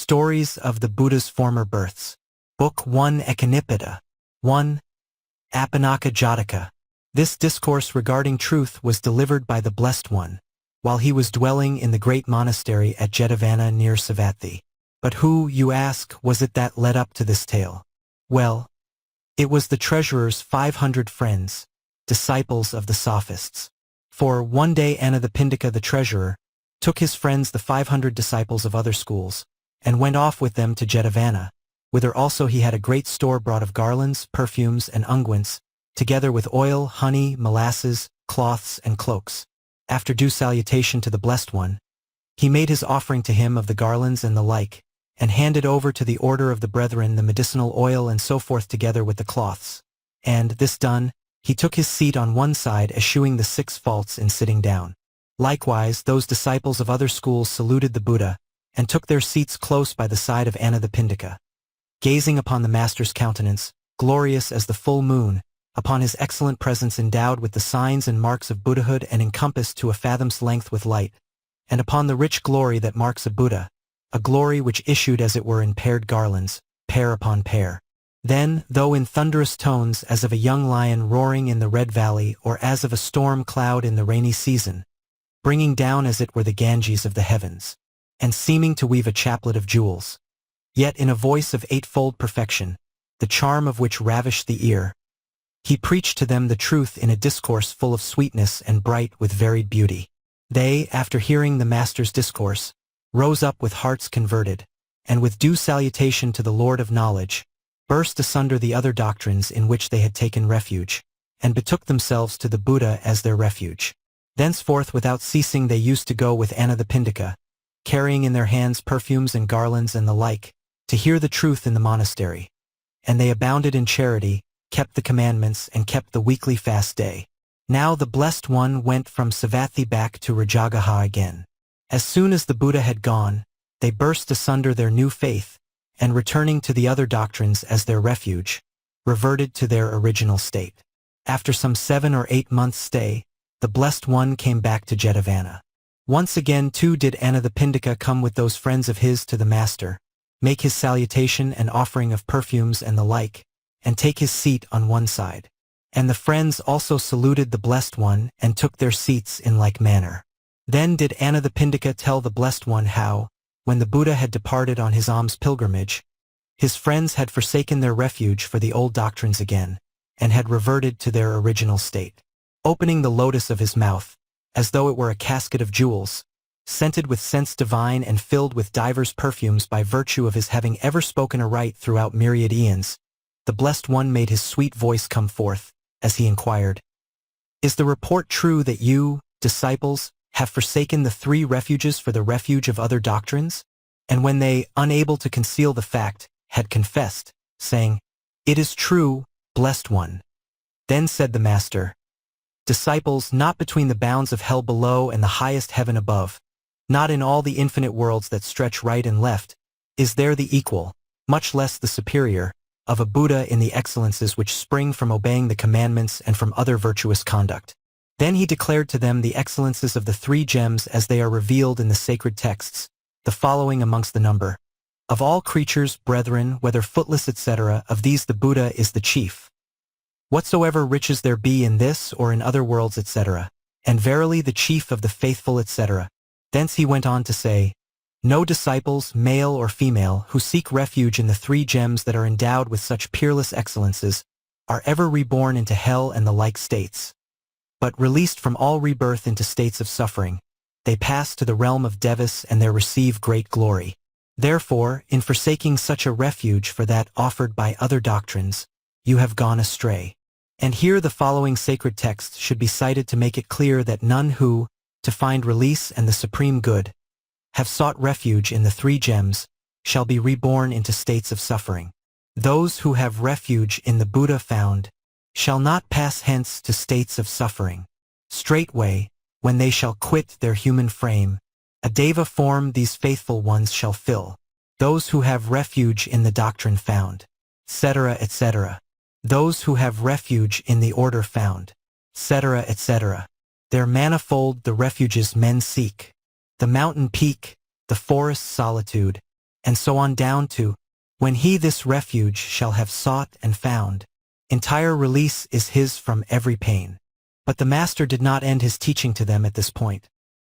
Stories of the Buddha's Former Births. Book 1 Ekanipada. 1. Apanaka Jātaka. This discourse regarding truth was delivered by the Blessed One, while he was dwelling in the great monastery at Jetavana near Savatthi. But who, you ask, was it that led up to this tale? Well, it was the treasurer's 500 friends, disciples of the sophists. For one day Anathapindika the treasurer took his friends the 500 disciples of other schools, and went off with them to Jetavana, whither also he had a great store brought of garlands, perfumes, and unguents, together with oil, honey, molasses, cloths, and cloaks. After due salutation to the Blessed One, he made his offering to him of the garlands and the like, and handed over to the order of the brethren the medicinal oil and so forth together with the cloths. And, this done, he took his seat on one side, eschewing the 6 faults in sitting down. Likewise, those disciples of other schools saluted the Buddha, and took their seats close by the side of Anathapindika. Gazing upon the Master's countenance, glorious as the full moon, upon his excellent presence endowed with the signs and marks of Buddhahood and encompassed to a fathom's length with light, and upon the rich glory that marks a Buddha, a glory which issued as it were in paired garlands, pair upon pair. Then, though in thunderous tones as of a young lion roaring in the red valley or as of a storm cloud in the rainy season, bringing down as it were the Ganges of the heavens, and seeming to weave a chaplet of jewels, yet in a voice of eightfold perfection, the charm of which ravished the ear, he preached to them the truth in a discourse full of sweetness and bright with varied beauty. They, after hearing the Master's discourse, rose up with hearts converted, and with due salutation to the Lord of Knowledge, burst asunder the other doctrines in which they had taken refuge, and betook themselves to the Buddha as their refuge. Thenceforth without ceasing they used to go with Anathapindika, carrying in their hands perfumes and garlands and the like, to hear the truth in the monastery. And they abounded in charity, kept the commandments, and kept the weekly fast day. Now the Blessed One went from Savatthi back to Rajagaha again. As soon as the Buddha had gone, they burst asunder their new faith, and returning to the other doctrines as their refuge, reverted to their original state. After some 7 or 8 months' stay, the Blessed One came back to Jetavana. Once again too did Anathapindika come with those friends of his to the Master, make his salutation and offering of perfumes and the like, and take his seat on one side. And the friends also saluted the Blessed One and took their seats in like manner. Then did Anathapindika tell the Blessed One how, when the Buddha had departed on his alms pilgrimage, his friends had forsaken their refuge for the old doctrines again, and had reverted to their original state. Opening the lotus of his mouth, as though it were a casket of jewels, scented with scents divine and filled with divers perfumes by virtue of his having ever spoken aright throughout myriad eons, the Blessed One made his sweet voice come forth, as he inquired, "Is the report true that you, disciples, have forsaken the 3 refuges for the refuge of other doctrines?" And when they, unable to conceal the fact, had confessed, saying, "It is true, Blessed One," then said the Master, "Disciples, not between the bounds of hell below and the highest heaven above, not in all the infinite worlds that stretch right and left, is there the equal, much less the superior, of a Buddha in the excellences which spring from obeying the commandments and from other virtuous conduct." Then he declared to them the excellences of the 3 gems as they are revealed in the sacred texts, the following amongst the number. Of all creatures, brethren, whether footless, etc., of these the Buddha is the chief. Whatsoever riches there be in this or in other worlds, etc., and verily the chief of the faithful, etc. Thence he went on to say, no disciples, male or female, who seek refuge in the 3 gems that are endowed with such peerless excellences, are ever reborn into hell and the like states. But released from all rebirth into states of suffering, they pass to the realm of Devas and there receive great glory. Therefore, in forsaking such a refuge for that offered by other doctrines, you have gone astray. And here the following sacred texts should be cited to make it clear that none who, to find release and the supreme good, have sought refuge in the 3 gems, shall be reborn into states of suffering. Those who have refuge in the Buddha found, shall not pass hence to states of suffering. Straightway, when they shall quit their human frame, a deva form these faithful ones shall fill. Those who have refuge in the doctrine found, etc., etc. Those who have refuge in the order found, etc., etc. They're manifold the refuges men seek, the mountain peak, the forest solitude, and so on down to, when he this refuge shall have sought and found, entire release is his from every pain. But the master did not end his teaching to them at this point.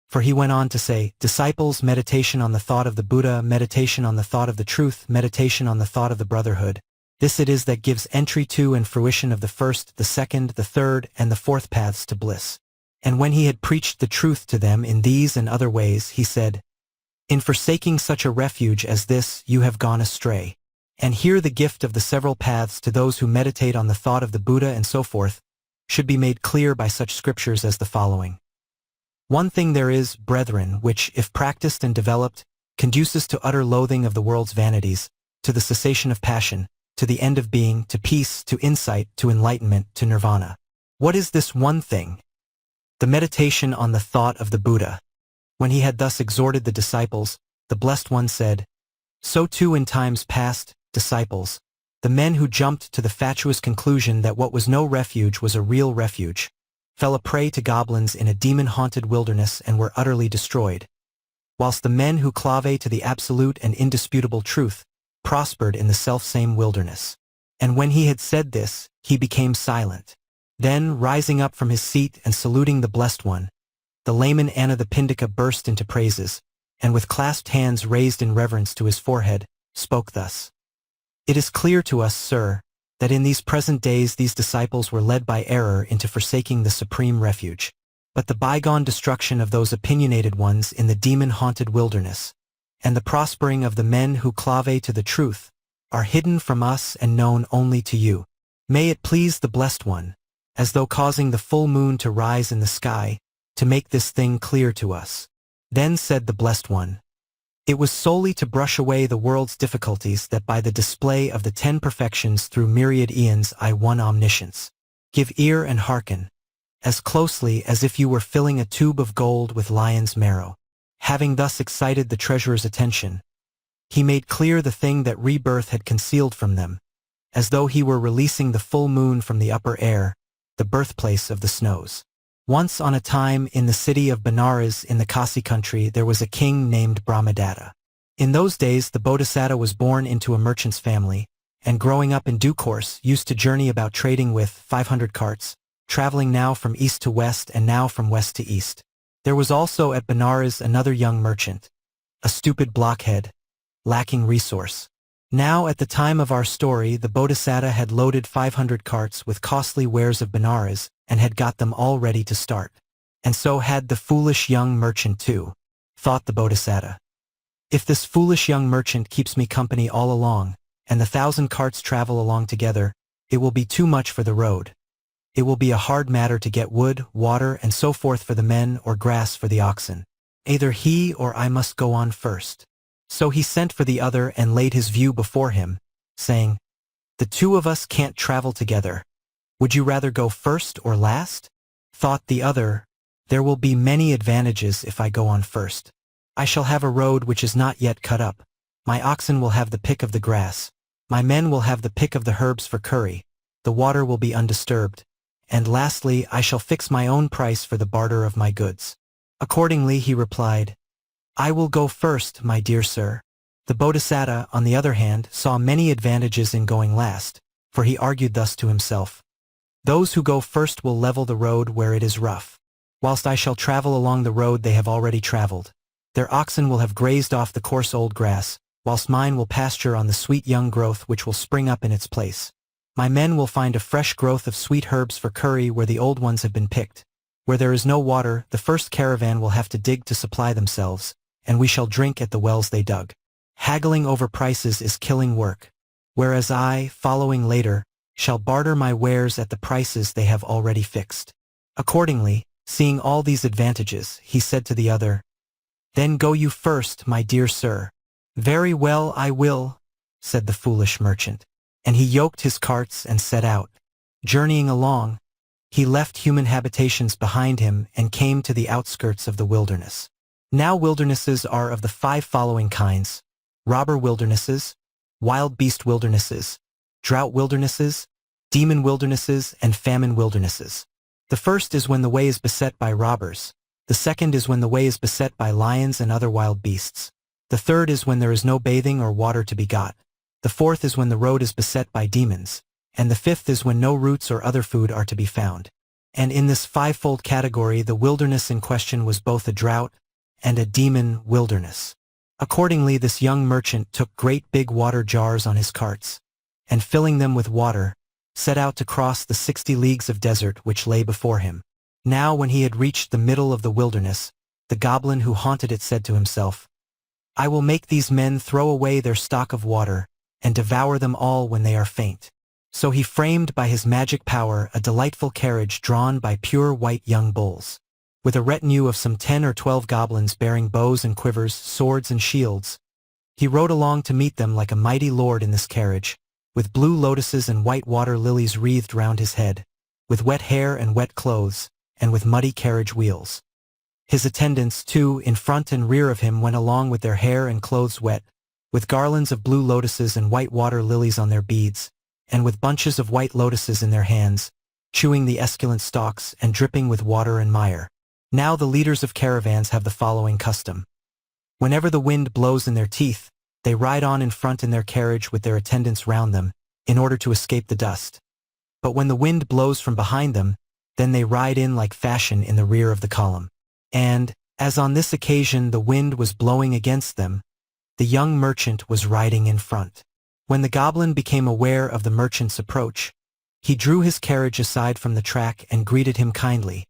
For he went on to say, disciples, meditation on the thought of the Buddha, meditation on the thought of the truth, meditation on the thought of the brotherhood. This it is that gives entry to and fruition of the first, the second, the third, and the fourth paths to bliss. And when he had preached the truth to them in these and other ways, he said, in forsaking such a refuge as this, you have gone astray. And here the gift of the several paths to those who meditate on the thought of the Buddha and so forth, should be made clear by such scriptures as the following. One thing there is, brethren, which, if practiced and developed, conduces to utter loathing of the world's vanities, to the cessation of passion, to the end of being, to peace, to insight, to enlightenment, to nirvana. What is this one thing? The meditation on the thought of the Buddha. When he had thus exhorted the disciples, the Blessed One said, so too in times past, disciples, the men who jumped to the fatuous conclusion that what was no refuge was a real refuge, fell a prey to goblins in a demon-haunted wilderness and were utterly destroyed, whilst the men who clave to the absolute and indisputable truth prospered in the selfsame wilderness. And when he had said this, he became silent. Then, rising up from his seat and saluting the Blessed One, the layman Anathapindika burst into praises, and with clasped hands raised in reverence to his forehead, spoke thus. It is clear to us, sir, that in these present days these disciples were led by error into forsaking the supreme refuge. But the bygone destruction of those opinionated ones in the demon-haunted wilderness, and the prospering of the men who clave to the truth, are hidden from us and known only to you. May it please the Blessed One, as though causing the full moon to rise in the sky, to make this thing clear to us. Then said the Blessed One, it was solely to brush away the world's difficulties that by the display of the 10 perfections through myriad eons I won omniscience. Give ear and hearken, as closely as if you were filling a tube of gold with lion's marrow. Having thus excited the treasurer's attention, he made clear the thing that rebirth had concealed from them, as though he were releasing the full moon from the upper air, the birthplace of the snows. Once on a time in the city of Benares in the Kasi country there was a king named Brahmadatta. In those days the Bodhisattva was born into a merchant's family, and growing up in due course used to journey about trading with 500 carts, traveling now from east to west and now from west to east. There was also at Benares another young merchant, a stupid blockhead, lacking resource. Now at the time of our story the Bodhisattva had loaded 500 carts with costly wares of Benares, and had got them all ready to start. And so had the foolish young merchant too, thought the Bodhisattva. If this foolish young merchant keeps me company all along, and the 1,000 carts travel along together, it will be too much for the road. It will be a hard matter to get wood, water, and so forth for the men or grass for the oxen. Either he or I must go on first. So he sent for the other and laid his view before him, saying, the two of us can't travel together. Would you rather go first or last? Thought the other, there will be many advantages if I go on first. I shall have a road which is not yet cut up. My oxen will have the pick of the grass. My men will have the pick of the herbs for curry. The water will be undisturbed. And lastly, I shall fix my own price for the barter of my goods. Accordingly, he replied, I will go first, my dear sir. The Bodhisattva, on the other hand, saw many advantages in going last, for he argued thus to himself. Those who go first will level the road where it is rough, whilst I shall travel along the road they have already traveled. Their oxen will have grazed off the coarse old grass, whilst mine will pasture on the sweet young growth which will spring up in its place. My men will find a fresh growth of sweet herbs for curry where the old ones have been picked. Where there is no water, the first caravan will have to dig to supply themselves, and we shall drink at the wells they dug. Haggling over prices is killing work, whereas I, following later, shall barter my wares at the prices they have already fixed. Accordingly, seeing all these advantages, he said to the other, Then go you first, my dear sir. Very well, I will, said the foolish merchant. And he yoked his carts and set out. Journeying along, he left human habitations behind him and came to the outskirts of the wilderness. Now wildernesses are of the 5 following kinds: robber wildernesses, wild beast wildernesses, drought wildernesses, demon wildernesses, and famine wildernesses. The first is when the way is beset by robbers. The second is when the way is beset by lions and other wild beasts. The third is when there is no bathing or water to be got. The fourth is when the road is beset by demons. And the fifth is when no roots or other food are to be found. And in this fivefold category the wilderness in question was both a drought and a demon wilderness. Accordingly this young merchant took great big water jars on his carts, and filling them with water, set out to cross the 60 leagues of desert which lay before him. Now when he had reached the middle of the wilderness, the goblin who haunted it said to himself, "I will make these men throw away their stock of water, and devour them all when they are faint." So he framed by his magic power a delightful carriage drawn by pure white young bulls, with a retinue of some 10 or 12 goblins bearing bows and quivers, swords and shields. He rode along to meet them like a mighty lord in this carriage, with blue lotuses and white water lilies wreathed round his head, with wet hair and wet clothes, and with muddy carriage wheels. His attendants, too, in front and rear of him went along with their hair and clothes wet, with garlands of blue lotuses and white water lilies on their beads, and with bunches of white lotuses in their hands, chewing the esculent stalks and dripping with water and mire. Now the leaders of caravans have the following custom. Whenever the wind blows in their teeth, they ride on in front in their carriage with their attendants round them, in order to escape the dust. But when the wind blows from behind them, then they ride in like fashion in the rear of the column. And, as on this occasion the wind was blowing against them, the young merchant was riding in front. When the goblin became aware of the merchant's approach, he drew his carriage aside from the track and greeted him kindly,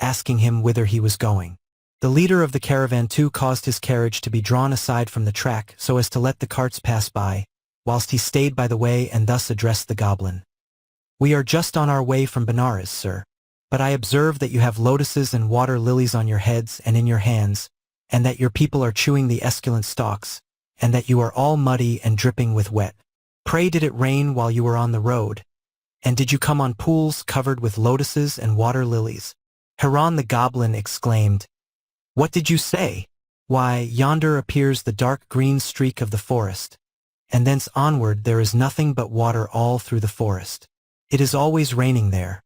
asking him whither he was going. The leader of the caravan too caused his carriage to be drawn aside from the track so as to let the carts pass by, whilst he stayed by the way and thus addressed the goblin. "We are just on our way from Benares, sir, but I observe that you have lotuses and water lilies on your heads and in your hands, and that your people are chewing the esculent stalks, and that you are all muddy and dripping with wet. Pray, did it rain while you were on the road? And did you come on pools covered with lotuses and water lilies?" Haran the goblin exclaimed, "What did you say? Why, yonder appears the dark green streak of the forest, and thence onward there is nothing but water all through the forest. It is always raining there.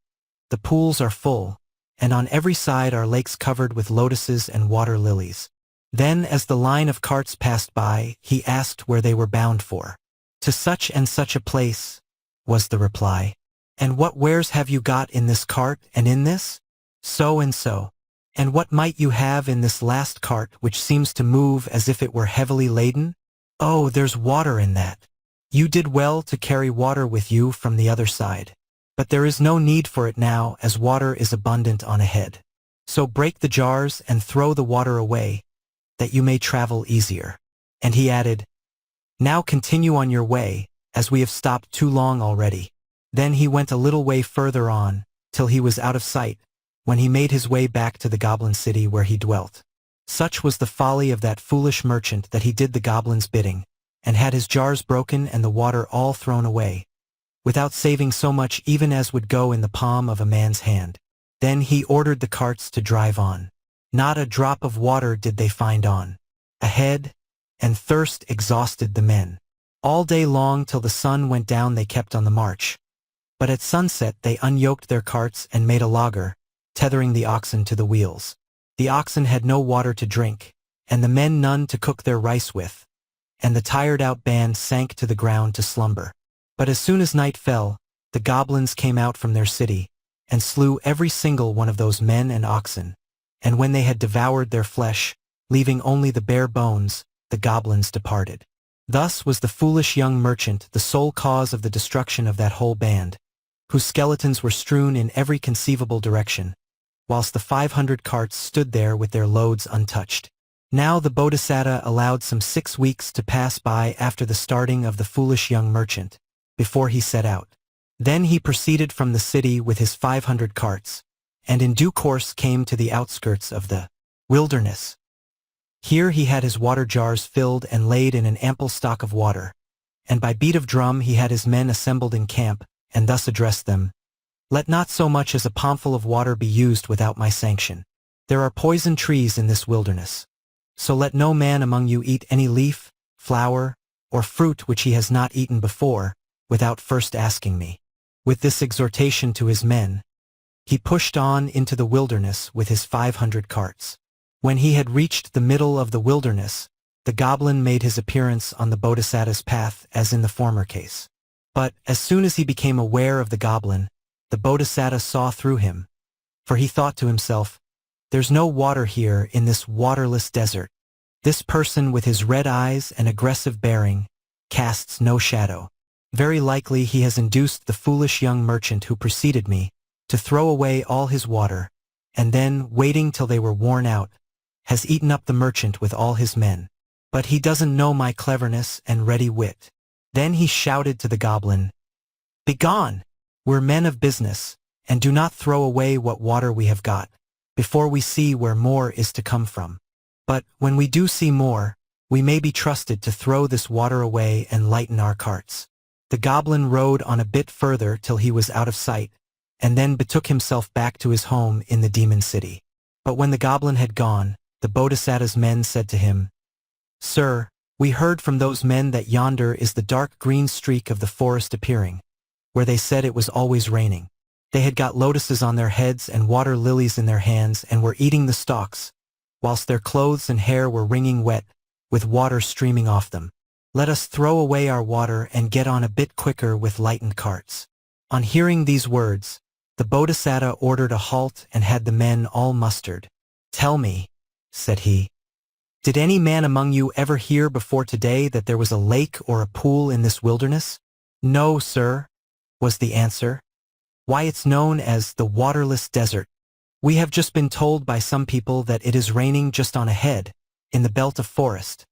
The pools are full, and on every side are lakes covered with lotuses and water lilies." Then, as the line of carts passed by, he asked where they were bound for. "To such and such a place," was the reply. "And what wares have you got in this cart and in this?" "So and so." "And what might you have in this last cart which seems to move as if it were heavily laden?" "Oh, there's water in that. You did well to carry water with you from the other side. But there is no need for it now, as water is abundant on ahead. So break the jars and throw the water away, that you may travel easier." And he added, "Now continue on your way, as we have stopped too long already." Then he went a little way further on, till he was out of sight, when he made his way back to the goblin city where he dwelt. Such was the folly of that foolish merchant that he did the goblin's bidding, and had his jars broken and the water all thrown away, without saving so much even as would go in the palm of a man's hand. Then he ordered the carts to drive on. Not a drop of water did they find on ahead, and thirst exhausted the men. All day long till the sun went down they kept on the march. But at sunset they unyoked their carts and made a laager, tethering the oxen to the wheels. The oxen had no water to drink, and the men none to cook their rice with, and the tired-out band sank to the ground to slumber. But as soon as night fell, the goblins came out from their city, and slew every single one of those men and oxen. And when they had devoured their flesh, leaving only the bare bones, the goblins departed. Thus was the foolish young merchant the sole cause of the destruction of that whole band, whose skeletons were strewn in every conceivable direction, whilst the 500 carts stood there with their loads untouched. Now the Bodhisattva allowed some 6 weeks to pass by after the starting of the foolish young merchant, before he set out. Then he proceeded from the city with his 500 carts, and in due course came to the outskirts of the wilderness. Here he had his water jars filled and laid in an ample stock of water, and by beat of drum he had his men assembled in camp, and thus addressed them, "Let not so much as a palmful of water be used without my sanction. There are poison trees in this wilderness. So let no man among you eat any leaf, flower, or fruit which he has not eaten before, without first asking me." With this exhortation to his men, he pushed on into the wilderness with his 500 carts. When he had reached the middle of the wilderness, the goblin made his appearance on the Bodhisattva's path as in the former case. But, as soon as he became aware of the goblin, the Bodhisattva saw through him, for he thought to himself, "There's no water here in this waterless desert. This person with his red eyes and aggressive bearing casts no shadow. Very likely he has induced the foolish young merchant who preceded me to throw away all his water, and then, waiting till they were worn out, has eaten up the merchant with all his men. But he doesn't know my cleverness and ready wit." Then he shouted to the goblin, "Begone! We're men of business, and do not throw away what water we have got, before we see where more is to come from. But, when we do see more, we may be trusted to throw this water away and lighten our carts." The goblin rode on a bit further till he was out of sight, and then betook himself back to his home in the demon city. But when the goblin had gone, the Bodhisattva's men said to him, "Sir, we heard from those men that yonder is the dark green streak of the forest appearing, where they said it was always raining. They had got lotuses on their heads and water lilies in their hands and were eating the stalks, whilst their clothes and hair were wringing wet, with water streaming off them. Let us throw away our water and get on a bit quicker with lightened carts." On hearing these words, the Bodhisattva ordered a halt and had the men all mustered. "Tell me," said he, "did any man among you ever hear before today that there was a lake or a pool in this wilderness?" "No, sir," was the answer. "Why, it's known as the waterless desert. We have just been told by some people that it is raining just on ahead, in the belt of forest.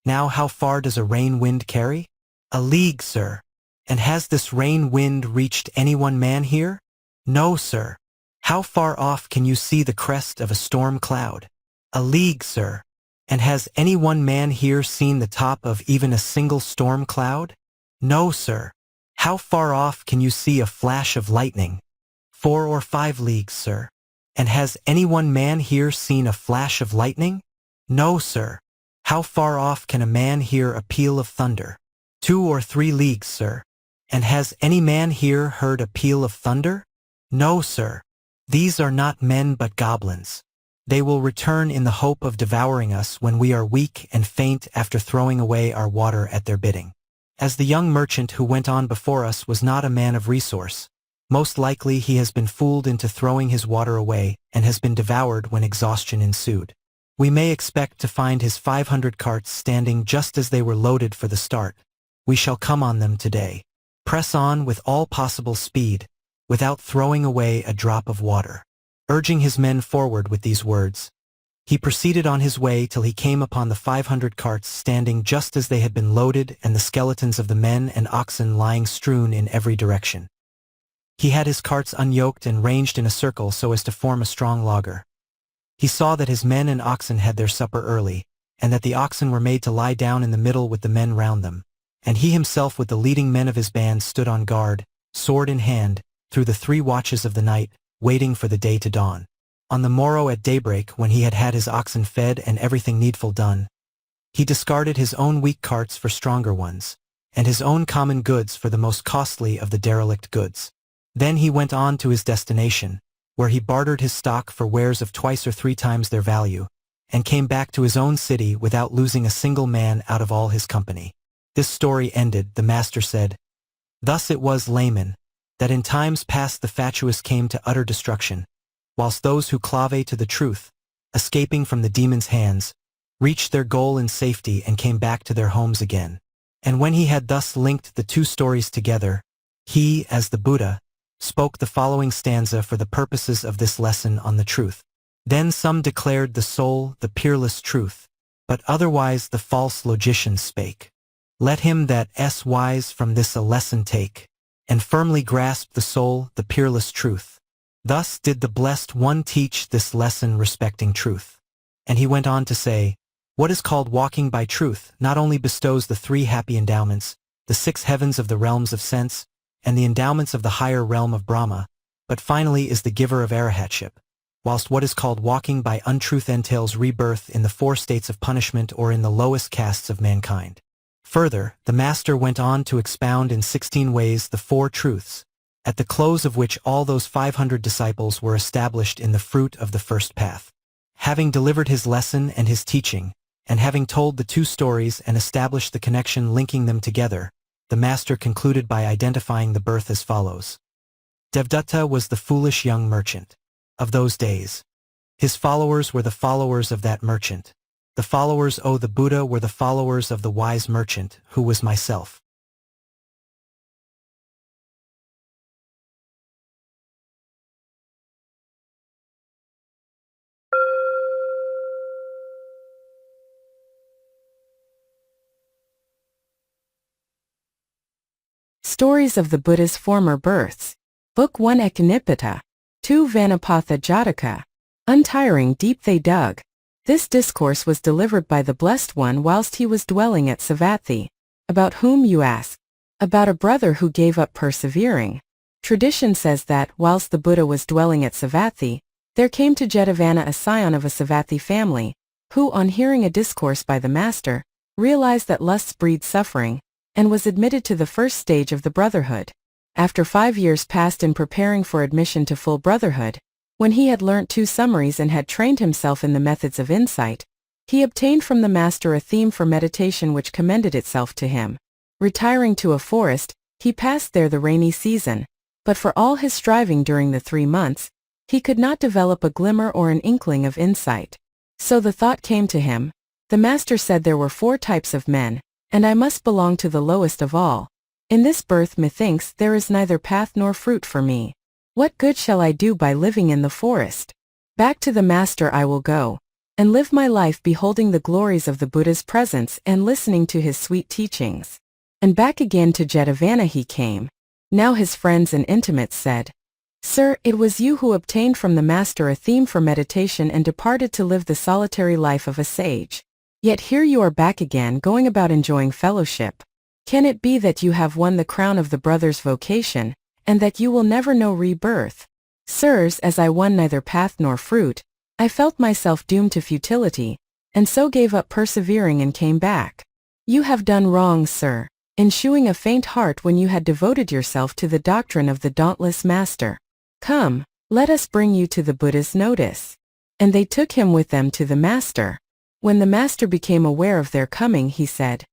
Now how far does a rain wind carry?" "A league, sir." "And has this rain wind reached any one man here?" "No, sir." "How far off can you see the crest of a storm cloud?" "A league, sir." "And has any one man here seen the top of even a single storm cloud?" "No, sir." "How far off can you see a flash of lightning?" 4 or 5 leagues, sir." "And has any one man here seen a flash of lightning?" "No, sir." "How far off can a man hear a peal of thunder?" 2 or 3 leagues, sir." "And has any man here heard a peal of thunder?" "No, sir." "These are not men but goblins. They will return in the hope of devouring us when we are weak and faint after throwing away our water at their bidding. As the young merchant who went on before us was not a man of resource, most likely he has been fooled into throwing his water away and has been devoured when exhaustion ensued. We may expect to find his 500 carts standing just as they were loaded for the start. We shall come on them today. Press on with all possible speed, without throwing away a drop of water." Urging his men forward with these words, he proceeded on his way till he came upon the 500 carts standing just as they had been loaded and the skeletons of the men and oxen lying strewn in every direction. He had his carts unyoked and ranged in a circle so as to form a strong laager. He saw that his men and oxen had their supper early, and that the oxen were made to lie down in the middle with the men round them, and he himself with the leading men of his band stood on guard, sword in hand, through the 3 watches of the night, waiting for the day to dawn. On the morrow at daybreak, when he had had his oxen fed and everything needful done, he discarded his own weak carts for stronger ones, and his own common goods for the most costly of the derelict goods. Then he went on to his destination, where he bartered his stock for wares of 2 or 3 times their value, and came back to his own city without losing a single man out of all his company. This story ended, the master said, "Thus it was, layman, that in times past the fatuous came to utter destruction, whilst those who clave to the truth, escaping from the demon's hands, reached their goal in safety and came back to their homes again." And when he had thus linked the 2 stories together, he, as the Buddha, spoke the following stanza for the purposes of this lesson on the truth. "Then some declared the soul the peerless truth, but otherwise the false logicians spake. Let him that s wise from this a lesson take, and firmly grasp the soul the peerless truth. Thus did the blessed one teach this lesson respecting truth." And he went on to say, "What is called walking by truth not only bestows the 3 happy endowments, the 6 heavens of the realms of sense, and the endowments of the higher realm of Brahma, but finally is the giver of arahatship, whilst what is called walking by untruth entails rebirth in the 4 states of punishment or in the lowest castes of mankind." Further, the master went on to expound in 16 ways the 4 truths, at the close of which all those 500 disciples were established in the fruit of the first path. Having delivered his lesson and his teaching, and having told the two stories and established the connection linking them together, the master concluded by identifying the birth as follows. Devdatta was the foolish young merchant of those days. His followers were the followers of that merchant. The followers of the Buddha were the followers of the wise merchant, who was myself. Stories of the Buddha's Former Births. Book 1 Ekanipita. 2 Vanapatha Jātaka. Untiring deep they dug. This discourse was delivered by the Blessed One whilst he was dwelling at Savatthi. About whom, you ask? About a brother who gave up persevering. Tradition says that, whilst the Buddha was dwelling at Savatthi, there came to Jetavana a scion of a Savatthi family, who, on hearing a discourse by the master, realized that lusts breed suffering, and was admitted to the first stage of the brotherhood. After 5 years passed in preparing for admission to full brotherhood, when he had learnt 2 summaries and had trained himself in the methods of insight, he obtained from the master a theme for meditation which commended itself to him. Retiring to a forest, he passed there the rainy season, but for all his striving during the 3 months, he could not develop a glimmer or an inkling of insight. So the thought came to him, the master said there were 4 types of men, and I must belong to the lowest of all. In this birth methinks there is neither path nor fruit for me. What good shall I do by living in the forest? Back to the master I will go, and live my life beholding the glories of the Buddha's presence and listening to his sweet teachings. And back again to Jetavana he came. Now his friends and intimates said, Sir, it was you who obtained from the master a theme for meditation and departed to live the solitary life of a sage. Yet here you are back again going about enjoying fellowship. Can it be that you have won the crown of the brother's vocation, and that you will never know rebirth? Sirs, as I won neither path nor fruit, I felt myself doomed to futility, and so gave up persevering and came back. You have done wrong, sir, in shewing a faint heart when you had devoted yourself to the doctrine of the dauntless master. Come, let us bring you to the Buddha's notice. And they took him with them to the master. When the master became aware of their coming, he said,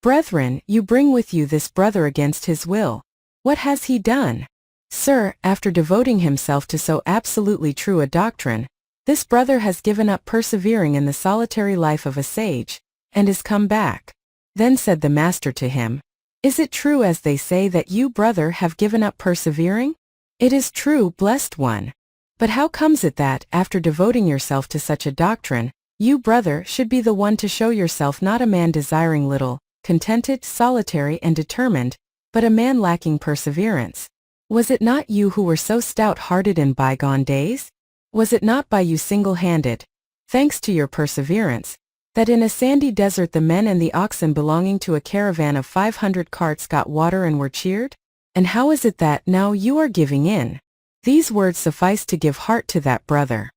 Brethren, you bring with you this brother against his will. What has he done? Sir, after devoting himself to so absolutely true a doctrine, this brother has given up persevering in the solitary life of a sage, and is come back. Then said the master to him, Is it true as they say that you, brother, have given up persevering? It is true, blessed one. But how comes it that, after devoting yourself to such a doctrine, you, brother, should be the one to show yourself not a man desiring little, contented, solitary, and determined, but a man lacking perseverance? Was it not you who were so stout-hearted in bygone days? Was it not by you single-handed, thanks to your perseverance, that in a sandy desert the men and the oxen belonging to a caravan of 500 carts got water and were cheered? And how is it that now you are giving in? These words suffice to give heart to that brother.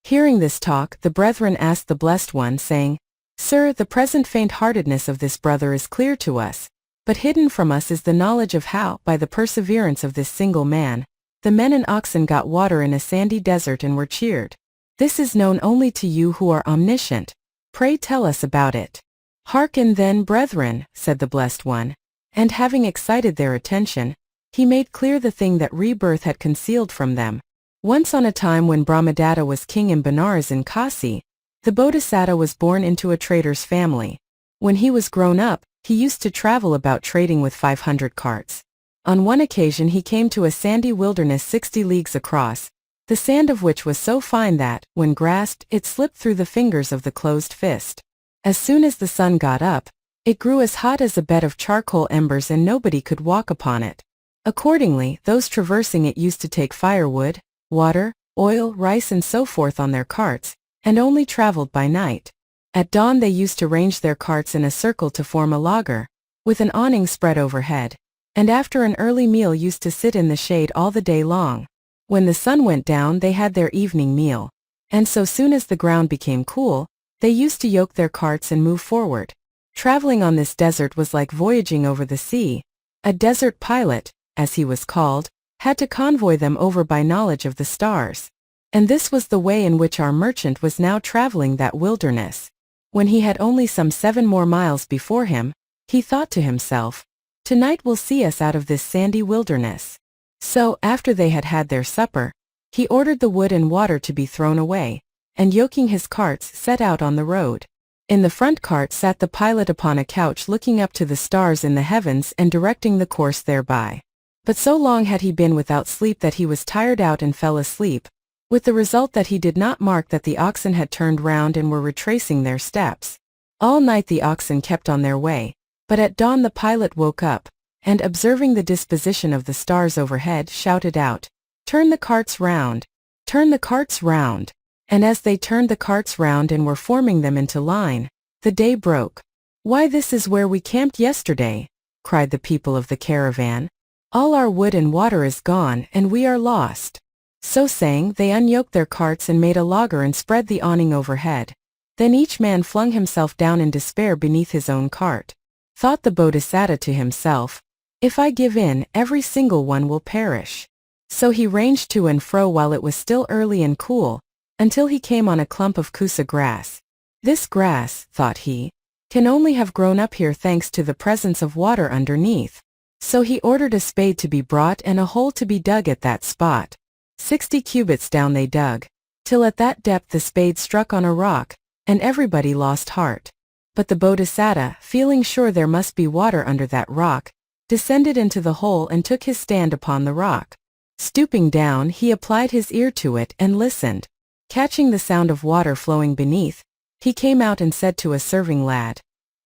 Hearing this talk, the brethren asked the Blessed One, saying, Sir, the present faint-heartedness of this brother is clear to us, but hidden from us is the knowledge of how, by the perseverance of this single man, the men and oxen got water in a sandy desert and were cheered. This is known only to you who are omniscient. Pray tell us about it. Hearken then, brethren, said the Blessed One, and having excited their attention, he made clear the thing that rebirth had concealed from them. Once on a time when Brahmadatta was king in Benares in Kasi, the Bodhisattva was born into a trader's family. When he was grown up, he used to travel about trading with 500 carts. On one occasion he came to a sandy wilderness 60 leagues across, the sand of which was so fine that, when grasped, it slipped through the fingers of the closed fist. As soon as the sun got up, it grew as hot as a bed of charcoal embers and nobody could walk upon it. Accordingly, those traversing it used to take firewood, water, oil, rice and so forth on their carts, and only traveled by night. At dawn they used to range their carts in a circle to form a laagar, with an awning spread overhead, and after an early meal used to sit in the shade all the day long. When the sun went down they had their evening meal, and so soon as the ground became cool, they used to yoke their carts and move forward. Traveling on this desert was like voyaging over the sea. A desert pilot, as he was called, had to convoy them over by knowledge of the stars. And this was the way in which our merchant was now traveling that wilderness. When he had only some 7 more miles before him, he thought to himself, "Tonight will see us out of this sandy wilderness." So, after they had had their supper, he ordered the wood and water to be thrown away, and yoking his carts set out on the road. In the front cart sat the pilot upon a couch looking up to the stars in the heavens and directing the course thereby. But so long had he been without sleep that he was tired out and fell asleep, with the result that he did not mark that the oxen had turned round and were retracing their steps. All night the oxen kept on their way, but at dawn the pilot woke up, and observing the disposition of the stars overhead shouted out, "Turn the carts round! Turn the carts round!" And as they turned the carts round and were forming them into line, the day broke. "Why, this is where we camped yesterday," cried the people of the caravan. "All our wood and water is gone and we are lost." So saying, they unyoked their carts and made a laager and spread the awning overhead. Then each man flung himself down in despair beneath his own cart. Thought the Bodhisattva to himself, "If I give in, every single one will perish." So he ranged to and fro while it was still early and cool, until he came on a clump of kusa grass. "This grass," thought he, "can only have grown up here thanks to the presence of water underneath." So he ordered a spade to be brought and a hole to be dug at that spot. 60 cubits down they dug, till at that depth the spade struck on a rock, and everybody lost heart. But the Bodhisattva, feeling sure there must be water under that rock, descended into the hole and took his stand upon the rock. Stooping down, he applied his ear to it and listened. Catching the sound of water flowing beneath, he came out and said to a serving lad,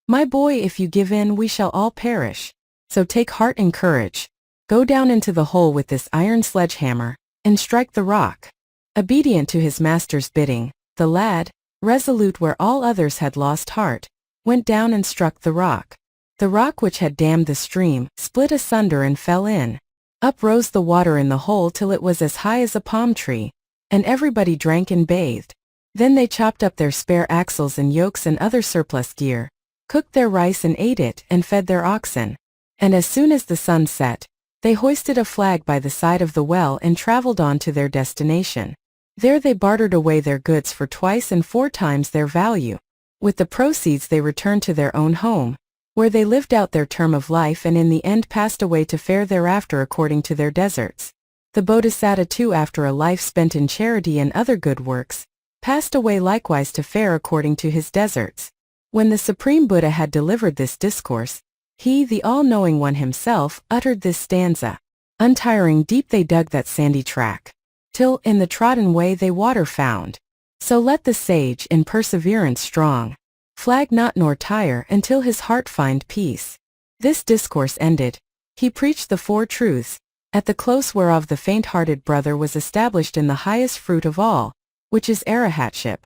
"My boy, if you give in, we shall all perish. So take heart and courage. Go down into the hole with this iron sledgehammer, and strike the rock." Obedient to his master's bidding, the lad, resolute where all others had lost heart, went down and struck the rock. The rock which had dammed the stream split asunder and fell in. Up rose the water in the hole till it was as high as a palm tree, and everybody drank and bathed. Then they chopped up their spare axles and yokes and other surplus gear, cooked their rice and ate it, and fed their oxen. And as soon as the sun set, they hoisted a flag by the side of the well and traveled on to their destination. There they bartered away their goods for 2 and 4 times their value. With the proceeds they returned to their own home, where they lived out their term of life and in the end passed away to fare thereafter according to their deserts. The Bodhisattva too, after a life spent in charity and other good works, passed away likewise to fare according to his deserts. When the Supreme Buddha had delivered this discourse, he, the all-knowing one himself, uttered this stanza. Untiring deep they dug that sandy track, till in the trodden way they water found. So let the sage, in perseverance strong, flag not nor tire until his heart find peace. This discourse ended, he preached the 4 truths, at the close whereof the faint-hearted brother was established in the highest fruit of all, which is arahatship.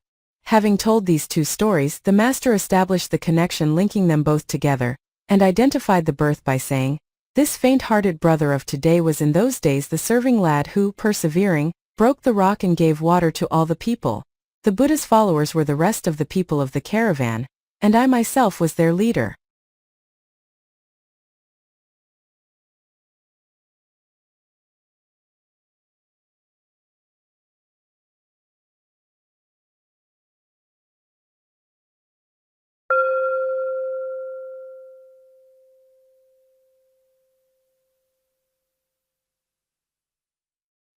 Having told these 2 stories, the master established the connection linking them both together, and identified the birth by saying, "This faint-hearted brother of today was in those days the serving lad who, persevering, broke the rock and gave water to all the people. The Buddha's followers were the rest of the people of the caravan, and I myself was their leader."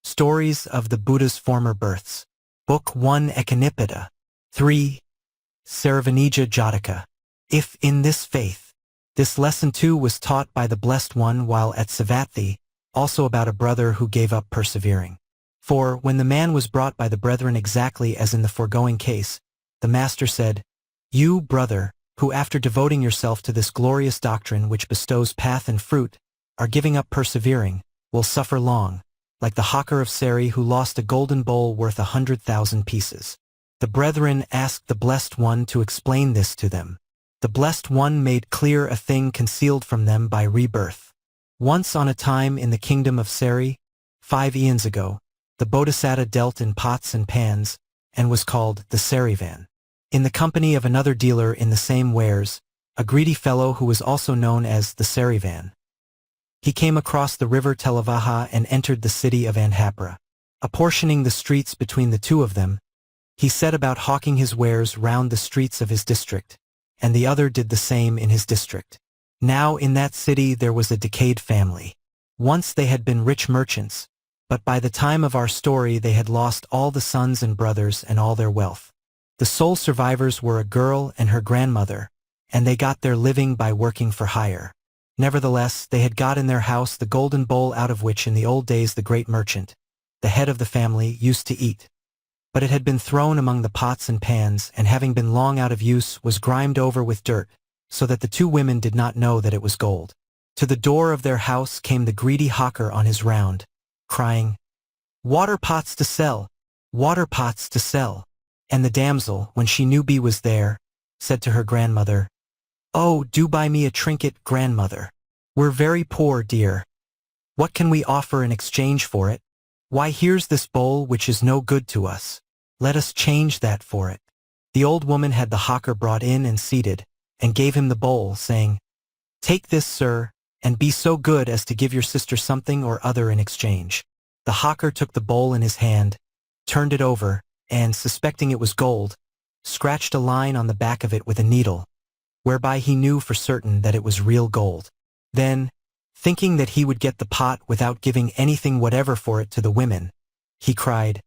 Stories of the Buddha's Former Births. Book 1 Ekanipita. 3. Saravanija Jātaka. If in this faith. This lesson too was taught by the Blessed One while at Savatthi, also about a brother who gave up persevering. For, when the man was brought by the brethren exactly as in the foregoing case, the Master said, "You, brother, who after devoting yourself to this glorious doctrine which bestows path and fruit, are giving up persevering, will suffer long, like the hawker of Seri who lost a golden bowl worth 100,000 pieces." The brethren asked the Blessed One to explain this to them. The Blessed One made clear a thing concealed from them by rebirth. Once on a time in the kingdom of Seri, 5 eons ago, the Bodhisattva dealt in pots and pans, and was called the Serivan. In the company of another dealer in the same wares, a greedy fellow who was also known as the Serivan. He came across the river Telavaha and entered the city of Andhapura. Apportioning the streets between the 2 of them, He set about hawking his wares round the streets of his district, and the other did the same in his district. Now in that city there was a decayed family. Once they had been rich merchants, but by the time of our story they had lost all the sons and brothers and all their wealth. The sole survivors were a girl and her grandmother, and they got their living by working for hire. Nevertheless, they had got in their house the golden bowl out of which in the old days the great merchant, the head of the family, used to eat. But it had been thrown among the pots and pans, and having been long out of use, was grimed over with dirt, so that the two women did not know that it was gold. To the door of their house came the greedy hawker on his round, crying, "Water pots to sell! Water pots to sell!" And the damsel, when she knew B was there, said to her grandmother, "Oh, do buy me a trinket, grandmother. We're very poor, dear. What can we offer in exchange for it? Why, here's this bowl which is no good to us. Let us change that for it." The old woman had the hawker brought in and seated, and gave him the bowl, saying, "Take this, sir, and be so good as to give your sister something or other in exchange." The hawker took the bowl in his hand, turned it over, and, suspecting it was gold, scratched a line on the back of it with a needle, whereby he knew for certain that it was real gold. Then, thinking that he would get the pot without giving anything whatever for it to the women, he cried,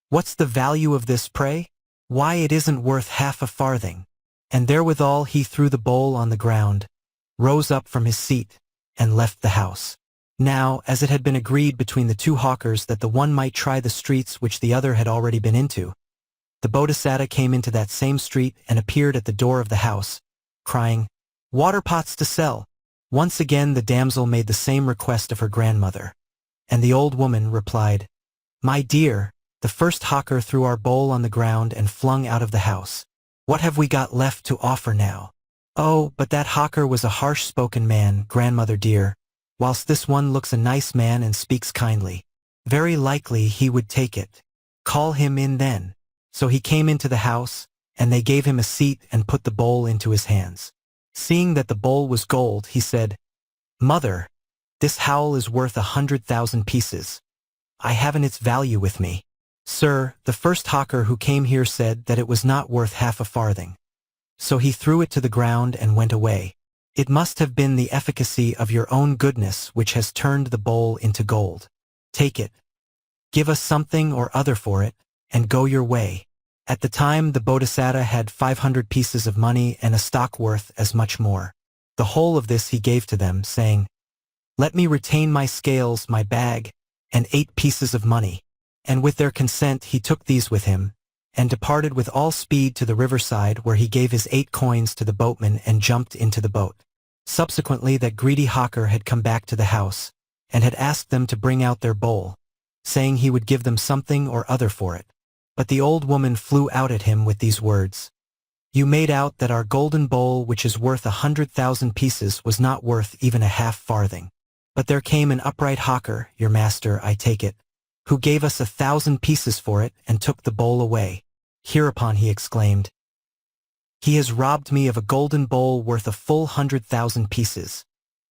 "What's the value of this, pray? Why, it isn't worth half a farthing." And therewithal he threw the bowl on the ground, rose up from his seat, and left the house. Now, as it had been agreed between the two hawkers that the one might try the streets which the other had already been into, the Bodhisattva came into that same street and appeared at the door of the house, crying, "Water pots to sell." Once again the damsel made the same request of her grandmother, and the old woman replied, "My dear, the first hawker threw our bowl on the ground and flung out of the house. What have we got left to offer now?" "Oh, but that hawker was a harsh-spoken man, grandmother dear, whilst this one looks a nice man and speaks kindly. Very likely he would take it. Call him in then." So he came into the house, and they gave him a seat and put the bowl into his hands. Seeing that the bowl was gold, he said, "Mother, this howl is worth 100,000 pieces. I haven't its value with me." "Sir, the first hawker who came here said that it was not worth half a farthing. So he threw it to the ground and went away. It must have been the efficacy of your own goodness which has turned the bowl into gold. Take it. Give us something or other for it, and go your way." At the time the Bodhisattva had 500 pieces of money and a stock worth as much more. The whole of this he gave to them, saying, "Let me retain my scales, my bag, and 8 pieces of money." And with their consent he took these with him, and departed with all speed to the riverside, where he gave his 8 coins to the boatman and jumped into the boat. Subsequently that greedy hawker had come back to the house, and had asked them to bring out their bowl, saying he would give them something or other for it. But the old woman flew out at him with these words, "You made out that our golden bowl, which is worth 100,000 pieces, was not worth even a half farthing. But there came an upright hawker, your master, I take it, who gave us 1,000 pieces for it and took the bowl away." Hereupon he exclaimed, "He has robbed me of a golden bowl worth a full 100,000 pieces.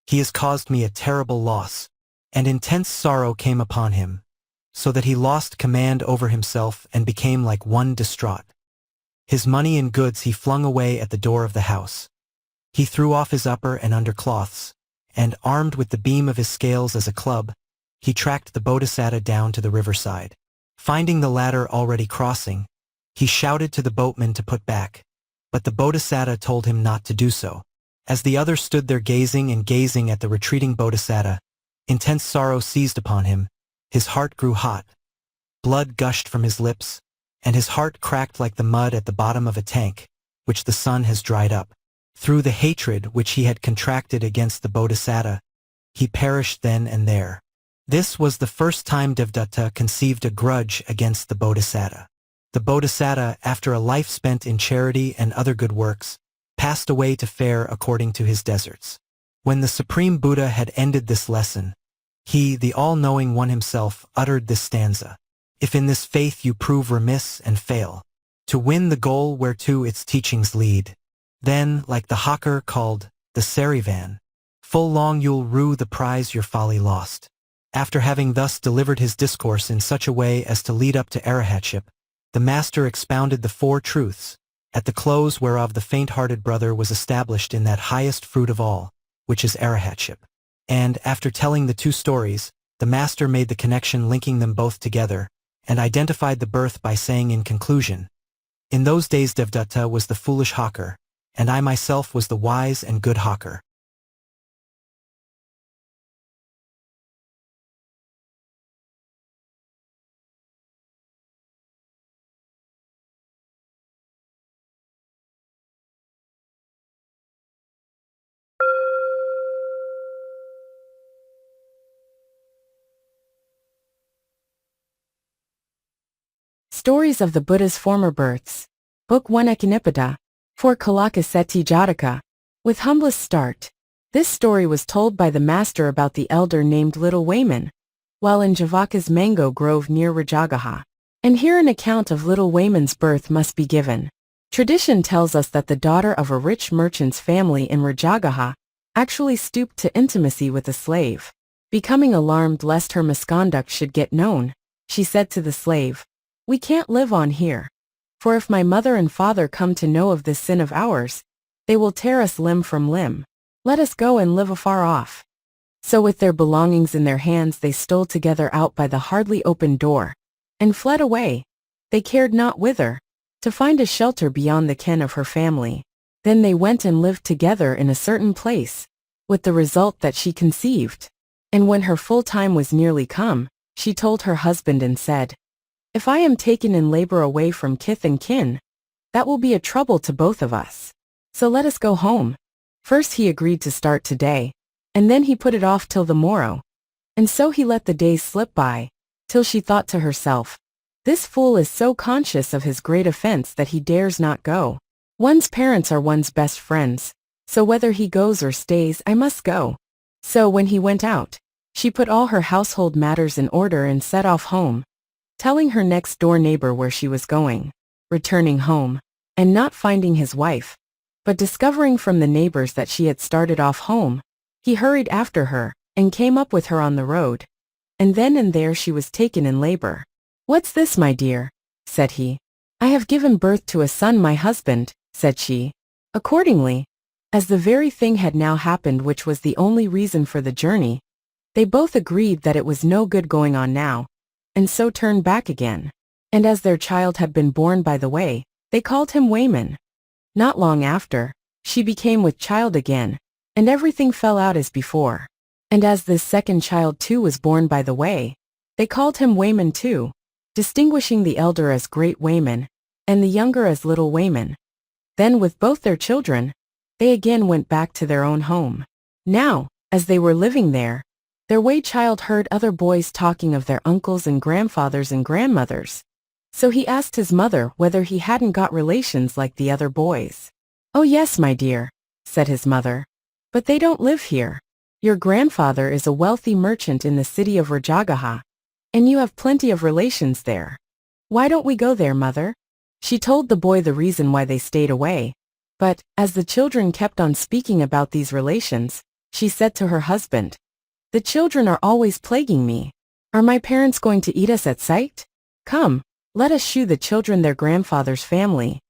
He has caused me a terrible loss." And intense sorrow came upon him, so that he lost command over himself and became like one distraught. His money and goods he flung away at the door of the house. He threw off his upper and under cloths, and, armed with the beam of his scales as a club, he tracked the Bodhisattva down to the riverside. Finding the latter already crossing, he shouted to the boatman to put back, but the Bodhisattva told him not to do so. As the other stood there gazing and gazing at the retreating Bodhisattva, intense sorrow seized upon him, his heart grew hot, blood gushed from his lips, and his heart cracked like the mud at the bottom of a tank, which the sun has dried up. Through the hatred which he had contracted against the Bodhisattva, he perished then and there. This was the first time Devdatta conceived a grudge against the Bodhisattva. The Bodhisattva, after a life spent in charity and other good works, passed away to fare according to his deserts. When the Supreme Buddha had ended this lesson, he, the all-knowing one himself, uttered this stanza: "If in this faith you prove remiss and fail to win the goal whereto its teachings lead, then, like the hawker called the Serivan, full long you'll rue the prize your folly lost." After having thus delivered his discourse in such a way as to lead up to arahatship, The master expounded the four truths, at the close whereof the faint-hearted brother was established in that highest fruit of all, which is arahatship. And, after telling the two stories, the master made the connection linking them both together, and identified the birth by saying in conclusion, "In those days Devdutta was the foolish hawker, and I myself was the wise and good hawker." Stories of the Buddha's Former Births. Book 1 Echinipita. 4 Kalakaseti Jātaka. With humblest start. This story was told by the master about the elder named Little Wayman, while in Jātaka's mango grove near Rajagaha. And here an account of Little Wayman's birth must be given. Tradition tells us that the daughter of a rich merchant's family in Rajagaha actually stooped to intimacy with a slave. Becoming alarmed lest her misconduct should get known, she said to the slave, "We can't live on here. For if my mother and father come to know of this sin of ours, they will tear us limb from limb. Let us go and live afar off." So with their belongings in their hands they stole together out by the hardly opened door, and fled away, they cared not whither, to find a shelter beyond the ken of her family. Then they went and lived together in a certain place, with the result that she conceived. And when her full time was nearly come, she told her husband and said, "If I am taken in labor away from kith and kin, that will be a trouble to both of us. So let us go home." First he agreed to start today, and then he put it off till the morrow. And so he let the days slip by, till she thought to herself, "This fool is so conscious of his great offense that he dares not go. One's parents are one's best friends, so whether he goes or stays I must go." So when he went out, she put all her household matters in order and set off home, telling her next-door neighbor where she was going. Returning home, and not finding his wife, but discovering from the neighbors that she had started off home, he hurried after her, and came up with her on the road. And then and there she was taken in labor. "What's this, my dear?" said he. "I have given birth to a son, my husband," said she. Accordingly, as the very thing had now happened which was the only reason for the journey, they both agreed that it was no good going on now, and so turned back again. And as their child had been born by the way, they called him Wayman. Not long after, she became with child again, and everything fell out as before. And as this second child too was born by the way, they called him Wayman too, distinguishing the elder as Great Wayman, and the younger as Little Wayman. Then with both their children, they again went back to their own home. Now, as they were living there, their way child heard other boys talking of their uncles and grandfathers and grandmothers. So he asked his mother whether he hadn't got relations like the other boys. "Oh yes, my dear," said his mother, "but they don't live here. Your grandfather is a wealthy merchant in the city of Rajagaha, and you have plenty of relations there. Why don't we go there, mother?" She told the boy the reason why they stayed away, but, as the children kept on speaking about these relations, she said to her husband, "The children are always plaguing me. Are my parents going to eat us at sight? Come, let us shew the children their grandfather's family."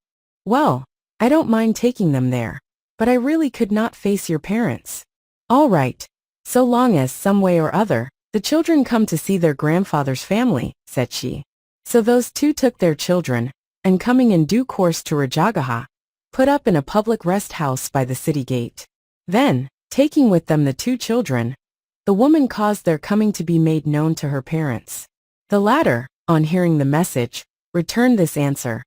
"Well, I don't mind taking them there, but I really could not face your parents." "All right, so long as, some way or other, the children come to see their grandfather's family," said she. So those two took their children, and coming in due course to Rajagaha, put up in a public rest house by the city gate. Then, taking with them the two children, the woman caused their coming to be made known to her parents. The latter, on hearing the message, returned this answer: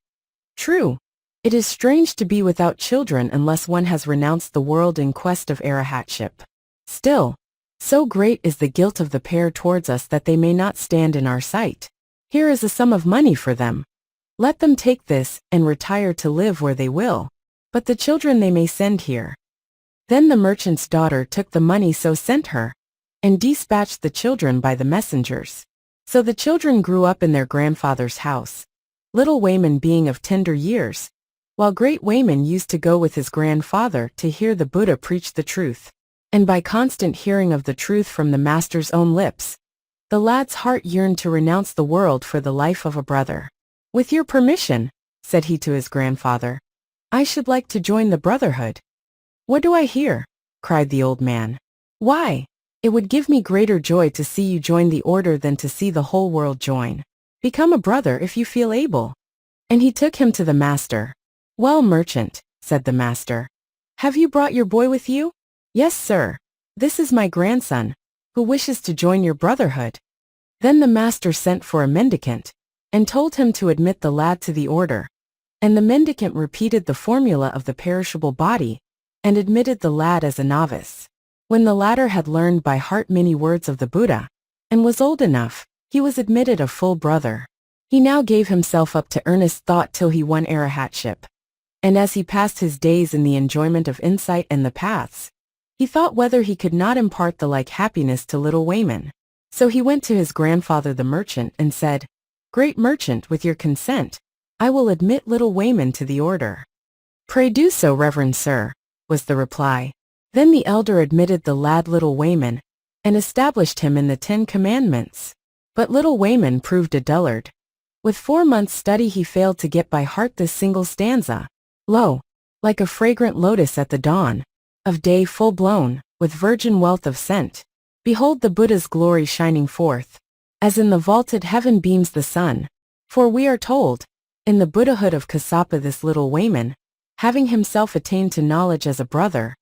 "True, it is strange to be without children unless one has renounced the world in quest of arahatship. Still, so great is the guilt of the pair towards us that they may not stand in our sight. Here is a sum of money for them. Let them take this and retire to live where they will, but the children they may send here." Then the merchant's daughter took the money so sent her, and dispatched the children by the messengers. So the children grew up in their grandfather's house, Little Wayman being of tender years, while Great Wayman used to go with his grandfather to hear the Buddha preach the truth. And by constant hearing of the truth from the master's own lips, the lad's heart yearned to renounce the world for the life of a brother. With your permission, said he to his grandfather, I should like to join the brotherhood. What do I hear? Cried the old man. Why, it would give me greater joy to see you join the order than to see the whole world join. Become a brother if you feel able. And he took him to the master. Well, merchant, said the master, have you brought your boy with you? Yes, sir. This is my grandson, who wishes to join your brotherhood. Then the master sent for a mendicant, and told him to admit the lad to the order. And the mendicant repeated the formula of the perishable body, and admitted the lad as a novice. When the latter had learned by heart many words of the Buddha, and was old enough, he was admitted a full brother. He now gave himself up to earnest thought till he won arahatship. And as he passed his days in the enjoyment of insight and the paths, he thought whether he could not impart the like happiness to little Wayman. So he went to his grandfather the merchant and said, Great merchant, with your consent, I will admit little Wayman to the order. Pray do so, reverend sir, was the reply. Then the elder admitted the lad little Wayman, and established him in the 10 Commandments. But little Wayman proved a dullard. With 4 months' study he failed to get by heart this single stanza. Lo, like a fragrant lotus at the dawn of day full blown, with virgin wealth of scent, behold the Buddha's glory shining forth, as in the vaulted heaven beams the sun. For we are told, in the Buddhahood of Kassapa this little Wayman, having himself attained to knowledge as a brother,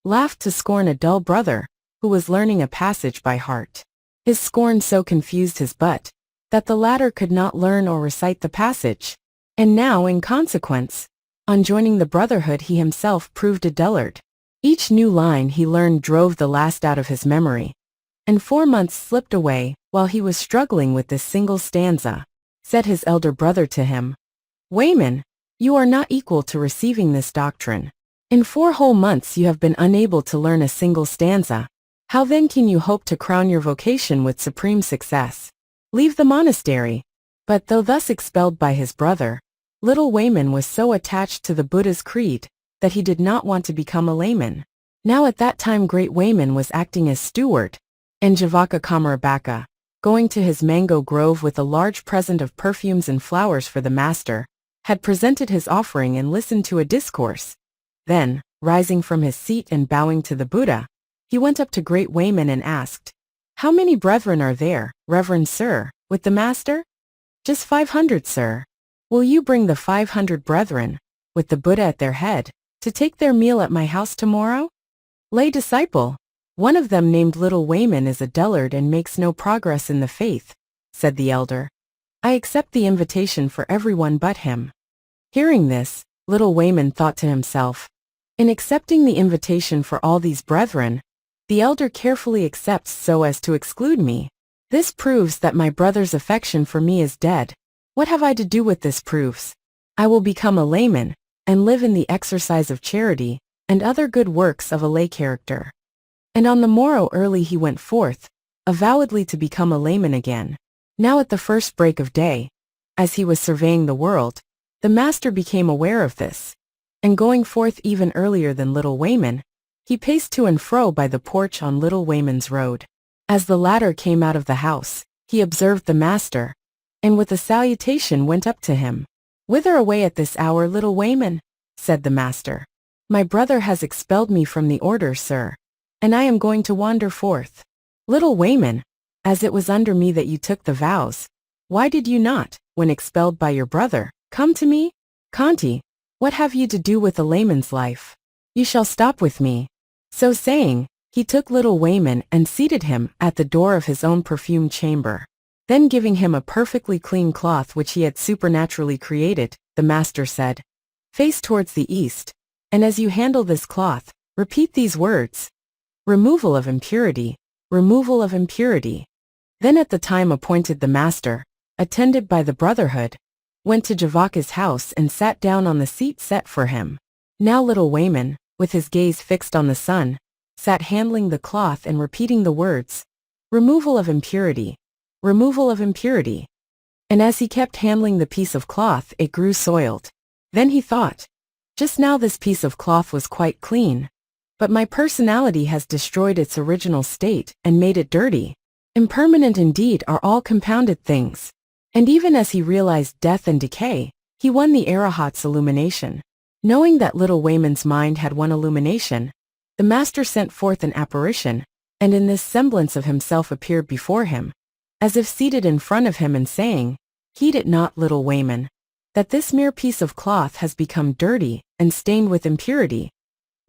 laughed to scorn a dull brother, who was learning a passage by heart. His scorn so confused his butt, that the latter could not learn or recite the passage. And now, in consequence, on joining the brotherhood he himself proved a dullard. Each new line he learned drove the last out of his memory. And 4 months slipped away, while he was struggling with this single stanza. Said his elder brother to him, Wayman, you are not equal to receiving this doctrine. In 4 whole months you have been unable to learn a single stanza. How then can you hope to crown your vocation with supreme success? Leave the monastery. But though thus expelled by his brother, little Wayman was so attached to the Buddha's creed that he did not want to become a layman. Now at that time great Wayman was acting as steward, and Jātaka Kamarabaka, going to his mango grove with a large present of perfumes and flowers for the master, had presented his offering and listened to a discourse. Then, rising from his seat and bowing to the Buddha, he went up to great Wayman and asked, How many brethren are there, reverend sir, with the master? Just 500, sir. Will you bring the 500 brethren, with the Buddha at their head, to take their meal at my house tomorrow? Lay disciple, one of them named little Wayman is a dullard and makes no progress in the faith, said the elder. I accept the invitation for everyone but him. Hearing this, little Wayman thought to himself, in accepting the invitation for all these brethren, the elder carefully accepts so as to exclude me. This proves that my brother's affection for me is dead. What have I to do with this proofs? I will become a layman, and live in the exercise of charity, and other good works of a lay character. And on the morrow early he went forth, avowedly to become a layman again. Now at the first break of day, as he was surveying the world, the master became aware of this, and going forth even earlier than little Wayman, he paced to and fro by the porch on little Wayman's road. As the latter came out of the house, he observed the master, and with a salutation went up to him. Whither away at this hour, little Wayman? Said the master. My brother has expelled me from the order, sir, and I am going to wander forth. Little Wayman, as it was under me that you took the vows, why did you not, when expelled by your brother, come to me? Kanti, what have you to do with a layman's life? You shall stop with me. So saying, he took little Wayman and seated him at the door of his own perfumed chamber. Then giving him a perfectly clean cloth which he had supernaturally created, the master said, Face towards the east, and as you handle this cloth, repeat these words. Removal of impurity, removal of impurity. Then at the time appointed the master, attended by the brotherhood, went to Jātaka's house and sat down on the seat set for him. Now little Wayman, with his gaze fixed on the sun, sat handling the cloth and repeating the words, Removal of impurity, removal of impurity. And as he kept handling the piece of cloth, it grew soiled. Then he thought, just now this piece of cloth was quite clean, but my personality has destroyed its original state and made it dirty. Impermanent indeed are all compounded things. And even as he realized death and decay, he won the Arahat's illumination. Knowing that little Wayman's mind had won illumination, the master sent forth an apparition, and in this semblance of himself appeared before him, as if seated in front of him and saying, "Heed it not, little Wayman, that this mere piece of cloth has become dirty and stained with impurity.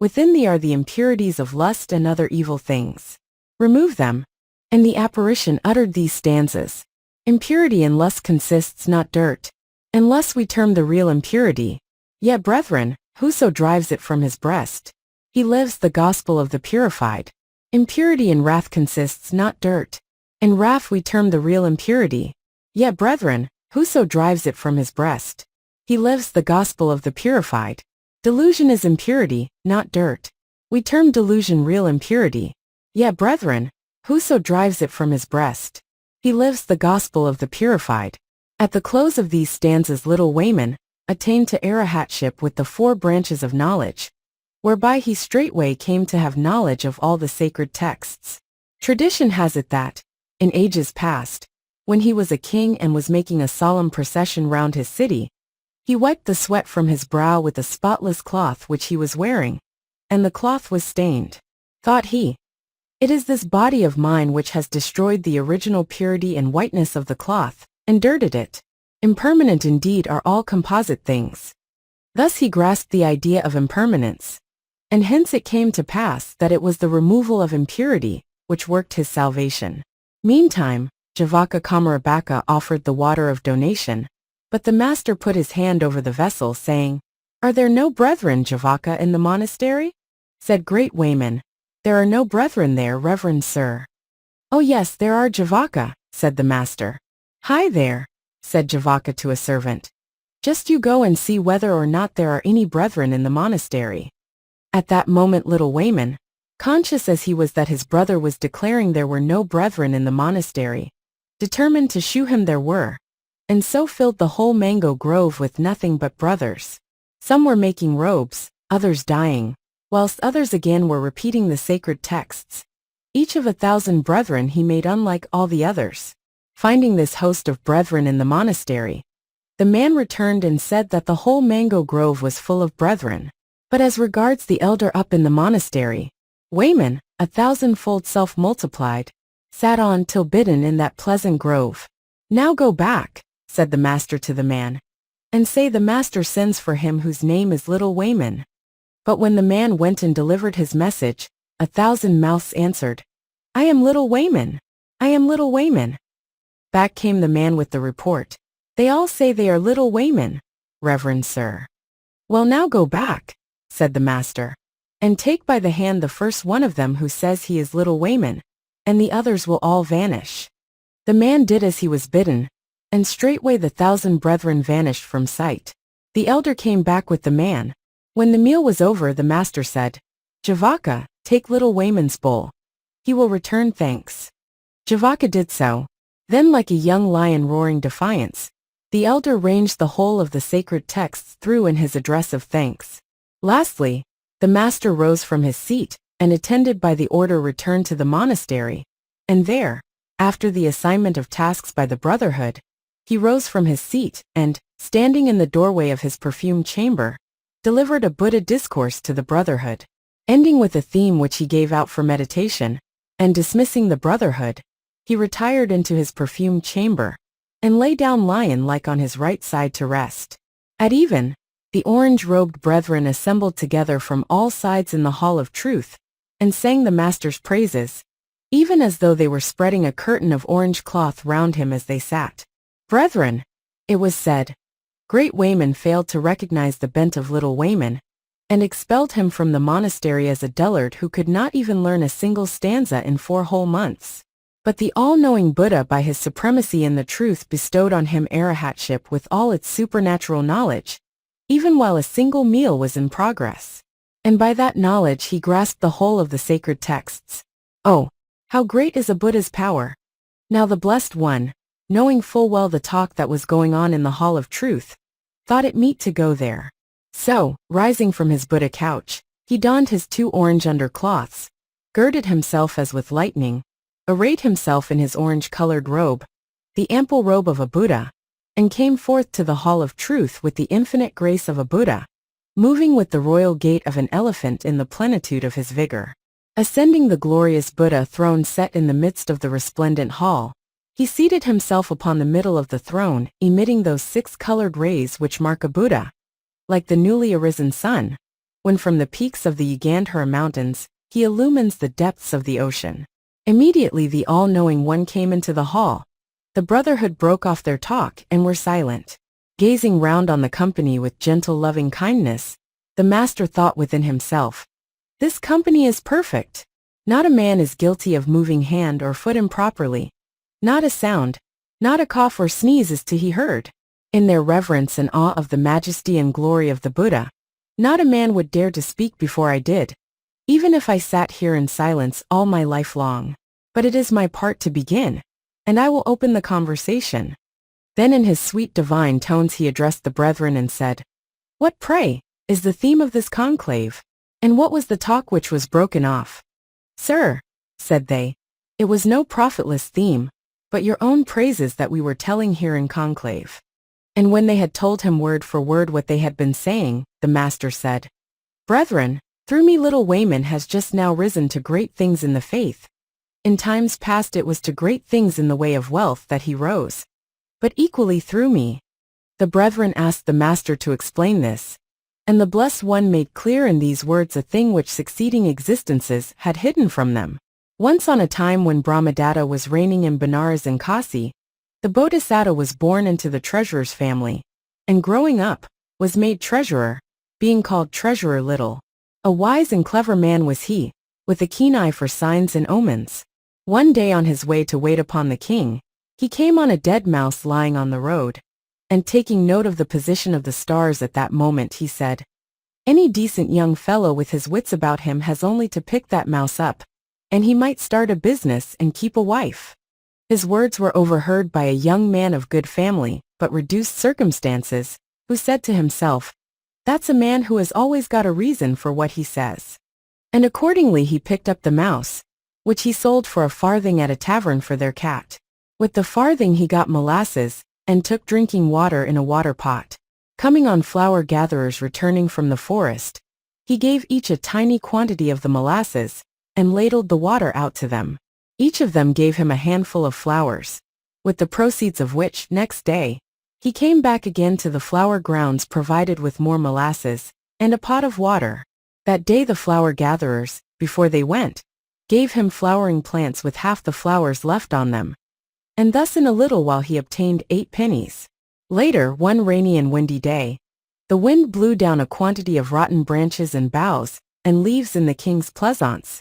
Within thee are the impurities of lust and other evil things. Remove them." And the apparition uttered these stanzas. Impurity in lust consists not dirt, and lust we term the real impurity. Yet, brethren, whoso drives it from his breast, he lives the gospel of the purified. Impurity in wrath consists not dirt, and wrath we term the real impurity. Yet, brethren, whoso drives it from his breast, he lives the gospel of the purified. Delusion is impurity, not dirt. We term delusion real impurity. Yet, brethren, whoso drives it from his breast, he lives the gospel of the purified. At the close of these stanzas little Wayman attained to arahatship with the 4 branches of knowledge, whereby he straightway came to have knowledge of all the sacred texts. Tradition has it that, in ages past, when he was a king and was making a solemn procession round his city, he wiped the sweat from his brow with a spotless cloth which he was wearing, and the cloth was stained. Thought he, "It is this body of mine which has destroyed the original purity and whiteness of the cloth, and dirted it. Impermanent indeed are all composite things." Thus he grasped the idea of impermanence, and hence it came to pass that it was the removal of impurity which worked his salvation. Meantime, Jātaka Kamarabaka offered the water of donation, but the master put his hand over the vessel, saying, "Are there no brethren, Jātaka, in the monastery?" Said great Wayman, "There are no brethren there, reverend sir." "Oh yes, there are, Jātaka," said the master. "Hi there," said Jātaka to a servant. "Just you go and see whether or not there are any brethren in the monastery." At that moment little Wayman, conscious as he was that his brother was declaring there were no brethren in the monastery, determined to shew him there were, and so filled the whole mango grove with nothing but brothers. Some were making robes, others dyeing, whilst others again were repeating the sacred texts. Each of 1,000 brethren he made unlike all the others. Finding this host of brethren in the monastery, the man returned and said that the whole mango grove was full of brethren. But as regards the elder up in the monastery, Wayman, 1,000-fold self-multiplied, sat on till bidden in that pleasant grove. "Now go back," said the master to the man, "and say the master sends for him whose name is little Wayman." But when the man went and delivered his message, 1,000 mouths answered, "I am little Wayman. I am little Wayman." Back came the man with the report, "They all say they are little Wayman, reverend sir." "Well, now go back," said the master, "and take by the hand the first one of them who says he is little Wayman, and the others will all vanish." The man did as he was bidden, and straightway the 1,000 brethren vanished from sight. The elder came back with the man. When the meal was over the master said, "Jātaka, take little Wayman's bowl. He will return thanks." Jātaka did so. Then like a young lion roaring defiance, the elder ranged the whole of the sacred texts through in his address of thanks. Lastly, the master rose from his seat, and attended by the order returned to the monastery, and there, after the assignment of tasks by the brotherhood, he rose from his seat, and, standing in the doorway of his perfumed chamber, delivered a Buddha discourse to the brotherhood, ending with a theme which he gave out for meditation, and dismissing the brotherhood, he retired into his perfumed chamber, and lay down lion-like on his right side to rest. At even, the orange-robed brethren assembled together from all sides in the hall of truth, and sang the master's praises, even as though they were spreading a curtain of orange cloth round him as they sat. "Brethren," it was said, great Wayman failed to recognize the bent of little Wayman, and expelled him from the monastery as a dullard who could not even learn a single stanza in 4 whole months. But the all-knowing Buddha by his supremacy in the truth bestowed on him arahatship with all its supernatural knowledge, even while a single meal was in progress. And by that knowledge he grasped the whole of the sacred texts. Oh, how great is a Buddha's power! Now the Blessed One, knowing full well the talk that was going on in the hall of truth, thought it meet to go there. So, rising from his Buddha couch, he donned his 2 orange undercloths, girded himself as with lightning, arrayed himself in his orange-colored robe, the ample robe of a Buddha, and came forth to the hall of truth with the infinite grace of a Buddha, moving with the royal gait of an elephant in the plenitude of his vigor. Ascending the glorious Buddha throne set in the midst of the resplendent hall, he seated himself upon the middle of the throne, emitting those 6 colored rays which mark a Buddha, like the newly arisen sun, when from the peaks of the Ugandhara mountains, he illumines the depths of the ocean. Immediately the all-knowing one came into the hall. The brotherhood broke off their talk and were silent. Gazing round on the company with gentle loving kindness, the master thought within himself, "This company is perfect. Not a man is guilty of moving hand or foot improperly. Not a sound, not a cough or sneeze is to be heard. In their reverence and awe of the majesty and glory of the Buddha, not a man would dare to speak before I did, even if I sat here in silence all my life long. But it is my part to begin, and I will open the conversation." Then in his sweet divine tones he addressed the brethren and said, "What, pray, is the theme of this conclave? And what was the talk which was broken off?" "Sir," said they, "it was no profitless theme, but your own praises that we were telling here in conclave." And when they had told him word for word what they had been saying, the master said, "Brethren, through me little Wayman has just now risen to great things in the faith. In times past it was to great things in the way of wealth that he rose, but equally through me." The brethren asked the master to explain this, and the Blessed One made clear in these words a thing which succeeding existences had hidden from them. Once on a time when Brahmadatta was reigning in Benares and Kasi, the Bodhisattva was born into the treasurer's family, and growing up, was made treasurer, being called Treasurer Little. A wise and clever man was he, with a keen eye for signs and omens. One day on his way to wait upon the king, he came on a dead mouse lying on the road, and taking note of the position of the stars at that moment he said, "Any decent young fellow with his wits about him has only to pick that mouse up, and he might start a business and keep a wife." His words were overheard by a young man of good family, but reduced circumstances, who said to himself, "That's a man who has always got a reason for what he says." And accordingly he picked up the mouse, which he sold for a farthing at a tavern for their cat. With the farthing he got molasses, and took drinking water in a water pot. Coming on flower gatherers returning from the forest, he gave each a tiny quantity of the molasses, and ladled the water out to them. Each of them gave him a handful of flowers, with the proceeds of which, next day, he came back again to the flower grounds provided with more molasses, and a pot of water. That day the flower gatherers, before they went, gave him flowering plants with half the flowers left on them, and thus in a little while he obtained 8 pennies. Later, one rainy and windy day, the wind blew down a quantity of rotten branches and boughs, and leaves in the king's pleasaunce,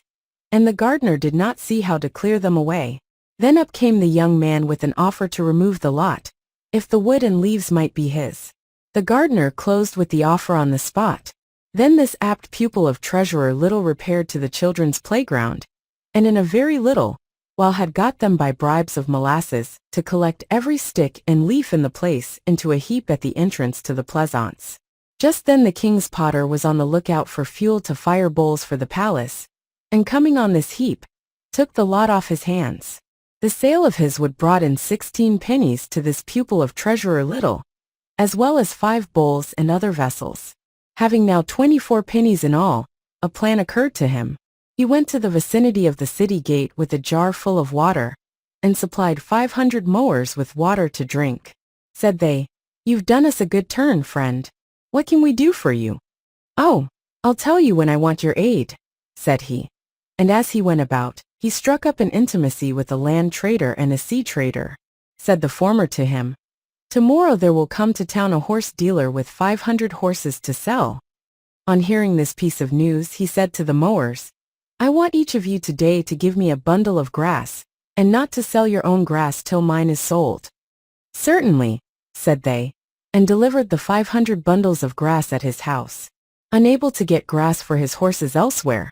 and the gardener did not see how to clear them away. Then up came the young man with an offer to remove the lot, if the wood and leaves might be his. The gardener closed with the offer on the spot. Then this apt pupil of Treasurer Little repaired to the children's playground, and in a very little while had got them by bribes of molasses to collect every stick and leaf in the place into a heap at the entrance to the pleasaunce. Just then the king's potter was on the lookout for fuel to fire bowls for the palace, and coming on this heap, took the lot off his hands. The sale of his wood brought in 16 pennies to this pupil of Treasurer Little, as well as 5 bowls and other vessels. Having now 24 pennies in all, a plan occurred to him. He went to the vicinity of the city gate with a jar full of water, and supplied 500 mowers with water to drink. Said they, "You've done us a good turn, friend. What can we do for you?" "Oh, I'll tell you when I want your aid," said he. And as he went about, he struck up an intimacy with a land trader and a sea trader. Said the former to him, "Tomorrow there will come to town a horse dealer with 500 horses to sell." On hearing this piece of news, he said to the mowers, "I want each of you today to give me a bundle of grass, and not to sell your own grass till mine is sold." "Certainly," said they, and delivered the 500 bundles of grass at his house. Unable to get grass for his horses elsewhere,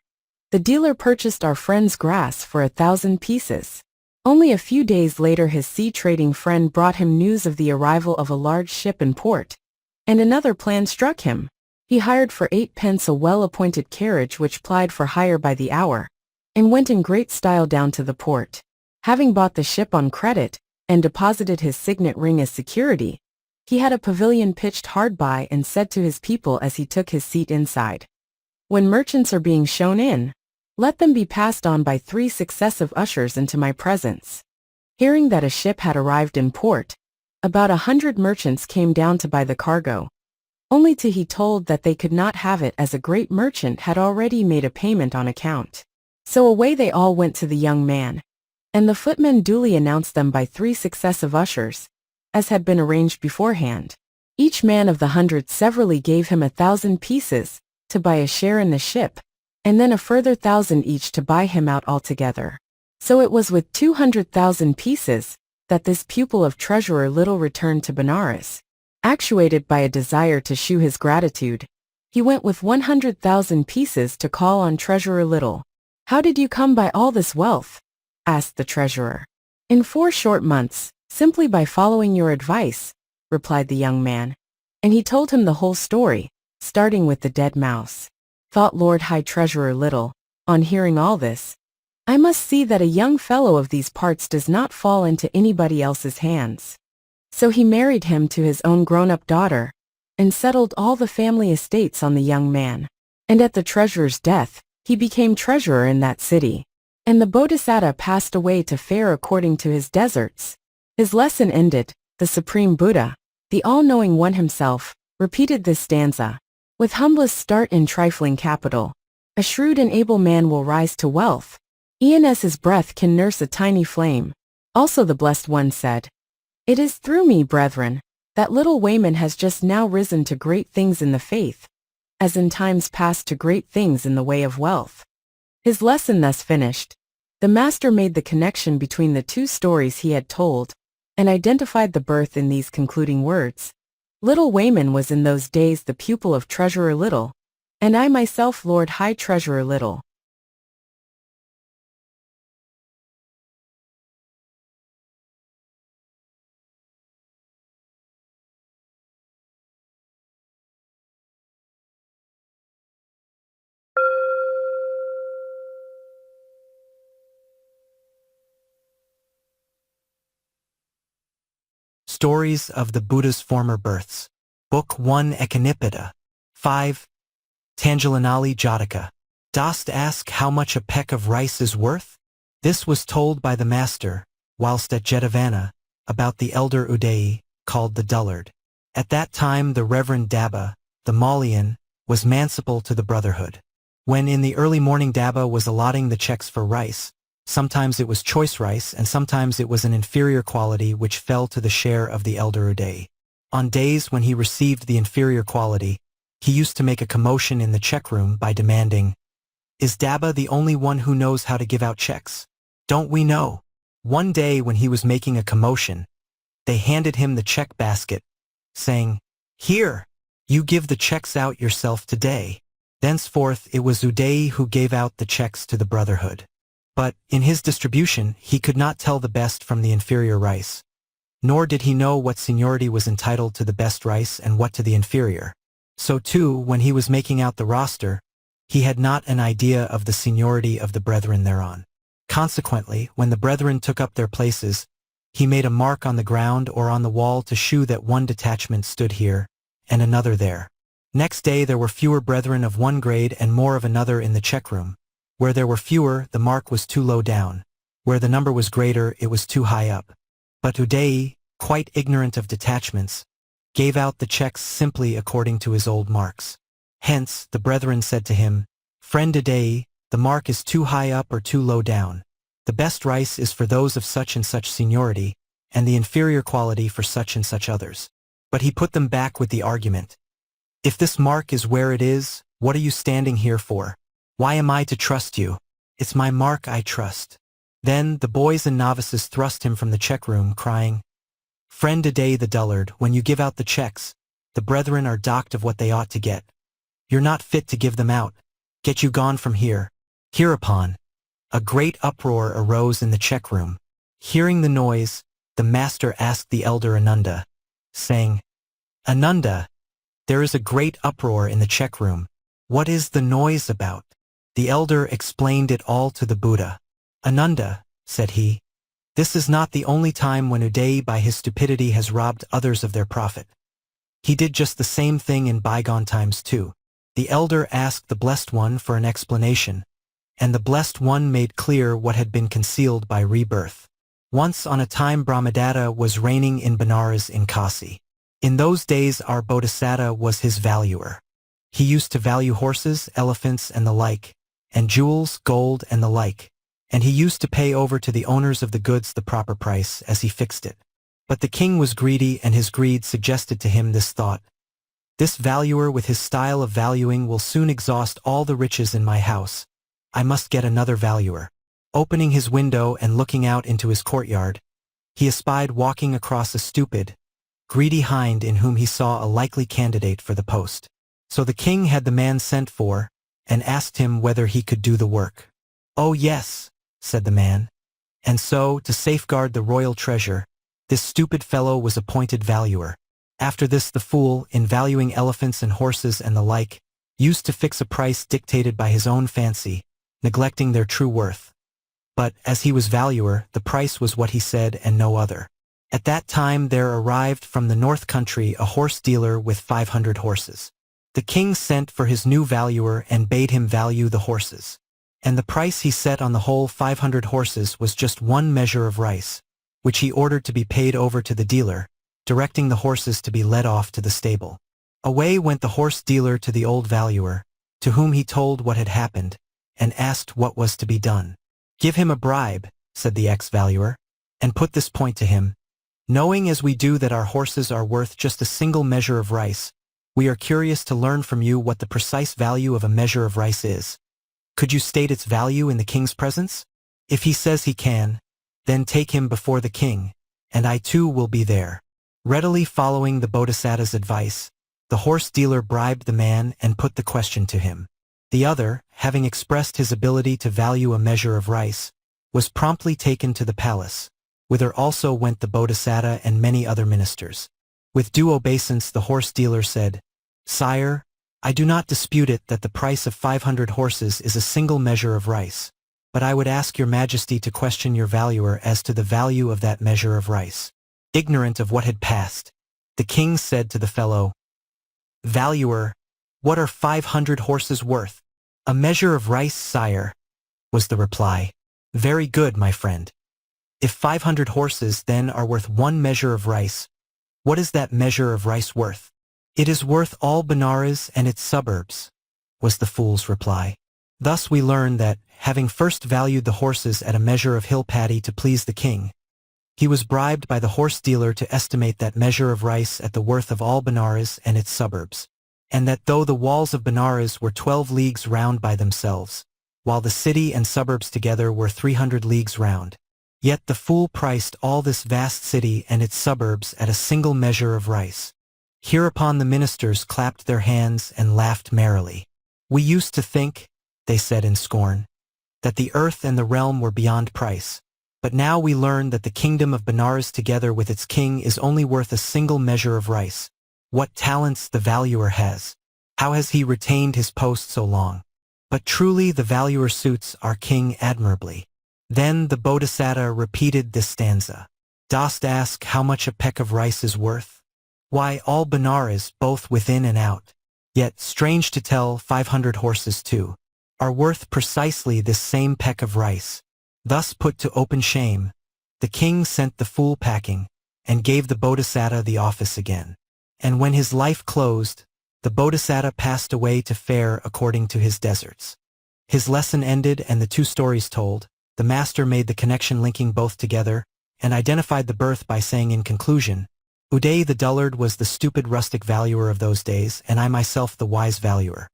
the dealer purchased our friend's grass for 1,000 pieces. Only a few days later his sea trading friend brought him news of the arrival of a large ship in port, and another plan struck him. He hired for 8 pence a well-appointed carriage which plied for hire by the hour, and went in great style down to the port. Having bought the ship on credit, and deposited his signet ring as security, He had a pavilion pitched hard by and said to his people as he took his seat inside, "When merchants are being shown in, let them be passed on by 3 successive ushers into my presence." Hearing that a ship had arrived in port, about 100 merchants came down to buy the cargo, only to be told that they could not have it as a great merchant had already made a payment on account. So away they all went to the young man, and the footman duly announced them by 3 successive ushers, as had been arranged beforehand. Each man of the 100 severally gave him 1,000 pieces to buy a share in the ship, and then a further 1,000 each to buy him out altogether. So it was with 200,000 pieces that this pupil of Treasurer Little returned to Benares. Actuated by a desire to shew his gratitude, he went with 100,000 pieces to call on Treasurer Little. "How did you come by all this wealth?" asked the treasurer. "In 4 short months, simply by following your advice," replied the young man. And he told him the whole story, starting with the dead mouse. Thought Lord High Treasurer Little, on hearing all this, "I must see that a young fellow of these parts does not fall into anybody else's hands." So he married him to his own grown-up daughter, and settled all the family estates on the young man. And at the treasurer's death, he became treasurer in that city. And the Bodhisattva passed away to fare according to his deserts. His lesson ended, the Supreme Buddha, the all-knowing one himself, repeated this stanza. With humblest start in trifling capital, a shrewd and able man will rise to wealth. E'en as his breath can nurse a tiny flame. Also the Blessed One said, "It is through me, brethren, that little Wayman has just now risen to great things in the faith, as in times past to great things in the way of wealth." His lesson thus finished, the master made the connection between the 2 stories he had told, and identified the birth in these concluding words. Little Wayman was in those days the pupil of Treasurer Little, and I myself Lord High Treasurer Little. Stories of the Buddha's Former Births. Book 1 Ekanipita. 5. Tanjalinali Jātaka. Dost ask how much a peck of rice is worth? This was told by the master, whilst at Jetavana, about the elder Udayi, called the dullard. At that time the Reverend Daba, the Maulian, was mancipal to the brotherhood. When in the early morning Daba was allotting the checks for rice, sometimes it was choice rice and sometimes it was an inferior quality which fell to the share of the elder Udayi. On days when he received the inferior quality, he used to make a commotion in the check room by demanding, "Is Daba the only one who knows how to give out checks? Don't we know?" One day when he was making a commotion, they handed him the check basket, saying, "Here, you give the checks out yourself today." Thenceforth it was Udayi who gave out the checks to the brotherhood. But, in his distribution, he could not tell the best from the inferior rice. Nor did he know what seniority was entitled to the best rice and what to the inferior. So too, when he was making out the roster, he had not an idea of the seniority of the brethren thereon. Consequently, when the brethren took up their places, he made a mark on the ground or on the wall to shew that one detachment stood here, and another there. Next day there were fewer brethren of one grade and more of another in the check room. Where there were fewer, the mark was too low down. Where the number was greater, it was too high up. But Udayi, quite ignorant of detachments, gave out the checks simply according to his old marks. Hence, the brethren said to him, "Friend Udayi, the mark is too high up or too low down. The best rice is for those of such and such seniority, and the inferior quality for such and such others." But he put them back with the argument, "If this mark is where it is, what are you standing here for? Why am I to trust you? It's my mark I trust." Then the boys and novices thrust him from the check room, crying, "Friend Udayi the dullard, when you give out the checks, the brethren are docked of what they ought to get. You're not fit to give them out. Get you gone from here." Hereupon, a great uproar arose in the check room. Hearing the noise, the master asked the elder Ananda, saying, "Ananda, there is a great uproar in the check room. What is the noise about?" The elder explained it all to the Buddha. "Ananda," said he, This is not the only time when Uday by his stupidity has robbed others of their profit. He did just the same thing in bygone times too. The elder asked the Blessed One for an explanation, and the Blessed One made clear what had been concealed by rebirth. Once on a time Brahmadatta was reigning in Benares in Kasi. In those days our Bodhisattva was his valuer. He used to value horses, elephants and the like, and jewels, gold and the like, and he used to pay over to the owners of the goods the proper price as he fixed it. But the king was greedy and his greed suggested to him this thought: this valuer with his style of valuing will soon exhaust all the riches in my house. I must get another valuer. Opening his window and looking out into his courtyard, he espied walking across a stupid, greedy hind in whom he saw a likely candidate for the post. So the king had the man sent for, and asked him whether he could do the work. "Oh yes," said the man. And so, to safeguard the royal treasure, this stupid fellow was appointed valuer. After this the fool, in valuing elephants and horses and the like, used to fix a price dictated by his own fancy, neglecting their true worth. But, as he was valuer, the price was what he said and no other. At that time there arrived from the north country a horse dealer with 500 horses. The king sent for his new valuer and bade him value the horses. And the price he set on the whole 500 horses was just 1 measure of rice, which he ordered to be paid over to the dealer, directing the horses to be led off to the stable. Away went the horse dealer to the old valuer, to whom he told what had happened, and asked what was to be done. "Give him a bribe," said the ex-valuer, "and put this point to him. Knowing as we do that our horses are worth just a single measure of rice, we are curious to learn from you what the precise value of a measure of rice is. Could you state its value in the king's presence? If he says he can, then take him before the king, and I too will be there." Readily following the Bodhisattva's advice, the horse dealer bribed the man and put the question to him. The other, having expressed his ability to value a measure of rice, was promptly taken to the palace, whither also went the Bodhisattva and many other ministers. With due obeisance the horse dealer said, "Sire, I do not dispute it that the price of 500 horses is a single measure of rice, but I would ask your majesty to question your valuer as to the value of that measure of rice." Ignorant of what had passed, the king said to the fellow, "Valuer, what are 500 horses worth?" "A measure of rice, sire," was the reply. "Very good, my friend. If 500 horses then are worth 1 measure of rice, what is that measure of rice worth?" "It is worth all Benares and its suburbs," was the fool's reply. Thus we learn that, having first valued the horses at a measure of hill paddy to please the king, he was bribed by the horse dealer to estimate that measure of rice at the worth of all Benares and its suburbs, and that though the walls of Benares were 12 leagues round by themselves, while the city and suburbs together were 300 leagues round, yet the fool priced all this vast city and its suburbs at a single measure of rice. Hereupon the ministers clapped their hands and laughed merrily. "We used to think," they said in scorn, "that the earth and the realm were beyond price. But now we learn that the kingdom of Benares together with its king is only worth a single measure of rice. What talents the valuer has! How has he retained his post so long? But truly the valuer suits our king admirably." Then the Bodhisattva repeated this stanza. "Dost ask how much a peck of rice is worth? Why, all Benares, both within and out. Yet, strange to tell, 500 horses too are worth precisely this same peck of rice." Thus put to open shame, the king sent the fool packing, and gave the Bodhisattva the office again. And when his life closed, the Bodhisattva passed away to fare according to his deserts. His lesson ended and the 2 stories told, the master made the connection linking both together, and identified the birth by saying in conclusion, "Uday the dullard was the stupid rustic valuer of those days, and I myself the wise valuer."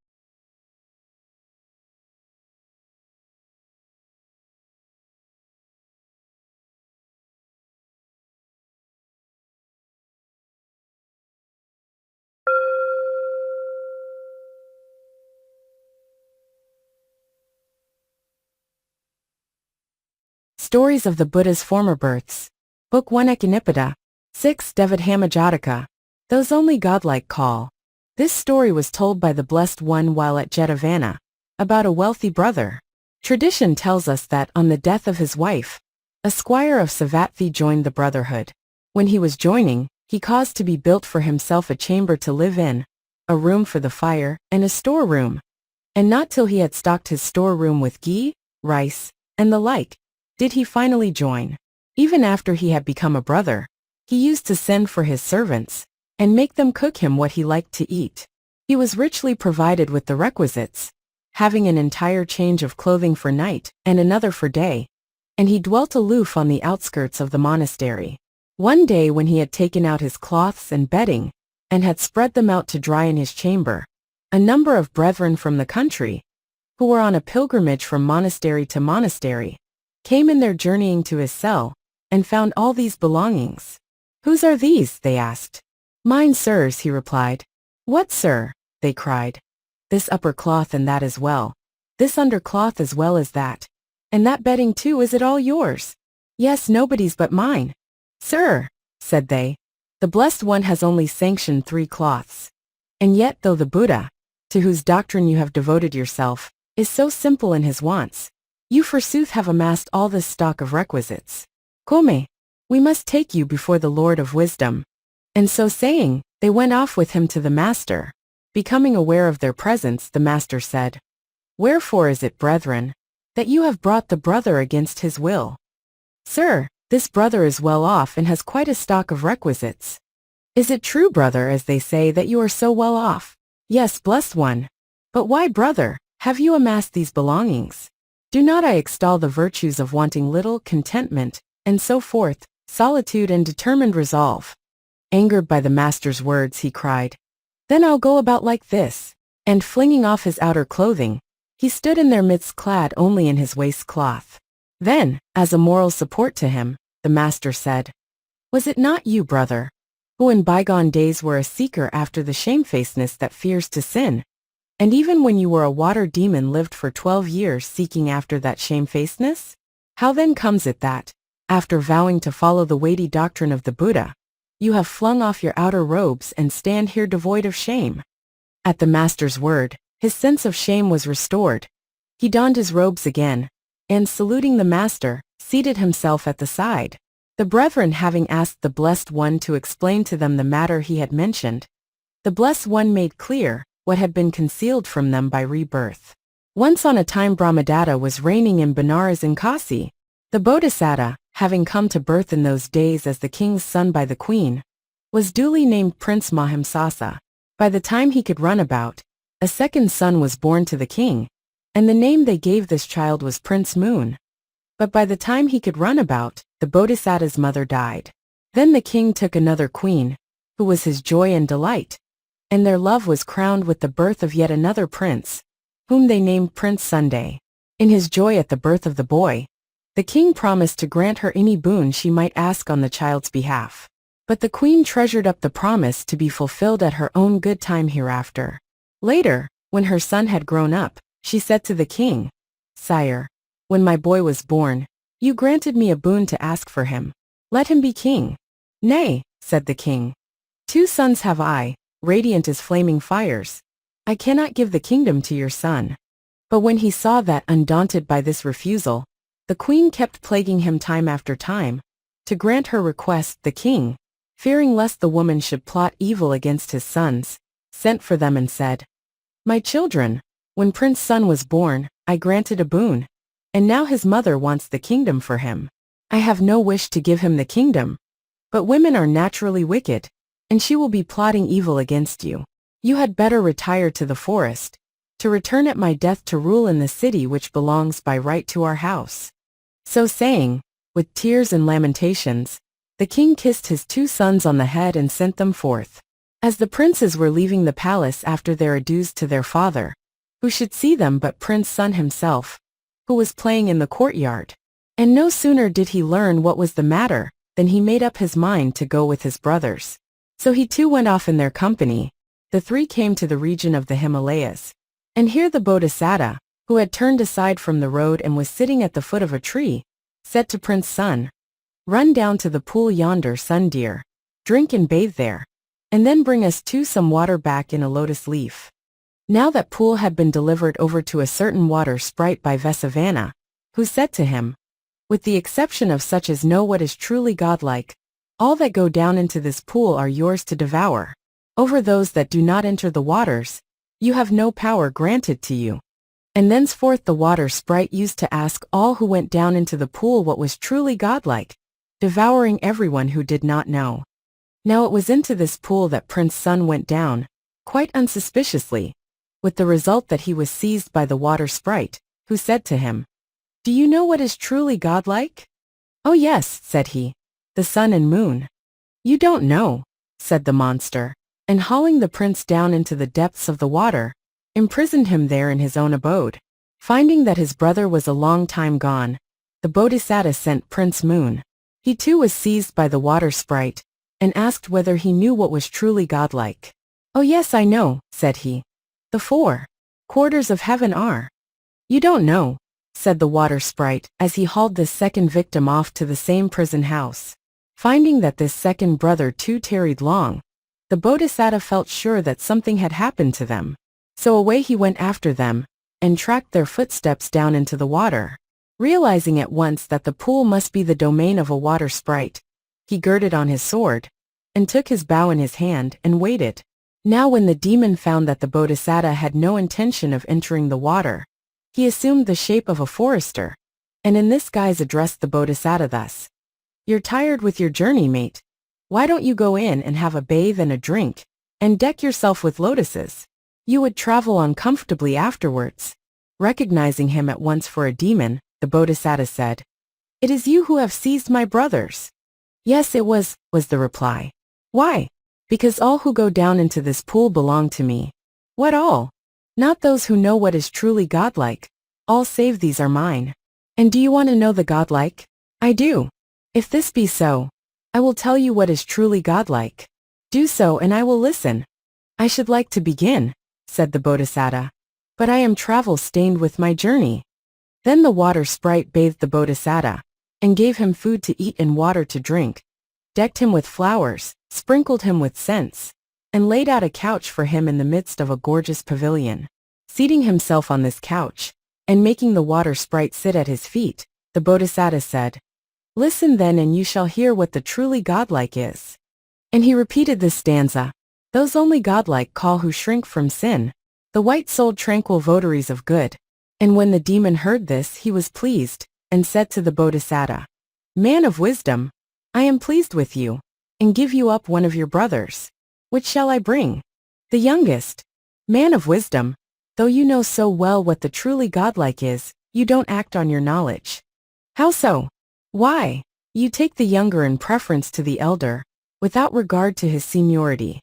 Stories of the Buddha's Former Births. Book 1 Echinipita. 6 Devadhama Jātaka. Those only godlike call. This story was told by the Blessed One while at Jetavana, about a wealthy brother. Tradition tells us that on the death of his wife, A squire of Savatthi joined the brotherhood. When he was joining, he caused to be built for himself a chamber to live in, a room for the fire, and a storeroom. And not till he had stocked his storeroom with ghee, rice, and the like, did he finally join. Even after he had become a brother, he used to send for his servants, and make them cook him what he liked to eat. He was richly provided with the requisites, having an entire change of clothing for night, and another for day, and he dwelt aloof on the outskirts of the monastery. One day when he had taken out his cloths and bedding, and had spread them out to dry in his chamber, a number of brethren from the country, who were on a pilgrimage from monastery to monastery, came in their journeying to his cell, and found all these belongings. "Whose are these?" they asked. "Mine, sirs," he replied. "What, sir?" they cried. "This upper cloth and that as well. This undercloth as well as that. And that bedding too, is it all yours?" "Yes, nobody's but mine." "Sir," said they, "the Blessed One has only sanctioned 3 cloths. And yet though the Buddha, to whose doctrine you have devoted yourself, is so simple in his wants, you forsooth have amassed all this stock of requisites. Come, we must take you before the Lord of Wisdom." And so saying, they went off with him to the master. Becoming aware of their presence, the master said, "Wherefore is it, brethren, that you have brought the brother against his will?" "Sir, this brother is well off and has quite a stock of requisites." "Is it true, brother, as they say, that you are so well off?" "Yes, blessed one." "But why, brother, have you amassed these belongings? Do not I extol the virtues of wanting little, contentment, and so forth, solitude and determined resolve?" Angered by the master's words, he cried, "Then I'll go about like this." And flinging off his outer clothing, he stood in their midst clad only in his waistcloth. Then, as a moral support to him, the master said, "Was it not you, brother, who in bygone days were a seeker after the shamefacedness that fears to sin? And even when you were a water demon lived for 12 years seeking after that shamefacedness? How then comes it that, after vowing to follow the weighty doctrine of the Buddha, you have flung off your outer robes and stand here devoid of shame?" At the master's word, his sense of shame was restored. He donned his robes again, and saluting the master, seated himself at the side. The brethren having asked the Blessed One to explain to them the matter he had mentioned, the Blessed One made clear what had been concealed from them by rebirth. Once on a time Brahmadatta was reigning in Benares and Kasi. The Bodhisatta, having come to birth in those days as the king's son by the queen, was duly named Prince Mahimsasa. By the time he could run about, a second son was born to the king, and the name they gave this child was Prince Moon. But by the time he could run about, the Bodhisatta's mother died. Then the king took another queen, who was his joy and delight, and their love was crowned with the birth of yet another prince, whom they named Prince Sunday. In his joy at the birth of the boy, the king promised to grant her any boon she might ask on the child's behalf. But the queen treasured up the promise to be fulfilled at her own good time hereafter. Later, when her son had grown up, she said to the king, "Sire, when my boy was born, you granted me a boon to ask for him. Let him be king." "Nay," said the king. "2 sons have I, radiant as flaming fires. I cannot give the kingdom to your son." But when he saw that, undaunted by this refusal, the queen kept plaguing him time after time, to grant her request, the king, fearing lest the woman should plot evil against his sons, sent for them and said, "My children, when Prince Sun was born, I granted a boon, and now his mother wants the kingdom for him. I have no wish to give him the kingdom, but women are naturally wicked, and she will be plotting evil against you. You had better retire to the forest, to return at my death to rule in the city which belongs by right to our house." So saying, with tears and lamentations, the king kissed his 2 sons on the head and sent them forth. As the princes were leaving the palace after their adieus to their father, who should see them but Prince Sun himself, who was playing in the courtyard? And no sooner did he learn what was the matter, than he made up his mind to go with his brothers. So he too went off in their company. The 3 came to the region of the Himalayas. And here the Bodhisatta, who had turned aside from the road and was sitting at the foot of a tree, said to Prince Sun, "Run down to the pool yonder, Sun dear, drink and bathe there, and then bring us too some water back in a lotus leaf." Now that pool had been delivered over to a certain water sprite by Vesavana, who said to him, with the exception of such as know what is truly godlike. All that go down into this pool are yours to devour. Over those that do not enter the waters, you have no power granted to you. And thenceforth the water sprite used to ask all who went down into the pool what was truly godlike, devouring everyone who did not know. Now it was into this pool that Prince Sun went down, quite unsuspiciously, with the result that he was seized by the water sprite, who said to him, "Do you know what is truly godlike?" "Oh yes," said he, "the sun and moon." "You don't know," said the monster, and hauling the prince down into the depths of the water, imprisoned him there in his own abode. Finding that his brother was a long time gone, the Bodhisattva sent Prince Moon. He too was seized by the water sprite, and asked whether he knew what was truly godlike. "Oh yes, I know," said he. "The 4 quarters of heaven are." "You don't know," said the water sprite, as he hauled this second victim off to the same prison house. Finding that this second brother too tarried long, the Bodhisattva felt sure that something had happened to them. So away he went after them, and tracked their footsteps down into the water. Realizing at once that the pool must be the domain of a water sprite, he girded on his sword, and took his bow in his hand, and waited. Now when the demon found that the Bodhisattva had no intention of entering the water, he assumed the shape of a forester, and in this guise addressed the Bodhisattva thus: "You're tired with your journey, mate. Why don't you go in and have a bathe and a drink, and deck yourself with lotuses? You would travel on comfortably afterwards." Recognizing him at once for a demon, the Bodhisattva said, "It is you who have seized my brothers." "Yes, it was the reply. "Why?" "Because all who go down into this pool belong to me." "What all?" "Not those who know what is truly godlike. All save these are mine." "And do you want to know the godlike?" "I do." "If this be so, I will tell you what is truly godlike." "Do so and I will listen." "I should like to begin," said the Bodhisattva, "but I am travel-stained with my journey." Then the water sprite bathed the Bodhisattva, and gave him food to eat and water to drink, decked him with flowers, sprinkled him with scents, and laid out a couch for him in the midst of a gorgeous pavilion. Seating himself on this couch, and making the water sprite sit at his feet, the Bodhisattva said, "Listen then and you shall hear what the truly godlike is." And he repeated this stanza: "Those only godlike call who shrink from sin, the white-souled tranquil votaries of good." And when the demon heard this he was pleased, and said to the Bodhisattva, "Man of wisdom, I am pleased with you, and give you up one of your brothers. Which shall I bring?" "The youngest." "Man of wisdom, though you know so well what the truly godlike is, you don't act on your knowledge." "How so?" "Why, you take the younger in preference to the elder, without regard to his seniority."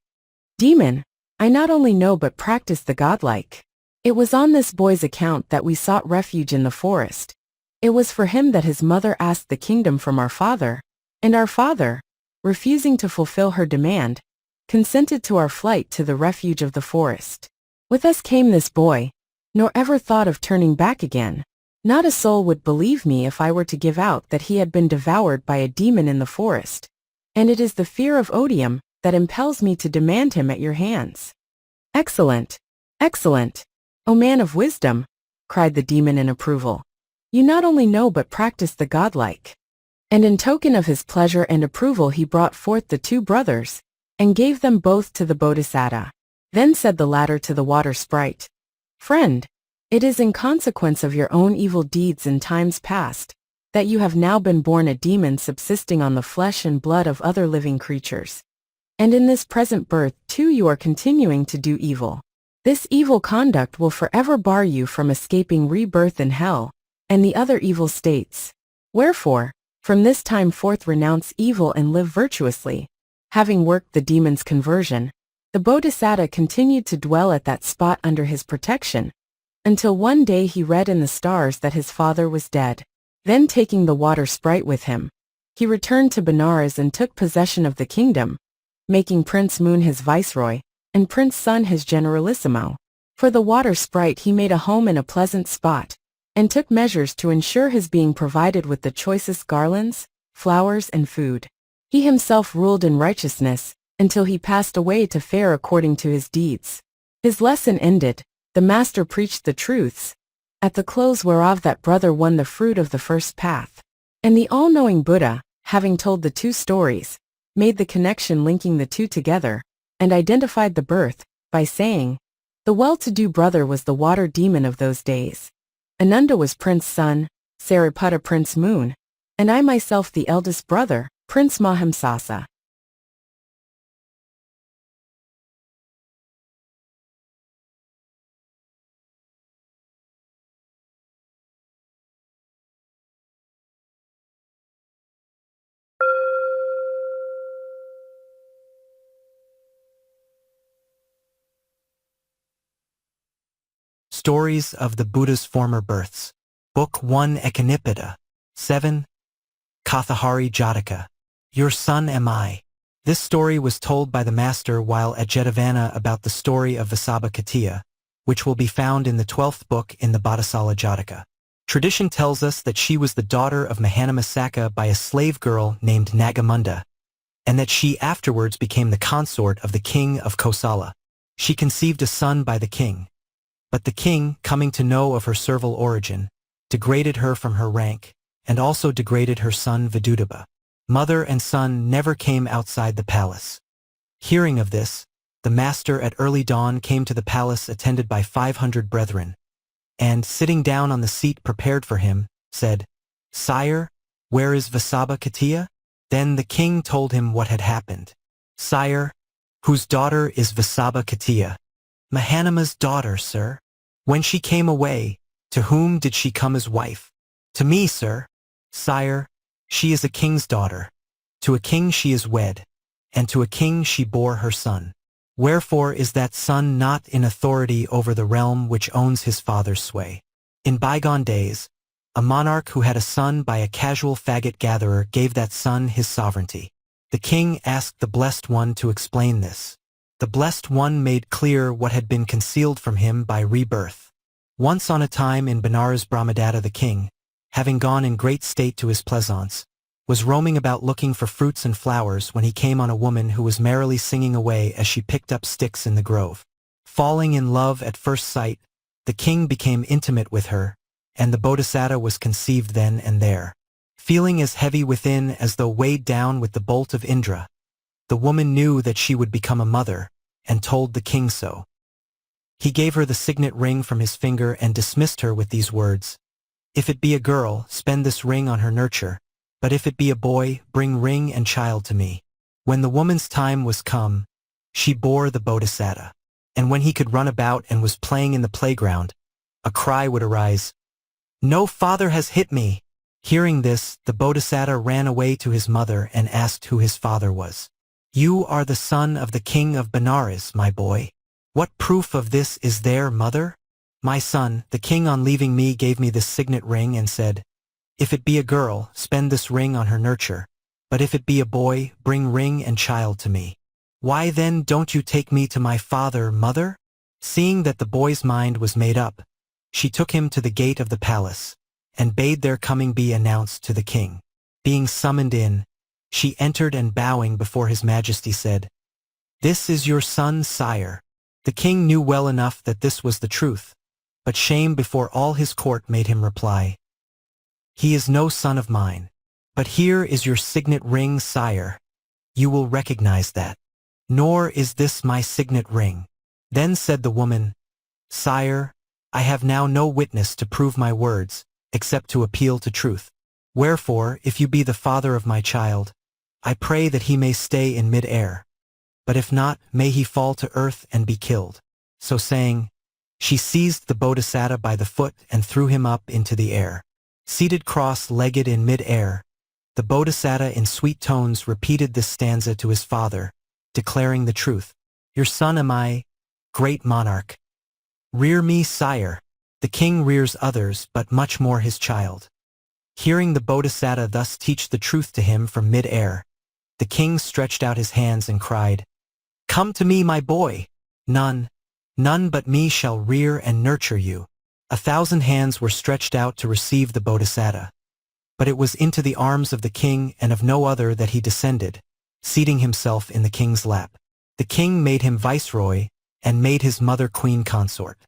"Demon, I not only know but practice the godlike. It was on this boy's account that we sought refuge in the forest. It was for him that his mother asked the kingdom from our father, and our father, refusing to fulfill her demand, consented to our flight to the refuge of the forest. With us came this boy, nor ever thought of turning back again. Not a soul would believe me if I were to give out that he had been devoured by a demon in the forest, and it is the fear of odium that impels me to demand him at your hands." "Excellent, excellent, O man of wisdom," cried the demon in approval. "You not only know but practice the godlike." And in token of his pleasure and approval he brought forth the 2 brothers, and gave them both to the Bodhisattva. Then said the latter to the water sprite, "Friend, it is in consequence of your own evil deeds in times past, that you have now been born a demon subsisting on the flesh and blood of other living creatures. And in this present birth too you are continuing to do evil. This evil conduct will forever bar you from escaping rebirth in hell, and the other evil states. Wherefore, from this time forth renounce evil and live virtuously." Having worked the demon's conversion, the Bodhisattva continued to dwell at that spot under his protection, until one day he read in the stars that his father was dead. Then taking the water sprite with him, he returned to Benares and took possession of the kingdom, making Prince Moon his viceroy, and Prince Sun his generalissimo. For the water sprite he made a home in a pleasant spot, and took measures to ensure his being provided with the choicest garlands, flowers, and food. He himself ruled in righteousness, until he passed away to fare according to his deeds. His lesson ended, the master preached the truths, at the close whereof that brother won the fruit of the first path, And the all-knowing Buddha, having told the two stories, made the connection linking the two together, and identified the birth, by saying, the well-to-do brother was the water demon of those days. Ananda was Prince Sun, Sariputta Prince Moon, and I myself the eldest brother, Prince Mahamsasa. Stories of the Buddha's Former Births. Book 1 Ekanipita. 7. Kathahari Jātaka. Your son am I. This story was told by the master while at Jetavana about the story of Vasabhakatiya, which will be found in the 12th book in the Bhattasala Jātaka. Tradition tells us that she was the daughter of Mahanamasaka by a slave girl named Nagamunda, and that she afterwards became the consort of the king of Kosala. She conceived a son by the king. But the king, coming to know of her servile origin, degraded her from her rank, and also degraded her son Vidudaba. Mother and son never came outside the palace. Hearing of this, the master at early dawn came to the palace attended by 500 brethren, and, sitting down on the seat prepared for him, said, Sire, where is Vasabhakatiya? Then the king told him what had happened. Sire, whose daughter is Vasabhakatiya? Mahanama's daughter, sir. When she came away, to whom did she come as wife? To me, sir. Sire, she is a king's daughter. To a king she is wed, and to a king she bore her son. Wherefore is that son not in authority over the realm which owns his father's sway? In bygone days, a monarch who had a son by a casual faggot gatherer gave that son his sovereignty. The king asked the Blessed One to explain this. The Blessed One made clear what had been concealed from him by rebirth. Once on a time in Benares Brahmadatta the king, having gone in great state to his pleasaunce, was roaming about looking for fruits and flowers when he came on a woman who was merrily singing away as she picked up sticks in the grove. Falling in love at first sight, the king became intimate with her, and the Bodhisattva was conceived then and there. Feeling as heavy within as though weighed down with the bolt of Indra, the woman knew that she would become a mother, and told the king so. He gave her the signet ring from his finger and dismissed her with these words, If it be a girl, spend this ring on her nurture, but if it be a boy, bring ring and child to me. When the woman's time was come, she bore the Bodhisattva, and when he could run about and was playing in the playground, a cry would arise, No father has hit me! Hearing this, the Bodhisattva ran away to his mother and asked who his father was. You are the son of the king of Benares, my boy. What proof of this is there, mother? My son, the king on leaving me gave me this signet ring and said, If it be a girl, spend this ring on her nurture, but if it be a boy, bring ring and child to me. Why then don't you take me to my father, mother? Seeing that the boy's mind was made up, she took him to the gate of the palace, and bade their coming be announced to the king. Being summoned in, she entered and bowing before his majesty said, This is your son, sire. The king knew well enough that this was the truth, but shame before all his court made him reply, He is no son of mine. But here is your signet ring, sire. You will recognize that. Nor is this my signet ring. Then said the woman, Sire, I have now no witness to prove my words, except to appeal to truth. Wherefore, if you be the father of my child, I pray that he may stay in mid-air. But if not, may he fall to earth and be killed. So saying, she seized the Bodhisattva by the foot and threw him up into the air. Seated cross-legged in mid-air, the Bodhisattva in sweet tones repeated this stanza to his father, declaring the truth. Your son am I, great monarch. Rear me, sire. The king rears others, but much more his child. Hearing the Bodhisattva thus teach the truth to him from mid-air, the king stretched out his hands and cried, Come to me, my boy. None but me shall rear and nurture you. 1,000 hands were stretched out to receive the Bodhisattva. But it was into the arms of the king and of no other that he descended, seating himself in the king's lap. The king made him viceroy and made his mother queen consort.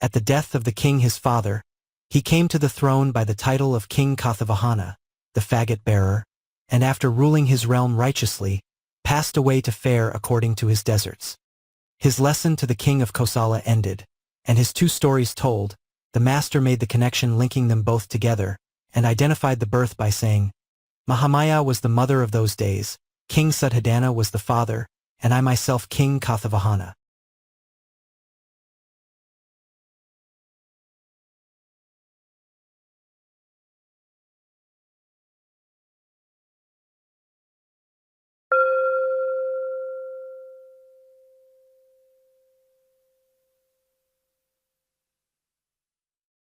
At the death of the king his father, he came to the throne by the title of King Kathavahana, the faggot-bearer, and after ruling his realm righteously, passed away to fare according to his deserts. His lesson to the king of Kosala ended, and his two stories told, the master made the connection linking them both together, and identified the birth by saying, Mahamaya was the mother of those days, King Suddhodana was the father, and I myself King Kathavahana.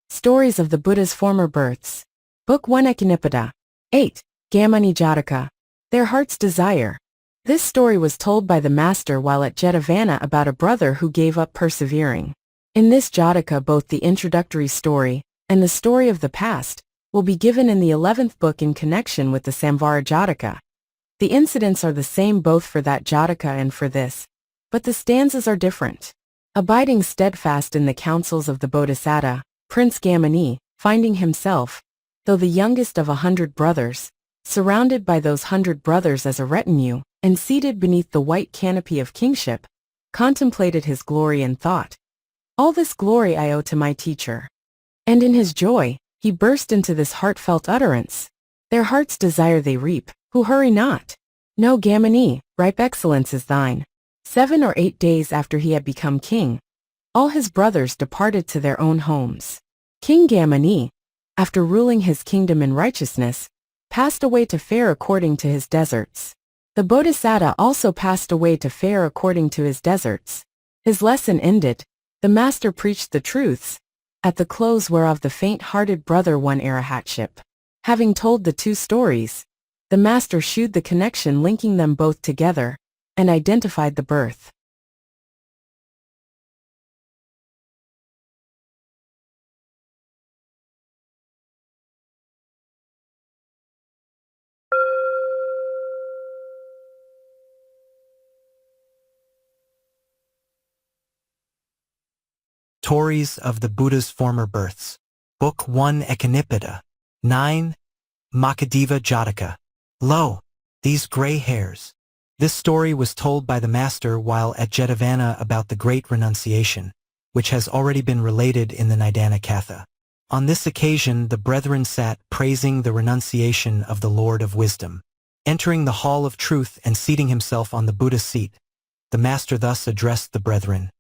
Stories of the Buddha's Former Births. Book 1 Ekanipada. 8. Gamani Jātaka. Their Heart's Desire. This story was told by the master while at Jetavana about a brother who gave up persevering. In this Jātaka both the introductory story and the story of the past will be given in the 11th book in connection with the Samvara Jātaka. The incidents are the same both for that Jātaka and for this, but the stanzas are different. Abiding steadfast in the counsels of the Bodhisattva, Prince Gamani, finding himself, though the youngest of 100 brothers, surrounded by those 100 brothers as a retinue, and seated beneath the white canopy of kingship, contemplated his glory and thought, all this glory I owe to my teacher. And in his joy, he burst into this heartfelt utterance. Their heart's desire they reap, who hurry not. No, Gamani, ripe excellence is thine. 7 or 8 days after he had become king, all his brothers departed to their own homes. King Gamani, after ruling his kingdom in righteousness, passed away to fare according to his deserts. The Bodhisattva also passed away to fare according to his deserts. His lesson ended, the master preached the truths, at the close whereof the faint-hearted brother won arahatship. Having told the two stories, the master shewed the connection linking them both together, and identified the birth. Stories of the Buddha's Former Births. Book 1 Ekanipada. 9. Makhadeva Jātaka. Lo! These gray hairs. This story was told by the master while at Jetavana about the great renunciation, which has already been related in the Nidana Katha. On this occasion the brethren sat praising the renunciation of the Lord of Wisdom. Entering the hall of truth and seating himself on the Buddha's seat, the master thus addressed the brethren.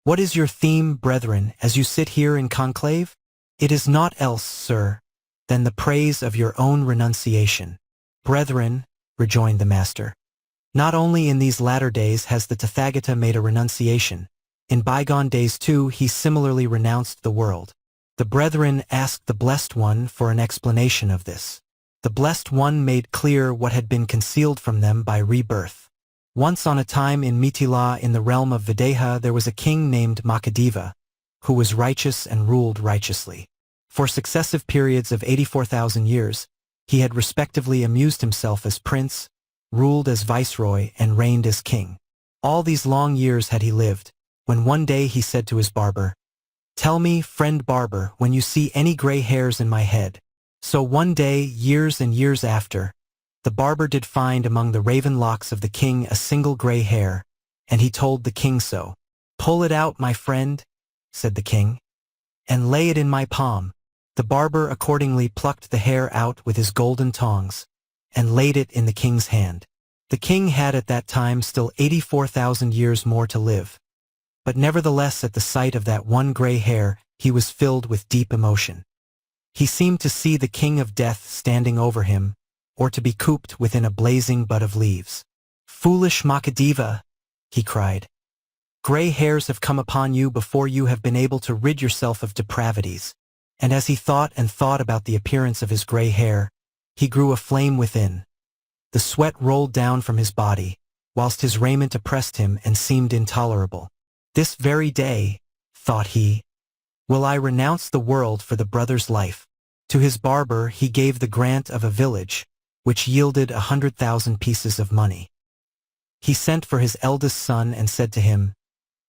What is your theme, brethren, as you sit here in conclave? It is naught else, sir, than the praise of your own renunciation. Brethren, rejoined the master, not only in these latter days has the Tathagata made a renunciation, in bygone days too he similarly renounced the world. The brethren asked the Blessed One for an explanation of this. The Blessed One made clear what had been concealed from them by rebirth. Once on a time in Mithila in the realm of Videha there was a king named Makhadeva, who was righteous and ruled righteously. For successive periods of 84,000 years, he had respectively amused himself as prince, ruled as viceroy, and reigned as king. All these long years had he lived, when one day he said to his barber, "Tell me, friend barber, when you see any gray hairs in my head." So one day, years and years after, the barber did find among the raven locks of the king a single gray hair, and he told the king so. "Pull it out, my friend," said the king, "and lay it in my palm." The barber accordingly plucked the hair out with his golden tongs, and laid it in the king's hand. The king had at that time still 84,000 years more to live, but nevertheless at the sight of that one gray hair he was filled with deep emotion. He seemed to see the king of death standing over him, or to be cooped within a blazing bud of leaves. "Foolish Makhadeva," he cried, "gray hairs have come upon you before you have been able to rid yourself of depravities." And as he thought and thought about the appearance of his gray hair, he grew aflame within. The sweat rolled down from his body, whilst his raiment oppressed him and seemed intolerable. "This very day," thought he, "will I renounce the world for the brother's life." To his barber he gave the grant of a village, which yielded 100,000 pieces of money. He sent for his eldest son and said to him,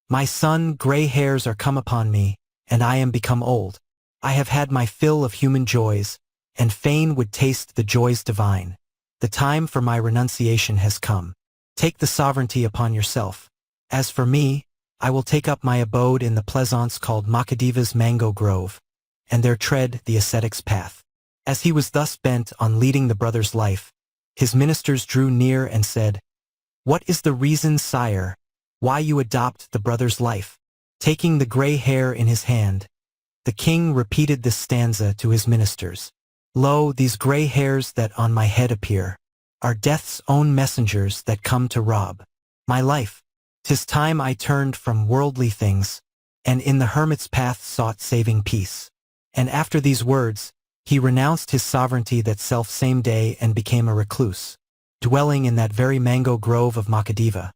"My son, gray hairs are come upon me, and I am become old. I have had my fill of human joys, and fain would taste the joys divine. The time for my renunciation has come. Take the sovereignty upon yourself. As for me, I will take up my abode in the pleasaunce called Makhadeva's mango grove, and there tread the ascetic's path. As he was thus bent on leading the brother's life, his ministers drew near and said, "What is the reason, sire, why you adopt the brother's life?" Taking the gray hair in his hand, the king repeated this stanza to his ministers. "Lo, these gray hairs that on my head appear are death's own messengers that come to rob my life. 'Tis time I turned from worldly things, and in the hermit's path sought saving peace." And after these words, he renounced his sovereignty that self-same day and became a recluse, dwelling in that very mango grove of Makhadeva.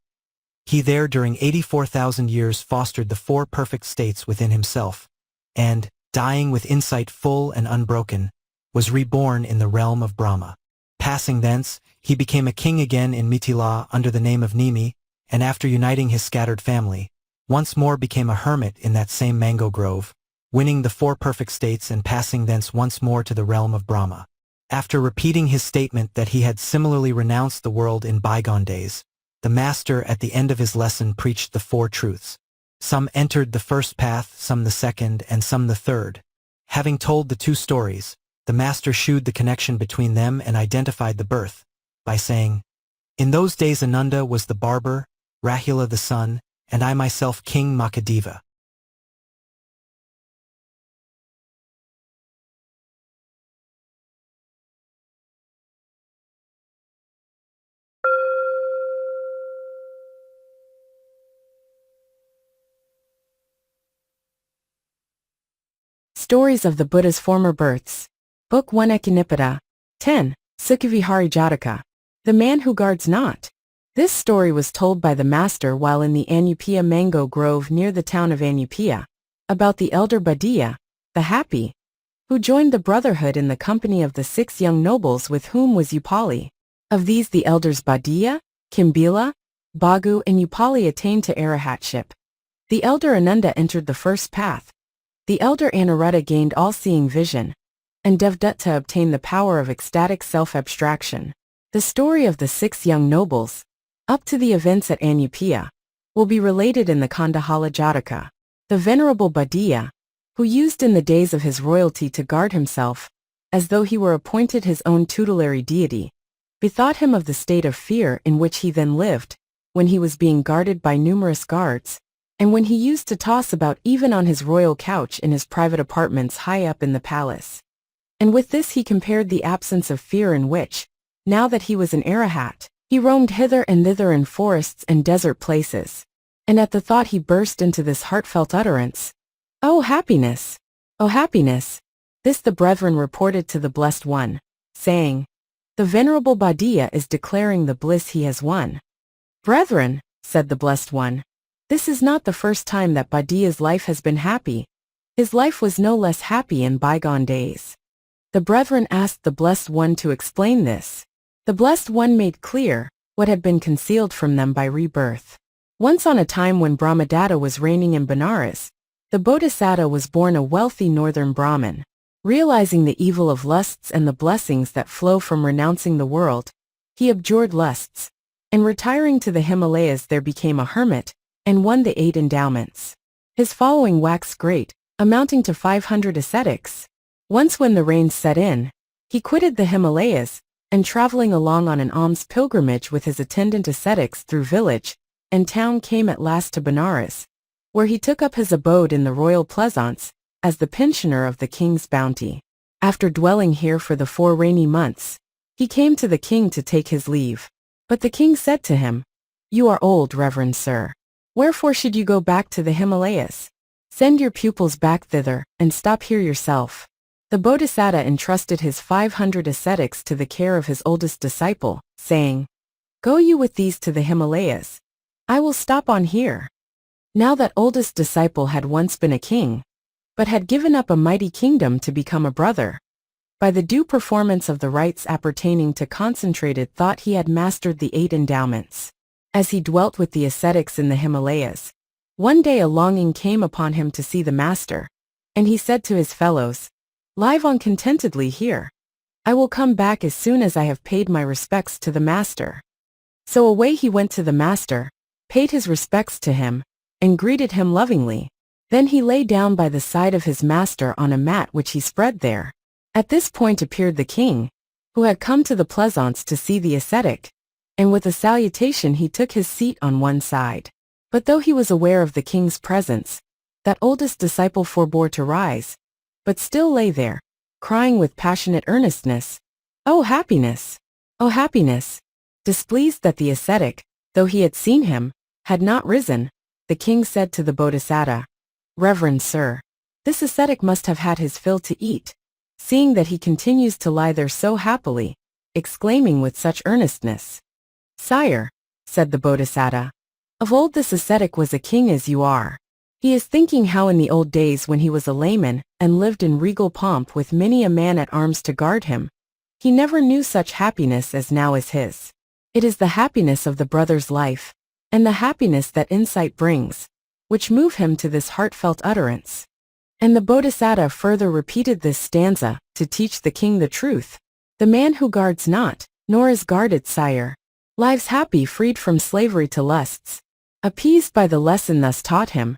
He there during 84,000 years fostered the four perfect states within himself, and, dying with insight full and unbroken, was reborn in the realm of Brahma. Passing thence, he became a king again in Mithila under the name of Nimi, and after uniting his scattered family, once more became a hermit in that same mango grove, winning the four perfect states and passing thence once more to the realm of Brahma. After repeating his statement that he had similarly renounced the world in bygone days, the master at the end of his lesson preached the four truths. Some entered the first path, some the second, and some the third. Having told the two stories, the master shewed the connection between them and identified the birth, by saying, "In those days Ananda was the barber, Rahula the sun, and I myself King Makhadeva." Stories of the Buddha's Former Births. Book 1 Ekanipada. 10. Sukhivihari Jātaka. The Man Who Guards Not. This story was told by the master while in the Anupiya mango grove near the town of Anupiya, about the elder Badiya, the happy, who joined the brotherhood in the company of the 6 young nobles with whom was Upali. Of these the elders Badiya, Kimbila, Bagu and Upali attained to arahatship. The elder Ananda entered the first path. The elder Anuruddha gained all-seeing vision, and Devdutta obtained the power of ecstatic self-abstraction. The story of the 6 young nobles, up to the events at Anupiya, will be related in the Khandhala Jātaka. The venerable Badiya, who used in the days of his royalty to guard himself, as though he were appointed his own tutelary deity, bethought him of the state of fear in which he then lived, when he was being guarded by numerous guards, and when he used to toss about even on his royal couch in his private apartments high up in the palace. And with this he compared the absence of fear in which, now that he was an arahat, he roamed hither and thither in forests and desert places. And at the thought he burst into this heartfelt utterance, "Oh happiness! Oh happiness!" This the brethren reported to the Blessed One, saying, "The venerable Badiya is declaring the bliss he has won." "Brethren," said the Blessed One, "this is not the first time that Badiya's life has been happy. His life was no less happy in bygone days." The brethren asked the Blessed One to explain this. The Blessed One made clear what had been concealed from them by rebirth. Once on a time when Brahmadatta was reigning in Benares, the Bodhisattva was born a wealthy northern Brahmin. Realizing the evil of lusts and the blessings that flow from renouncing the world, he abjured lusts, and retiring to the Himalayas there became a hermit, and won the 8 endowments. His following waxed great, amounting to 500 ascetics. Once when the rains set in, he quitted the Himalayas, and traveling along on an alms pilgrimage with his attendant ascetics through village and town came at last to Benares, where he took up his abode in the royal pleasaunce, as the pensioner of the king's bounty. After dwelling here for the 4 rainy months, he came to the king to take his leave. But the king said to him, "You are old, reverend sir. Wherefore should you go back to the Himalayas? Send your pupils back thither, and stop here yourself." The Bodhisattva entrusted his 500 ascetics to the care of his oldest disciple, saying, "Go you with these to the Himalayas. I will stop on here." Now that oldest disciple had once been a king, but had given up a mighty kingdom to become a brother. By the due performance of the rites appertaining to concentrated thought he had mastered the 8 endowments. As he dwelt with the ascetics in the Himalayas, one day a longing came upon him to see the master, and he said to his fellows, "Live on contentedly here. I will come back as soon as I have paid my respects to the master." So away he went to the master, paid his respects to him, and greeted him lovingly. Then he lay down by the side of his master on a mat which he spread there. At this point appeared the king, who had come to the pleasaunce to see the ascetic, and with a salutation he took his seat on one side. But though he was aware of the king's presence, that oldest disciple forbore to rise, but still lay there, crying with passionate earnestness, "Oh happiness! Oh happiness!" Displeased that the ascetic, though he had seen him, had not risen, the king said to the Bodhisattva, "Reverend sir, this ascetic must have had his fill to eat, seeing that he continues to lie there so happily, exclaiming with such earnestness." "Sire," said the Bodhisattva, "of old this ascetic was a king as you are. He is thinking how in the old days when he was a layman and lived in regal pomp with many a man at arms to guard him, he never knew such happiness as now is his. It is the happiness of the brother's life, and the happiness that insight brings, which move him to this heartfelt utterance." And the Bodhisattva further repeated this stanza to teach the king the truth. "The man who guards not, nor is guarded, sire, lives happy freed from slavery to lusts." Appeased by the lesson thus taught him,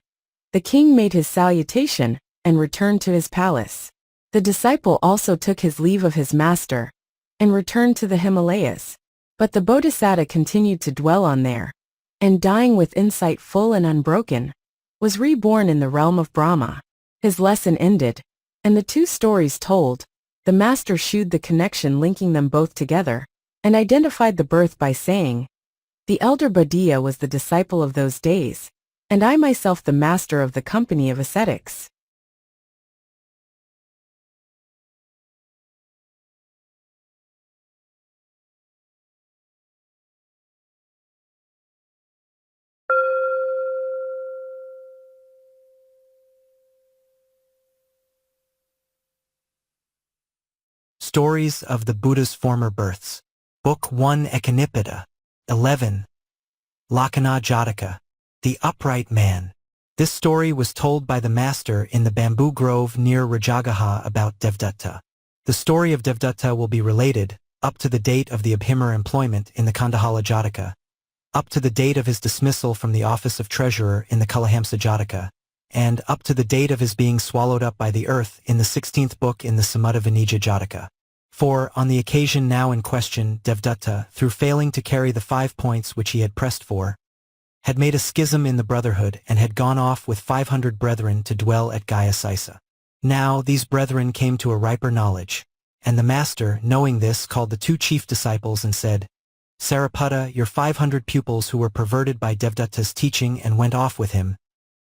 the king made his salutation and returned to his palace. The disciple also took his leave of his master and returned to the Himalayas. But the Bodhisattva continued to dwell on there, and dying with insight full and unbroken, was reborn in the realm of Brahma. His lesson ended, and the two stories told, the master shewed the connection linking them both together, and identified the birth by saying, "The elder Bodhiya was the disciple of those days, and I myself the master of the company of ascetics." Stories of the Buddha's Former Births. Book 1 Ekanipita. 11. Lakkhana Jātaka. The Upright Man. This story was told by the master in the bamboo grove near Rajagaha about Devdatta. The story of Devdatta will be related, up to the date of the Abhimar employment in the Kandhala Jātaka, up to the date of his dismissal from the office of treasurer in the Kalahamsa Jātaka, and up to the date of his being swallowed up by the earth in the 16th book in the Samutta Vinija Jātaka. For, on the occasion now in question, Devdatta, through failing to carry the 5 points which he had pressed for, had made a schism in the brotherhood and had gone off with 500 brethren to dwell at Gaya-Sisa. Now these brethren came to a riper knowledge, and the master, knowing this, called the 2 chief disciples and said, "Sariputta, your 500 pupils who were perverted by Devdatta's teaching and went off with him,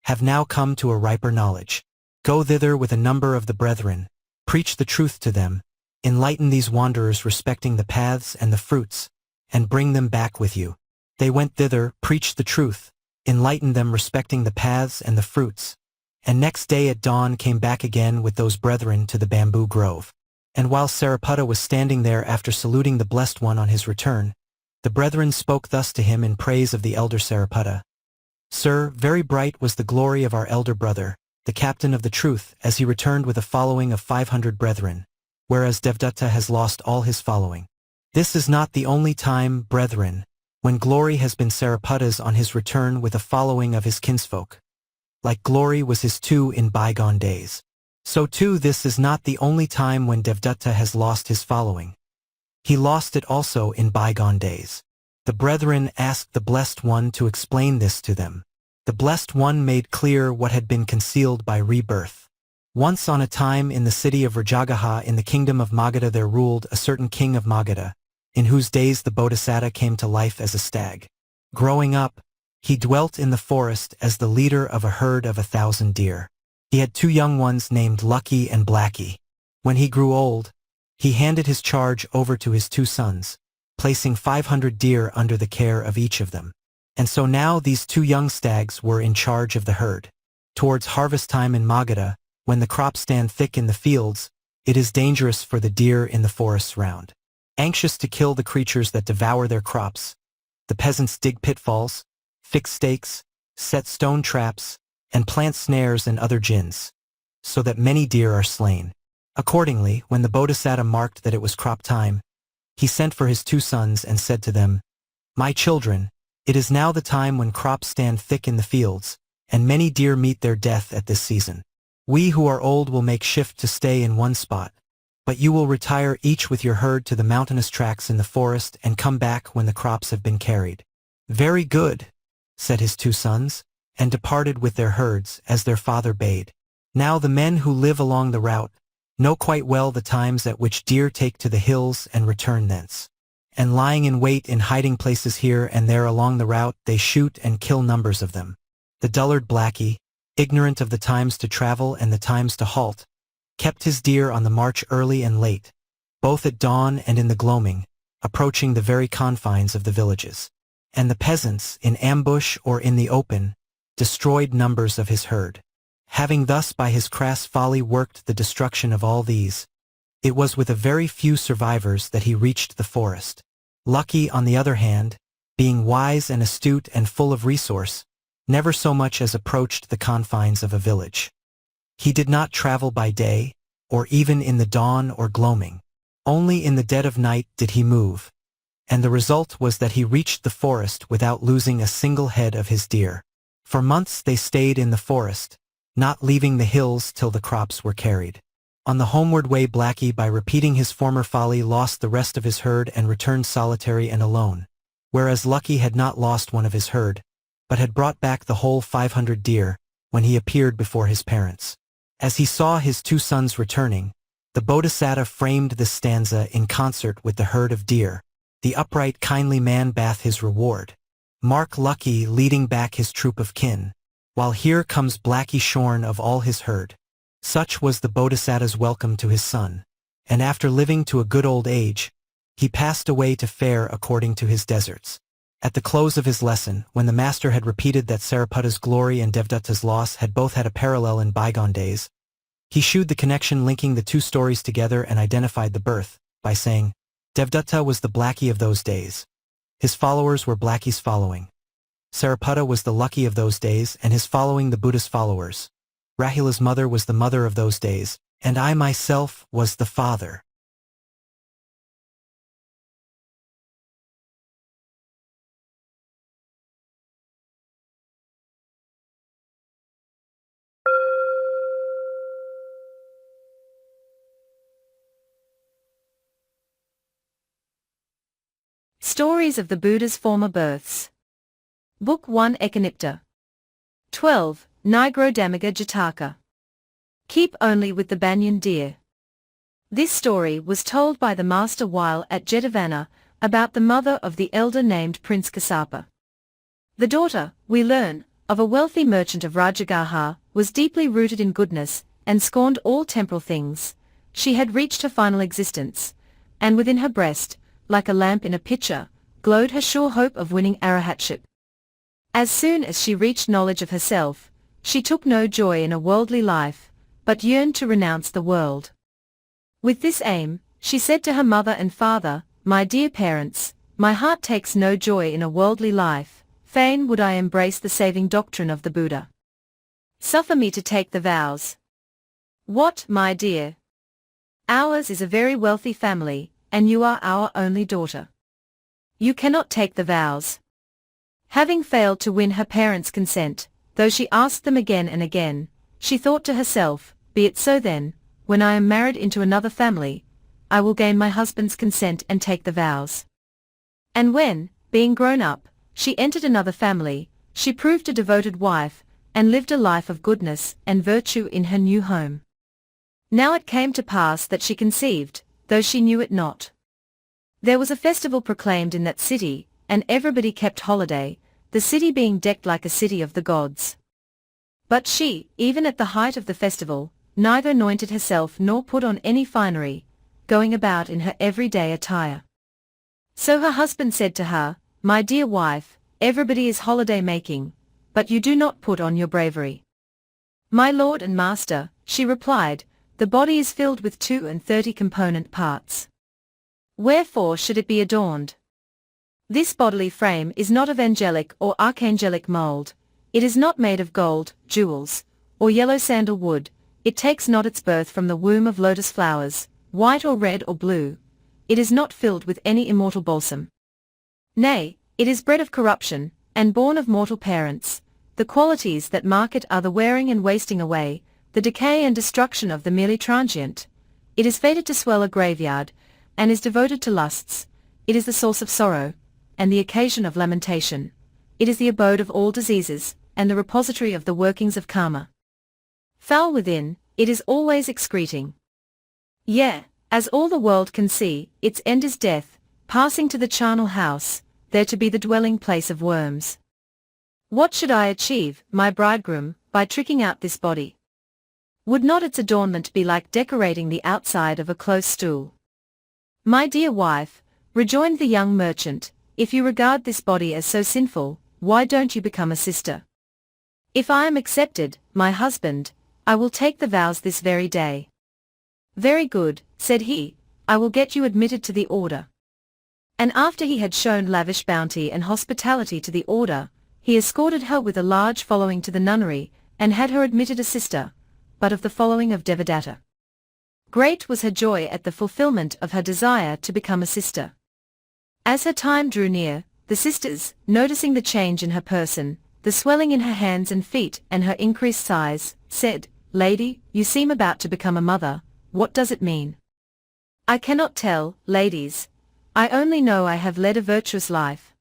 have now come to a riper knowledge. Go thither with a number of the brethren, preach the truth to them, enlighten these wanderers respecting the paths and the fruits, and bring them back with you." They went thither, preached the truth, enlightened them respecting the paths and the fruits, and next day at dawn came back again with those brethren to the bamboo grove. And while Sariputta was standing there after saluting the Blessed One on his return, the brethren spoke thus to him in praise of the elder Sariputta. "Sir, very bright was the glory of our elder brother, the captain of the truth, as he returned with a following of 500 brethren, whereas Devdatta has lost all his following. This is not the only time, brethren, when glory has been Sariputta's on his return with a following of his kinsfolk. Like glory was his too in bygone days. So too this is not the only time when Devdatta has lost his following. He lost it also in bygone days." The brethren asked the Blessed One to explain this to them. The Blessed One made clear what had been concealed by rebirth. Once on a time in the city of Rajagaha in the kingdom of Magadha there ruled a certain king of Magadha, in whose days the Bodhisattva came to life as a stag. Growing up, he dwelt in the forest as the leader of a herd of 1,000 deer. He had 2 young ones named Lucky and Blacky. When he grew old, he handed his charge over to his 2 sons, placing 500 deer under the care of each of them. And so now these 2 young stags were in charge of the herd. Towards harvest time in Magadha, when the crops stand thick in the fields, it is dangerous for the deer in the forests round. Anxious to kill the creatures that devour their crops, the peasants dig pitfalls, fix stakes, set stone traps, and plant snares and other gins, so that many deer are slain. Accordingly, when the Bodhisattva marked that it was crop time, he sent for his 2 sons and said to them, "My children, it is now the time when crops stand thick in the fields, and many deer meet their death at this season. We who are old will make shift to stay in one spot, but you will retire each with your herd to the mountainous tracts in the forest and come back when the crops have been carried." "Very good," said his 2 sons, and departed with their herds as their father bade. Now the men who live along the route know quite well the times at which deer take to the hills and return thence. And lying in wait in hiding places here and there along the route, they shoot and kill numbers of them. The dullard Blackie, ignorant of the times to travel and the times to halt, kept his deer on the march early and late, both at dawn and in the gloaming, approaching the very confines of the villages. And the peasants, in ambush or in the open, destroyed numbers of his herd. Having thus by his crass folly worked the destruction of all these, it was with a very few survivors that he reached the forest. Lucky, on the other hand, being wise and astute and full of resource, never so much as approached the confines of a village. He did not travel by day, or even in the dawn or gloaming. Only in the dead of night did he move, and the result was that he reached the forest without losing a single head of his deer. For months they stayed in the forest, not leaving the hills till the crops were carried. On the homeward way Blackie, by repeating his former folly, lost the rest of his herd and returned solitary and alone, whereas Lucky had not lost one of his herd, but had brought back the whole 500 deer when he appeared before his parents. As he saw his 2 sons returning, the Bodhisattva framed this stanza in concert with the herd of deer. The upright kindly man bath his reward. Mark Lucky leading back his troop of kin, while here comes Blackie shorn of all his herd. Such was the Bodhisattva's welcome to his son, and after living to a good old age, he passed away to fare according to his deserts. At the close of his lesson, when the master had repeated that Sariputa's glory and Devdutta's loss had both had a parallel in bygone days, he shewed the connection linking the 2 stories together and identified the birth, by saying, Devdutta was the Blackie of those days. His followers were Blackie's following. Sariputta was the Lucky of those days, and his following the Buddha's followers. Rahula's mother was the mother of those days, and I myself was the father. Stories of the Buddha's Former Births. Book 1 Ekanipta. 12. Nigrodamaga Jātaka. Keep only with the Banyan Deer. This story was told by the master while at Jetavana about the mother of the elder named Prince Kassapa. The daughter, we learn, of a wealthy merchant of Rajagaha, was deeply rooted in goodness and scorned all temporal things. She had reached her final existence, and within her breast, like a lamp in a pitcher, glowed her sure hope of winning arahatship. As soon as she reached knowledge of herself, she took no joy in a worldly life, but yearned to renounce the world. With this aim, she said to her mother and father, "My dear parents, my heart takes no joy in a worldly life, fain would I embrace the saving doctrine of the Buddha. Suffer me to take the vows." "What, my dear? Ours is a very wealthy family, and you are our only daughter. You cannot take the vows." Having failed to win her parents' consent, though she asked them again and again, she thought to herself, "Be it so then, when I am married into another family, I will gain my husband's consent and take the vows." And when, being grown up, she entered another family, she proved a devoted wife, and lived a life of goodness and virtue in her new home. Now it came to pass that she conceived, though she knew it not. There was a festival proclaimed in that city, and everybody kept holiday, the city being decked like a city of the gods. But she, even at the height of the festival, neither anointed herself nor put on any finery, going about in her everyday attire. So her husband said to her, "My dear wife, everybody is holiday making, but you do not put on your bravery." "My lord and master," she replied, "the body is filled with 32 component parts. Wherefore should it be adorned? This bodily frame is not of angelic or archangelic mold, it is not made of gold, jewels, or yellow sandal wood, it takes not its birth from the womb of lotus flowers, white or red or blue. It is not filled with any immortal balsam. Nay, it is bred of corruption, and born of mortal parents. The qualities that mark it are the wearing and wasting away, the decay and destruction of the merely transient. It is fated to swell a graveyard, and is devoted to lusts. It is the source of sorrow, and the occasion of lamentation. It is the abode of all diseases, and the repository of the workings of karma. Foul within, it is always excreting. Yea, as all the world can see, its end is death, passing to the charnel house, there to be the dwelling place of worms. What should I achieve, my bridegroom, by tricking out this body? Would not its adornment be like decorating the outside of a close stool? My dear wife, rejoined the young merchant, if you regard this body as so sinful, why don't you become a sister? If I am accepted, my husband, I will take the vows this very day. Very good, said he, I will get you admitted to the order. And after he had shown lavish bounty and hospitality to the order, he escorted her with a large following to the nunnery, and had her admitted a sister, but of the following of Devadatta. Great was her joy at the fulfillment of her desire to become a sister. As her time drew near, the sisters, noticing the change in her person, the swelling in her hands and feet and her increased size, said, Lady, you seem about to become a mother, what does it mean? I cannot tell, ladies. I only know I have led a virtuous life.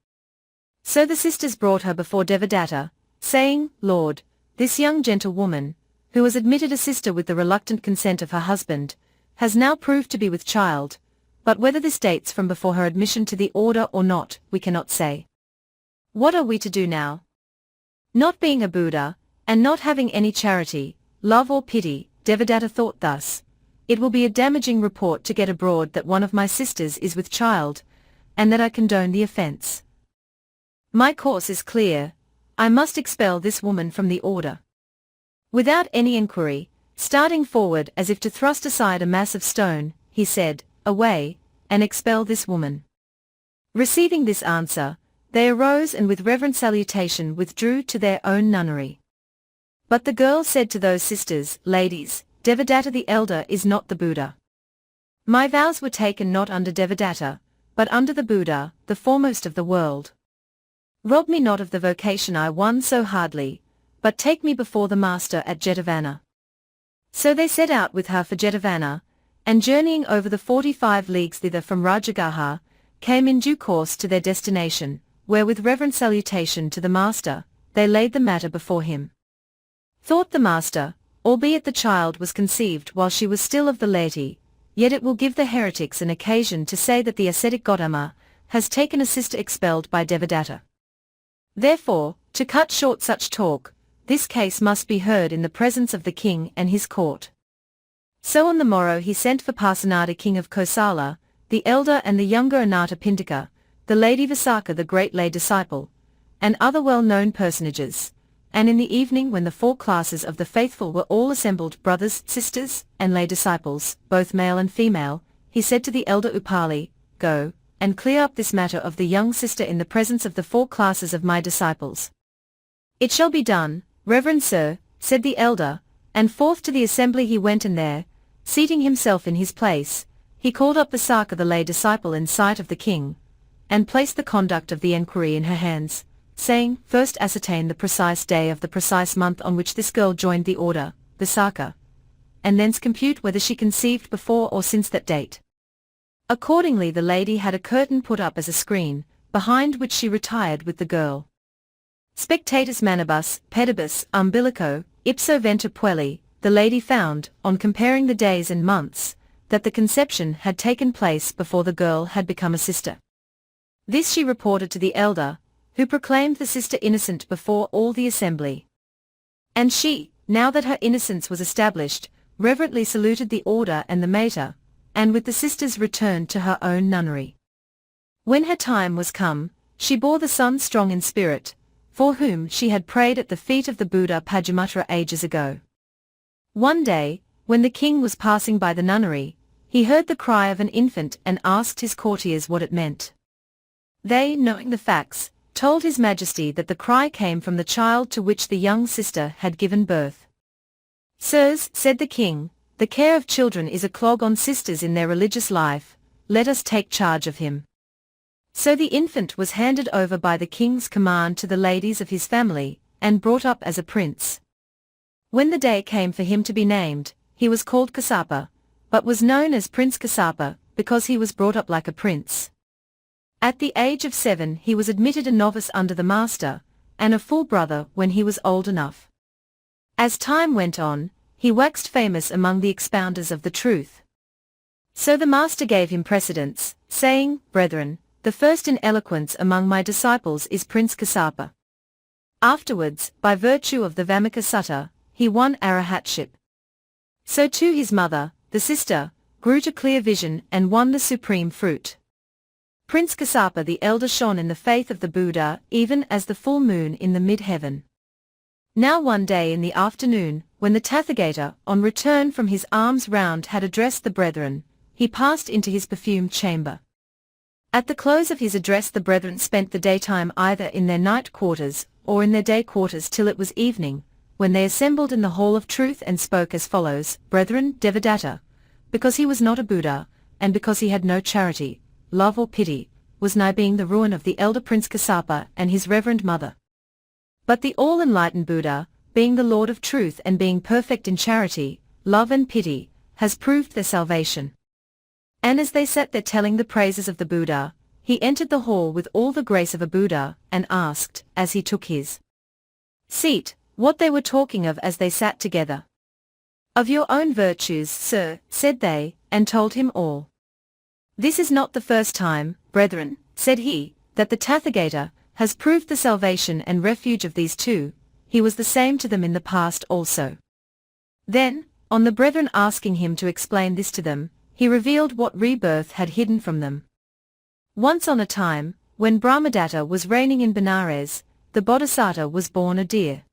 So the sisters brought her before Devadatta, saying, Lord, this young gentlewoman, who was admitted a sister with the reluctant consent of her husband, has now proved to be with child, but whether this dates from before her admission to the order or not, we cannot say. What are we to do now? Not being a Buddha, and not having any charity, love or pity, Devadatta thought thus, it will be a damaging report to get abroad that one of my sisters is with child, and that I condone the offense. My course is clear, I must expel this woman from the order. Without any inquiry, starting forward as if to thrust aside a mass of stone, he said, Away, and expel this woman. Receiving this answer, they arose and with reverent salutation withdrew to their own nunnery. But the girl said to those sisters, Ladies, Devadatta the elder is not the Buddha. My vows were taken not under Devadatta, but under the Buddha, the foremost of the world. Rob me not of the vocation I won so hardly, but take me before the master at Jetavana. So they set out with her for Jetavana, and journeying over the 45 leagues thither from Rajagaha, came in due course to their destination, where with reverent salutation to the master, they laid the matter before him. Thought the master, albeit the child was conceived while she was still of the laity, yet it will give the heretics an occasion to say that the ascetic Gautama has taken a sister expelled by Devadatta. Therefore, to cut short such talk, this case must be heard in the presence of the king and his court. So on the morrow he sent for Parsanada king of Kosala, the elder and the younger Anata Pindika, the lady Visakha the great lay disciple, and other well-known personages. And in the evening when the 4 classes of the faithful were all assembled, brothers, sisters, and lay disciples, both male and female, he said to the elder Upali, Go, and clear up this matter of the young sister in the presence of the 4 classes of my disciples. It shall be done, Reverend Sir, said the elder, and forth to the assembly he went, and there, seating himself in his place, he called up Visakha the lay disciple in sight of the king, and placed the conduct of the enquiry in her hands, saying, First ascertain the precise day of the precise month on which this girl joined the order, Visakha, and thence compute whether she conceived before or since that date. Accordingly the lady had a curtain put up as a screen, behind which she retired with the girl. Spectatus manibus, pedibus, umbilico, ipso venter puelli, the lady found, on comparing the days and months, that the conception had taken place before the girl had become a sister. This she reported to the elder, who proclaimed the sister innocent before all the assembly. And she, now that her innocence was established, reverently saluted the order and the mater, and with the sisters returned to her own nunnery. When her time was come, she bore the son strong in spirit, for whom she had prayed at the feet of the Buddha Pajamatra ages ago. One day, when the king was passing by the nunnery, he heard the cry of an infant and asked his courtiers what it meant. They, knowing the facts, told his majesty that the cry came from the child to which the young sister had given birth. Sirs, said the king, the care of children is a clog on sisters in their religious life, let us take charge of him. So the infant was handed over by the king's command to the ladies of his family, and brought up as a prince. When the day came for him to be named, he was called Kasapa, but was known as Prince Kasapa, because he was brought up like a prince. At the age of 7 he was admitted a novice under the master, and a full brother when he was old enough. As time went on, he waxed famous among the expounders of the truth. So the master gave him precedence, saying, Brethren, the first in eloquence among my disciples is Prince Kasapa. Afterwards, by virtue of the Vamika Sutta, he won arahatship. So too his mother, the sister, grew to clear vision and won the supreme fruit. Prince Kasapa the elder shone in the faith of the Buddha even as the full moon in the mid-heaven. Now one day in the afternoon, when the Tathagata, on return from his alms round had addressed the brethren, he passed into his perfumed chamber. At the close of his address the brethren spent the daytime either in their night quarters or in their day quarters till it was evening, when they assembled in the hall of truth and spoke as follows, Brethren, Devadatta, because he was not a Buddha, and because he had no charity, love or pity, was nigh being the ruin of the elder Prince Kasapa and his reverend mother. But the all-enlightened Buddha, being the Lord of truth and being perfect in charity, love and pity, has proved their salvation. And as they sat there telling the praises of the Buddha, he entered the hall with all the grace of a Buddha, and asked, as he took his seat, what they were talking of as they sat together. Of your own virtues, sir, said they, and told him all. This is not the first time, brethren, said he, that the Tathagata has proved the salvation and refuge of these two, he was the same to them in the past also. Then, on the brethren asking him to explain this to them, he revealed what rebirth had hidden from them. Once on a time, when Brahmadatta was reigning in Benares, the Bodhisattva was born a deer.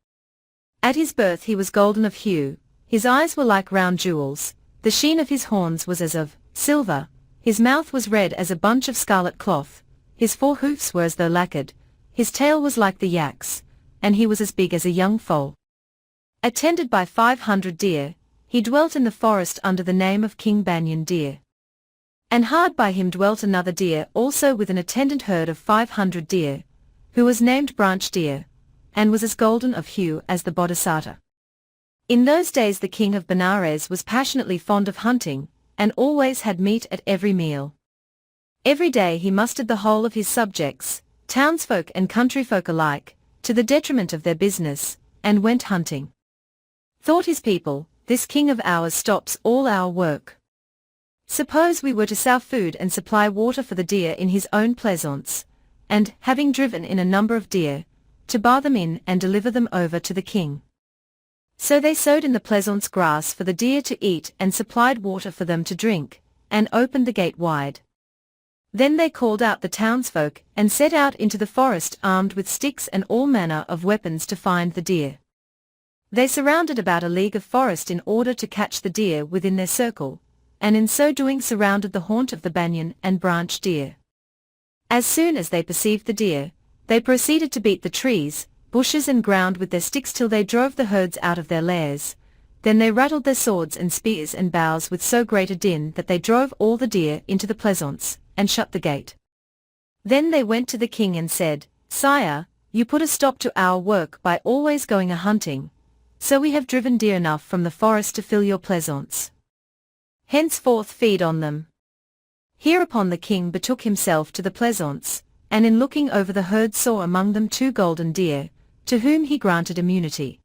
At his birth he was golden of hue, his eyes were like round jewels, the sheen of his horns was as of silver, his mouth was red as a bunch of scarlet cloth, his 4 hoofs were as though lacquered, his tail was like the yak's, and he was as big as a young foal. Attended by 500 deer, he dwelt in the forest under the name of King Banyan Deer. And hard by him dwelt another deer also with an attendant herd of 500 deer, who was named Branch Deer, and was as golden of hue as the Bodhisattva. In those days the king of Benares was passionately fond of hunting, and always had meat at every meal. Every day he mustered the whole of his subjects, townsfolk and countryfolk alike, to the detriment of their business, and went hunting. Thought his people, this king of ours stops all our work. Suppose we were to sow food and supply water for the deer in his own pleasaunce, and, having driven in a number of deer, to bar them in and deliver them over to the king. So they sowed in the pleasaunce grass for the deer to eat and supplied water for them to drink, and opened the gate wide. Then they called out the townsfolk and set out into the forest armed with sticks and all manner of weapons to find the deer. They surrounded about a league of forest in order to catch the deer within their circle, and in so doing surrounded the haunt of the banyan and branch deer. As soon as they perceived the deer, they proceeded to beat the trees, bushes and ground with their sticks till they drove the herds out of their lairs. Then they rattled their swords and spears and bows with so great a din that they drove all the deer into the pleasaunce, and shut the gate. Then they went to the king and said, Sire, you put a stop to our work by always going a-hunting, so we have driven deer enough from the forest to fill your pleasaunce. Henceforth feed on them. Hereupon the king betook himself to the pleasaunce, and in looking over the herd saw among them 2 golden deer, to whom he granted immunity.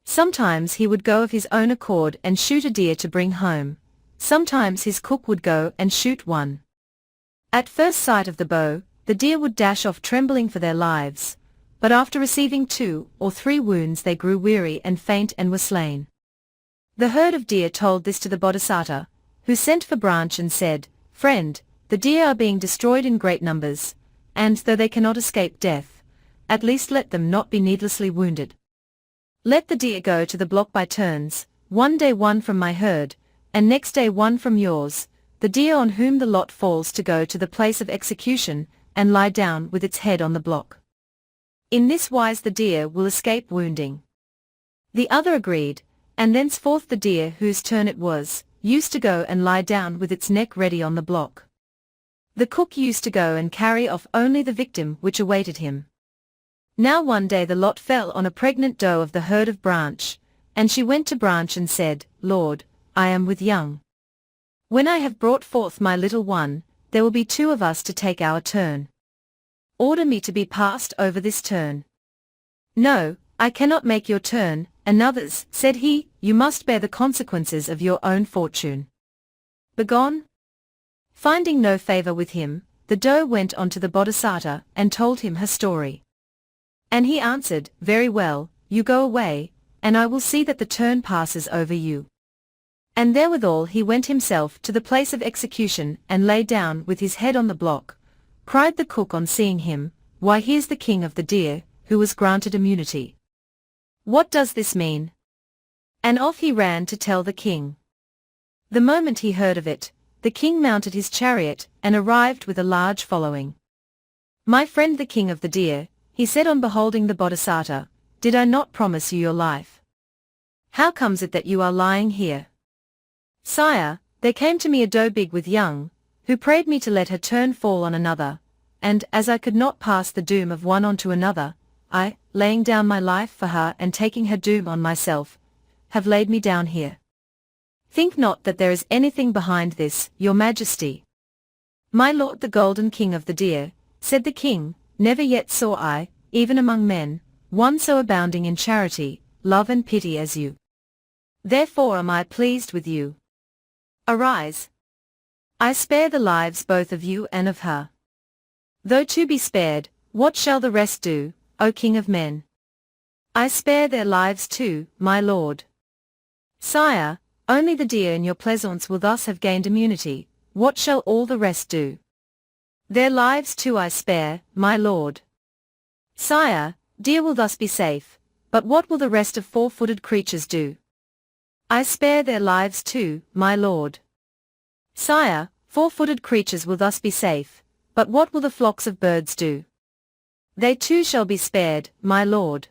Sometimes he would go of his own accord and shoot a deer to bring home, sometimes his cook would go and shoot one. At first sight of the bow, the deer would dash off trembling for their lives, but after receiving 2 or 3 wounds they grew weary and faint and were slain. The herd of deer told this to the Bodhisattva, who sent for Branch and said, Friend, the deer are being destroyed in great numbers, and though they cannot escape death, at least let them not be needlessly wounded. Let the deer go to the block by turns, one day one from my herd, and next day one from yours, the deer on whom the lot falls to go to the place of execution, and lie down with its head on the block. In this wise the deer will escape wounding. The other agreed, And thenceforth the deer whose turn it was, used to go and lie down with its neck ready on the block. The cook used to go and carry off only the victim which awaited him. Now one day the lot fell on a pregnant doe of the herd of Branch, and she went to Branch and said, Lord, I am with young. When I have brought forth my little one, there will be 2 of us to take our turn. Order me to be passed over this turn. No, I cannot make your turn, another's, said he, you must bear the consequences of your own fortune. Begone? Finding no favor with him, the doe went on to the Bodhisattva and told him her story. And he answered, Very well, you go away, and I will see that the turn passes over you. And therewithal he went himself to the place of execution and lay down with his head on the block. Cried the cook on seeing him, Why here's the king of the deer, who was granted immunity. What does this mean? And off he ran to tell the king. The moment he heard of it, the king mounted his chariot and arrived with a large following. My friend the king of the deer, he said on beholding the Bodhisattva, did I not promise you your life? How comes it that you are lying here? Sire, there came to me a doe big with young, who prayed me to let her turn fall on another, and as I could not pass the doom of one on to another, I, laying down my life for her and taking her doom on myself, have laid me down here. Think not that there is anything behind this, your majesty. My lord the golden king of the deer, said the king, never yet saw I, even among men, one so abounding in charity, love and pity as you. Therefore am I pleased with you. Arise. I spare the lives both of you and of her. Though to be spared, what shall the rest do, O king of men? I spare their lives too, my lord. Sire, only the deer in your pleasaunce will thus have gained immunity, what shall all the rest do? Their lives too I spare, my lord. Sire, deer will thus be safe, but what will the rest of 4-footed creatures do? I spare their lives too, my lord. Sire, 4-footed creatures will thus be safe, but what will the flocks of birds do? They too shall be spared, my lord.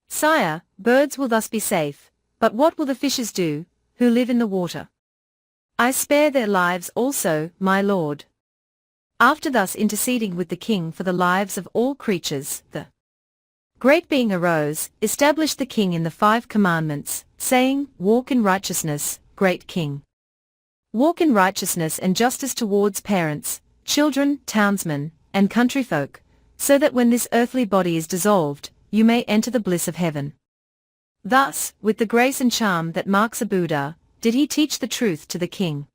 Sire, birds will thus be safe, but what will the fishes do, who live in the water? I spare their lives also, my lord. After thus interceding with the king for the lives of all creatures, the great being arose, established the king in the 5 commandments, saying, Walk in righteousness, great king. Walk in righteousness and justice towards parents, children, townsmen, and countryfolk, so that when this earthly body is dissolved, you may enter the bliss of heaven. Thus, with the grace and charm that marks a Buddha, did he teach the truth to the king.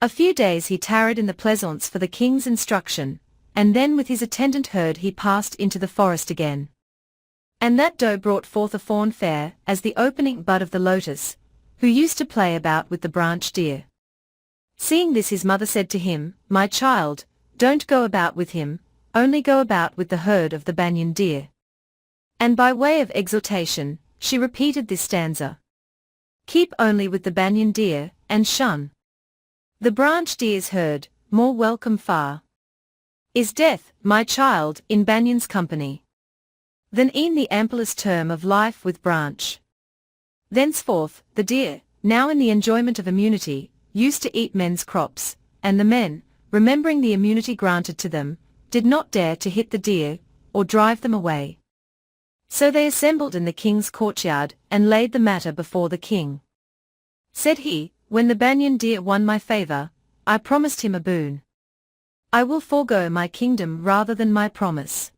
A few days he tarried in the pleasaunce for the king's instruction, and then with his attendant herd he passed into the forest again. And that doe brought forth a fawn fair as the opening bud of the lotus, who used to play about with the branch deer. Seeing this his mother said to him, My child, don't go about with him, only go about with the herd of the Banyan Deer. And by way of exhortation, she repeated this stanza. Keep only with the Banyan Deer, and shun the branch deer's herd, more welcome far is death, my child, in Banyan's company, than e'en the amplest term of life with branch. Thenceforth, the deer, now in the enjoyment of immunity, used to eat men's crops, and the men, remembering the immunity granted to them, did not dare to hit the deer, or drive them away. So they assembled in the king's courtyard, and laid the matter before the king. Said he, When the Banyan Deer won my favor, I promised him a boon. I will forego my kingdom rather than my promise.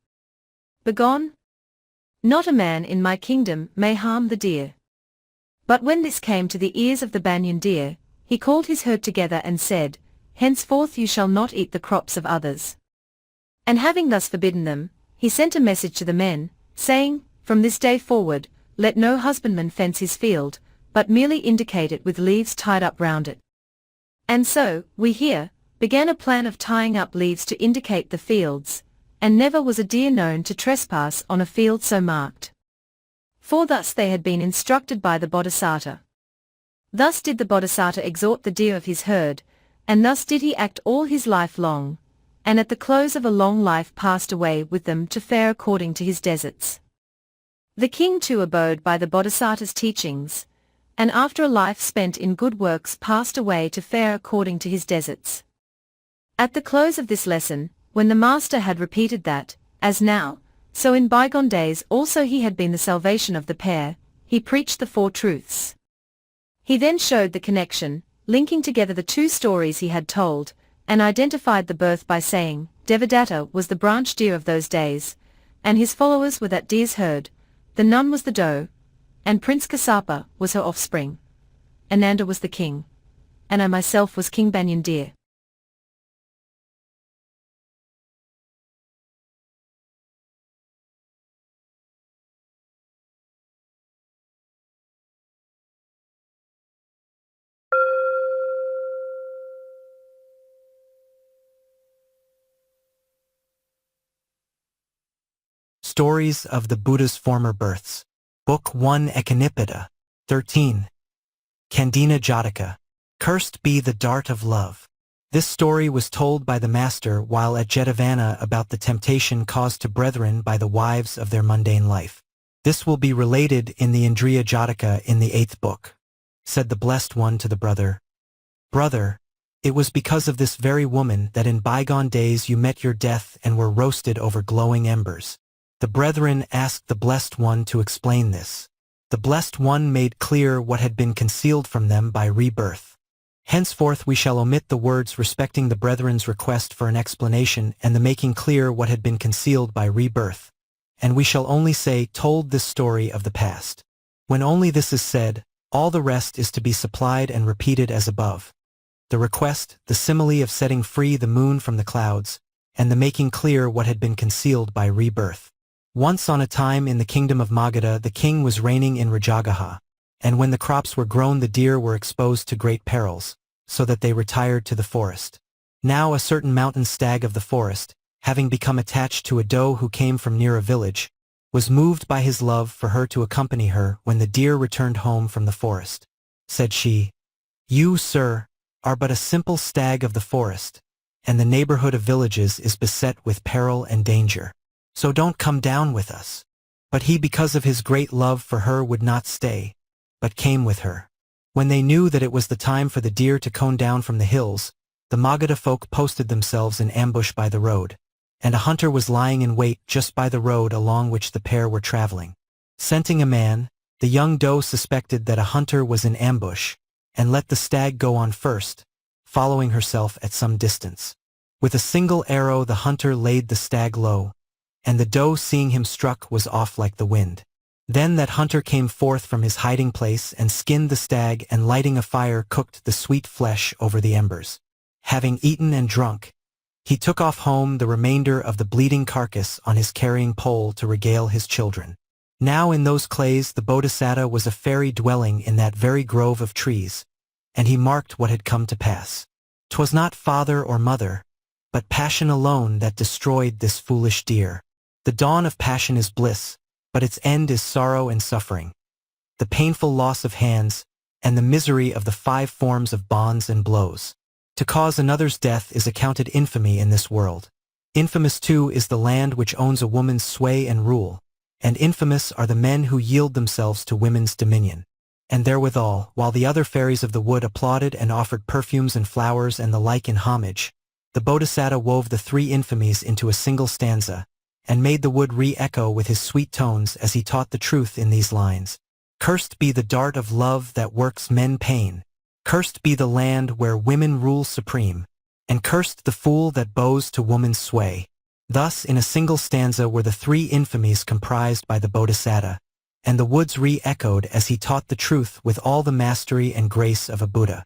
Begone? Not a man in my kingdom may harm the deer. But when this came to the ears of the Banyan Deer, he called his herd together and said, Henceforth you shall not eat the crops of others. And having thus forbidden them, he sent a message to the men, saying, From this day forward, let no husbandman fence his field, but merely indicate it with leaves tied up round it. And so, we here, began a plan of tying up leaves to indicate the fields, and never was a deer known to trespass on a field so marked. For thus they had been instructed by the Bodhisattva. Thus did the Bodhisattva exhort the deer of his herd, and thus did he act all his life long, and at the close of a long life passed away with them to fare according to his deserts. The king too abode by the Bodhisattva's teachings, and after a life spent in good works passed away to fare according to his deserts. At the close of this lesson, when the master had repeated that, as now, so in bygone days also he had been the salvation of the pair, he preached the four truths. He then showed the connection, linking together the two stories he had told, and identified the birth by saying, Devadatta was the branch deer of those days, and his followers were that deer's herd, the nun was the doe, and Prince Kasapa was her offspring. Ananda was the king, and I myself was King Banyan Deer. Stories of the Buddha's Former Births. Book 1 Ekanipita. 13. Kandina Jātaka. Cursed be the dart of love. This story was told by the master while at Jetavana about the temptation caused to brethren by the wives of their mundane life. This will be related in the Indriya Jātaka in the 8th book. Said the Blessed One to the brother, Brother, it was because of this very woman that in bygone days you met your death and were roasted over glowing embers. The brethren asked the Blessed One to explain this. The Blessed One made clear what had been concealed from them by rebirth. Henceforth we shall omit the words respecting the brethren's request for an explanation and the making clear what had been concealed by rebirth, and we shall only say told this story of the past. When only this is said, all the rest is to be supplied and repeated as above. The request, the simile of setting free the moon from the clouds, and the making clear what had been concealed by rebirth. Once on a time in the kingdom of Makhadeva the king was reigning in Rajagaha, and when the crops were grown the deer were exposed to great perils, so that they retired to the forest. Now a certain mountain stag of the forest, having become attached to a doe who came from near a village, was moved by his love for her to accompany her when the deer returned home from the forest. Said she, You, sir, are but a simple stag of the forest, and the neighborhood of villages is beset with peril and danger. So don't come down with us. But he, because of his great love for her, would not stay, but came with her. When they knew that it was the time for the deer to come down from the hills, the Makhadeva folk posted themselves in ambush by the road, and a hunter was lying in wait just by the road along which the pair were traveling. Scenting a man, the young doe suspected that a hunter was in ambush, and let the stag go on first, following herself at some distance. With a single arrow the hunter laid the stag low, and the doe, seeing him struck, was off like the wind. Then that hunter came forth from his hiding place and skinned the stag, and lighting a fire cooked the sweet flesh over the embers. Having eaten and drunk, he took off home the remainder of the bleeding carcass on his carrying pole to regale his children. Now in those clays the Bodhisattva was a fairy dwelling in that very grove of trees, and he marked what had come to pass. 'Twas not father or mother, but passion alone that destroyed this foolish deer. The dawn of passion is bliss, but its end is sorrow and suffering, the painful loss of hands, and the misery of the 5 forms of bonds and blows. To cause another's death is accounted infamy in this world. Infamous too is the land which owns a woman's sway and rule, and infamous are the men who yield themselves to women's dominion. And therewithal, while the other fairies of the wood applauded and offered perfumes and flowers and the like in homage, the Bodhisattva wove the 3 infamies into a single stanza, and made the wood re-echo with his sweet tones as he taught the truth in these lines. Cursed be the dart of love that works men pain, cursed be the land where women rule supreme, and cursed the fool that bows to woman's sway. Thus in a single stanza were the 3 infamies comprised by the Bodhisattva, and the woods re-echoed as he taught the truth with all the mastery and grace of a Buddha.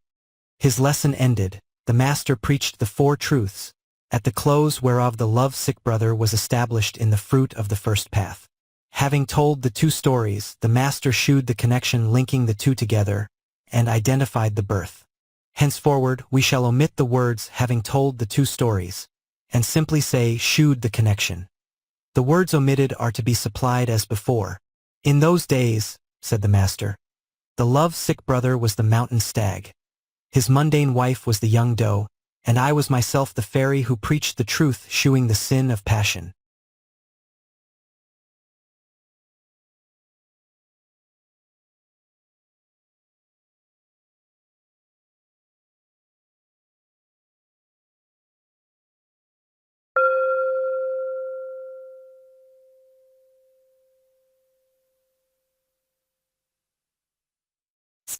His lesson ended, the master preached the 4 truths, at the close whereof the love-sick brother was established in the fruit of the first path. Having told the 2 stories, the master shewed the connection linking the 2 together, and identified the birth. Henceforward we shall omit the words having told the 2 stories, and simply say shewed the connection. The words omitted are to be supplied as before. In those days, said the master, the love-sick brother was the mountain stag. His mundane wife was the young doe, and I was myself the fairy who preached the truth, shewing the sin of passion.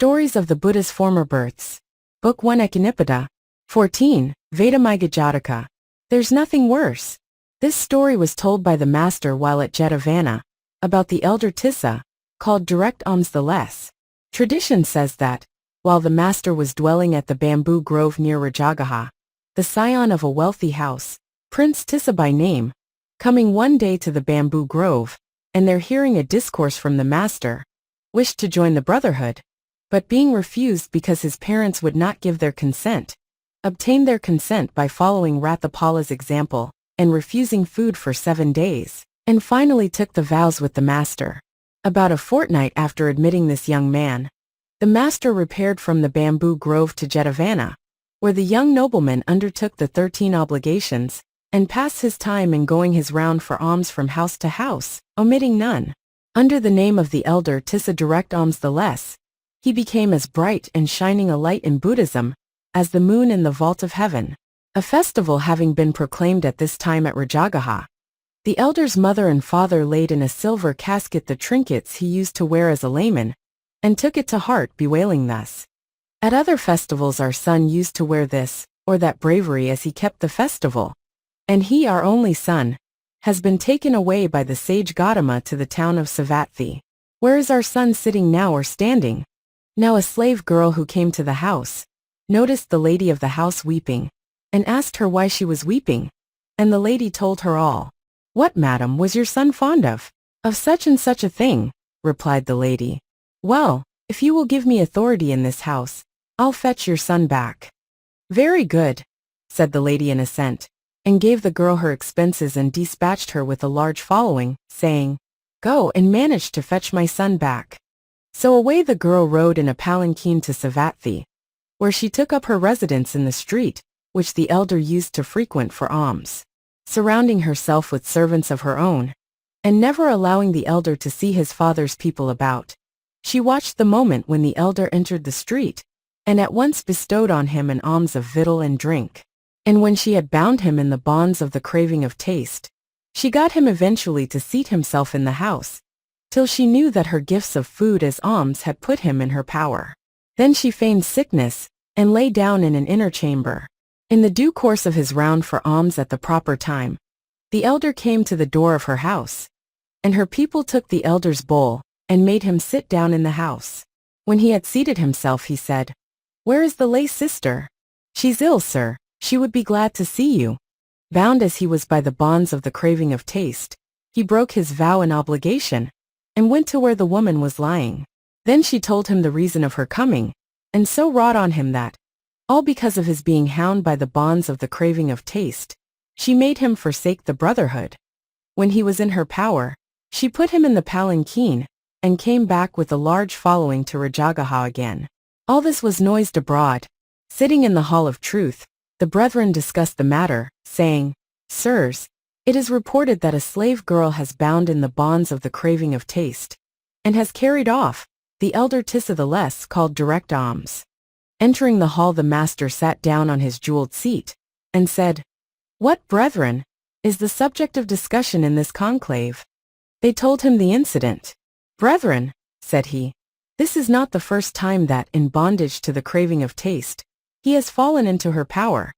Stories of the Buddha's Former Births. Book 1 Ekanipada. 14. Vedamaiga Jātaka. There's nothing worse. This story was told by the master while at Jetavana, about the elder Tissa, called direct alms the less. Tradition says that, while the master was dwelling at the bamboo grove near Rajagaha, the scion of a wealthy house, Prince Tissa by name, coming one day to the bamboo grove, and there hearing a discourse from the master, wished to join the brotherhood, but being refused because his parents would not give their consent, obtained their consent by following Rathapala's example, and refusing food for 7 days, and finally took the vows with the master. About a fortnight after admitting this young man, the master repaired from the bamboo grove to Jetavana, where the young nobleman undertook the 13 obligations, and passed his time in going his round for alms from house to house, omitting none. Under the name of the elder Tissa direct alms the less, he became as bright and shining a light in Buddhism as the moon in the vault of heaven. A festival having been proclaimed at this time at Rajagaha, the elder's mother and father laid in a silver casket the trinkets he used to wear as a layman, and took it to heart, bewailing thus. At other festivals our son used to wear this or that bravery as he kept the festival, and he, our only son, has been taken away by the sage Gautama to the town of Savatthi. Where is our son sitting now or standing? Now a slave girl who came to the house noticed the lady of the house weeping, and asked her why she was weeping, and the lady told her all. What, madam, was your son fond of? Of such and such a thing, replied the lady. Well, if you will give me authority in this house, I'll fetch your son back. Very good, said the lady in assent, and gave the girl her expenses and dispatched her with a large following, saying, Go and manage to fetch my son back. So away the girl rode in a palanquin to Savatthi, where she took up her residence in the street, which the elder used to frequent for alms, surrounding herself with servants of her own, and never allowing the elder to see his father's people about. She watched the moment when the elder entered the street, and at once bestowed on him an alms of victual and drink. And when she had bound him in the bonds of the craving of taste, she got him eventually to seat himself in the house, till she knew that her gifts of food as alms had put him in her power. Then she feigned sickness, and lay down in an inner chamber. In the due course of his round for alms at the proper time, the elder came to the door of her house, and her people took the elder's bowl, and made him sit down in the house. When he had seated himself he said, Where is the lay sister? She's ill, sir, she would be glad to see you. Bound as he was by the bonds of the craving of taste, he broke his vow and obligation, and went to where the woman was lying. Then she told him the reason of her coming, and so wrought on him that, all because of his being bound by the bonds of the craving of taste, she made him forsake the brotherhood. When he was in her power, she put him in the palanquin, and came back with a large following to Rajagaha again. All this was noised abroad. Sitting in the hall of truth, the brethren discussed the matter, saying, Sirs, it is reported that a slave girl has bound in the bonds of the craving of taste, and has carried off the elder Tissa the less called direct alms. Entering the hall the master sat down on his jeweled seat, and said, What, brethren, is the subject of discussion in this conclave? They told him the incident. Brethren, said he, this is not the first time that, in bondage to the craving of taste, he has fallen into her power.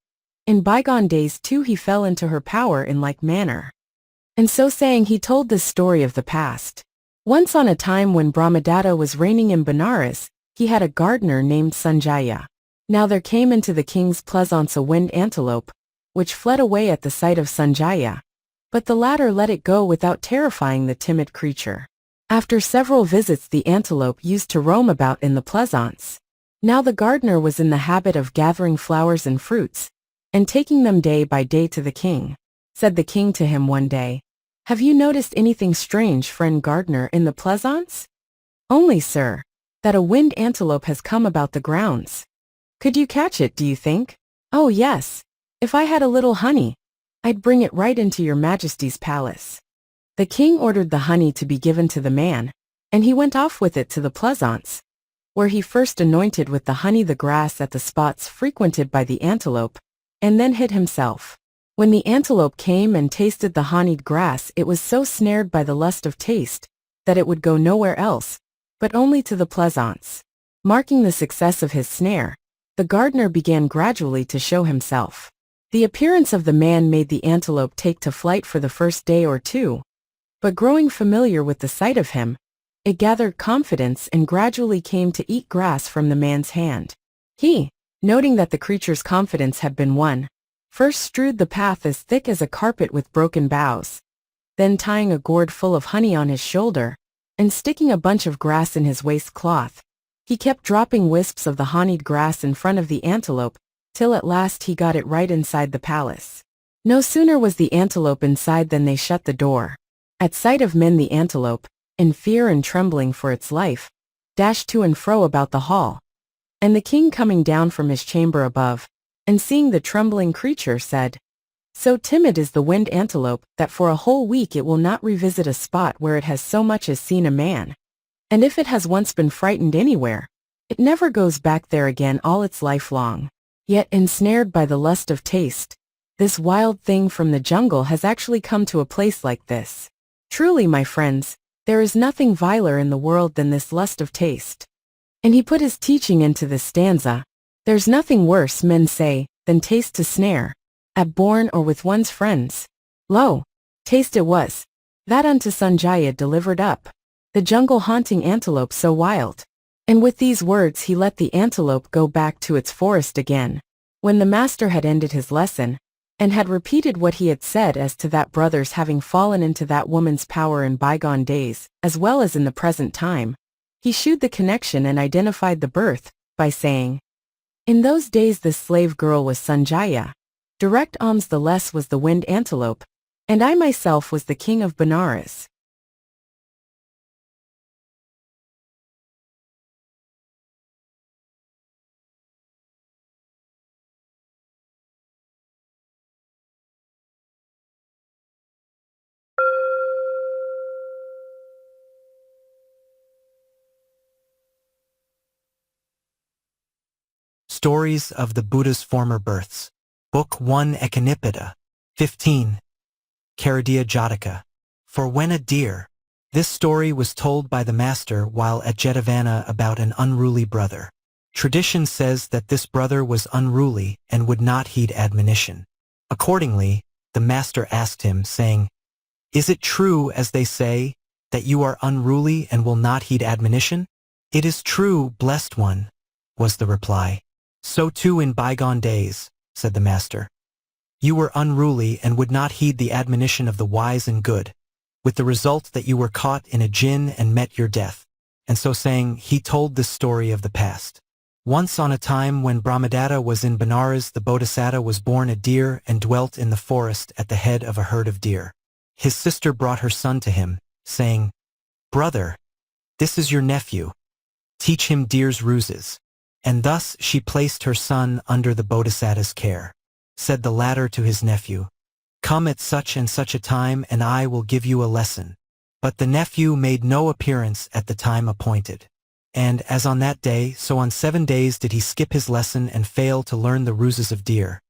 In bygone days too he fell into her power in like manner. And so saying he told this story of the past. Once on a time when Brahmadatta was reigning in Benares, he had a gardener named Sanjaya. Now there came into the king's pleasance a wind antelope, which fled away at the sight of Sanjaya. But the latter let it go without terrifying the timid creature. After several visits the antelope used to roam about in the pleasance. Now the gardener was in the habit of gathering flowers and fruits, and taking them day by day to the king. Said the king to him one day, Have you noticed anything strange, friend gardener, in the pleasance? Only, sir, that a wind antelope has come about the grounds. Could you catch it, do you think? Oh yes, if I had a little honey, I'd bring it right into your majesty's palace. The king ordered the honey to be given to the man, and he went off with it to the pleasance, where he first anointed with the honey the grass at the spots frequented by the antelope, and then hid himself. When the antelope came and tasted the honeyed grass, it was so snared by the lust of taste, that it would go nowhere else, but only to the pleasance. Marking the success of his snare, the gardener began gradually to show himself. The appearance of the man made the antelope take to flight for the first day or two, but growing familiar with the sight of him, it gathered confidence and gradually came to eat grass from the man's hand. He, noting that the creature's confidence had been won, first strewed the path as thick as a carpet with broken boughs. Then tying a gourd full of honey on his shoulder, and sticking a bunch of grass in his waistcloth, he kept dropping wisps of the honeyed grass in front of the antelope, till at last he got it right inside the palace. No sooner was the antelope inside than they shut the door. At sight of men the antelope, in fear and trembling for its life, dashed to and fro about the hall. And the king coming down from his chamber above, and seeing the trembling creature said, "So timid is the wind antelope that for a whole week it will not revisit a spot where it has so much as seen a man. And if it has once been frightened anywhere, it never goes back there again all its life long. Yet ensnared by the lust of taste, this wild thing from the jungle has actually come to a place like this. Truly, my friends, there is nothing viler in the world than this lust of taste." And he put his teaching into this stanza. There's nothing worse, men say, than taste to snare, at bourne or with one's friends. Lo, taste it was, that unto Sanjaya delivered up, the jungle-haunting antelope so wild. And with these words he let the antelope go back to its forest again. When the master had ended his lesson, and had repeated what he had said as to that brother's having fallen into that woman's power in bygone days, as well as in the present time, he shewed the connection and identified the birth, by saying, "In those days this slave girl was Sanjaya, direct alms the less was the wind antelope, and I myself was the king of Benares." Stories of the Buddha's Former Births. Book 1 Echinipita. 15. Kharadiya Jātaka. For when a deer. This story was told by the master while at Jetavana about an unruly brother. Tradition says that this brother was unruly and would not heed admonition. Accordingly, the master asked him, saying, "Is it true, as they say, that you are unruly and will not heed admonition?" "It is true, blessed one," was the reply. "So too in bygone days," said the master. "You were unruly and would not heed the admonition of the wise and good, with the result that you were caught in a gin and met your death." And so saying, he told this story of the past. Once on a time when Brahmadatta was in Benares, the Bodhisattva was born a deer and dwelt in the forest at the head of a herd of deer. His sister brought her son to him, saying, "Brother, this is your nephew. Teach him deer's ruses." And thus she placed her son under the Bodhisattva's care. Said the latter to his nephew, "Come at such and such a time and I will give you a lesson." But the nephew made no appearance at the time appointed. And as on that day, so on 7 days did he skip his lesson and fail to learn the ruses of deer.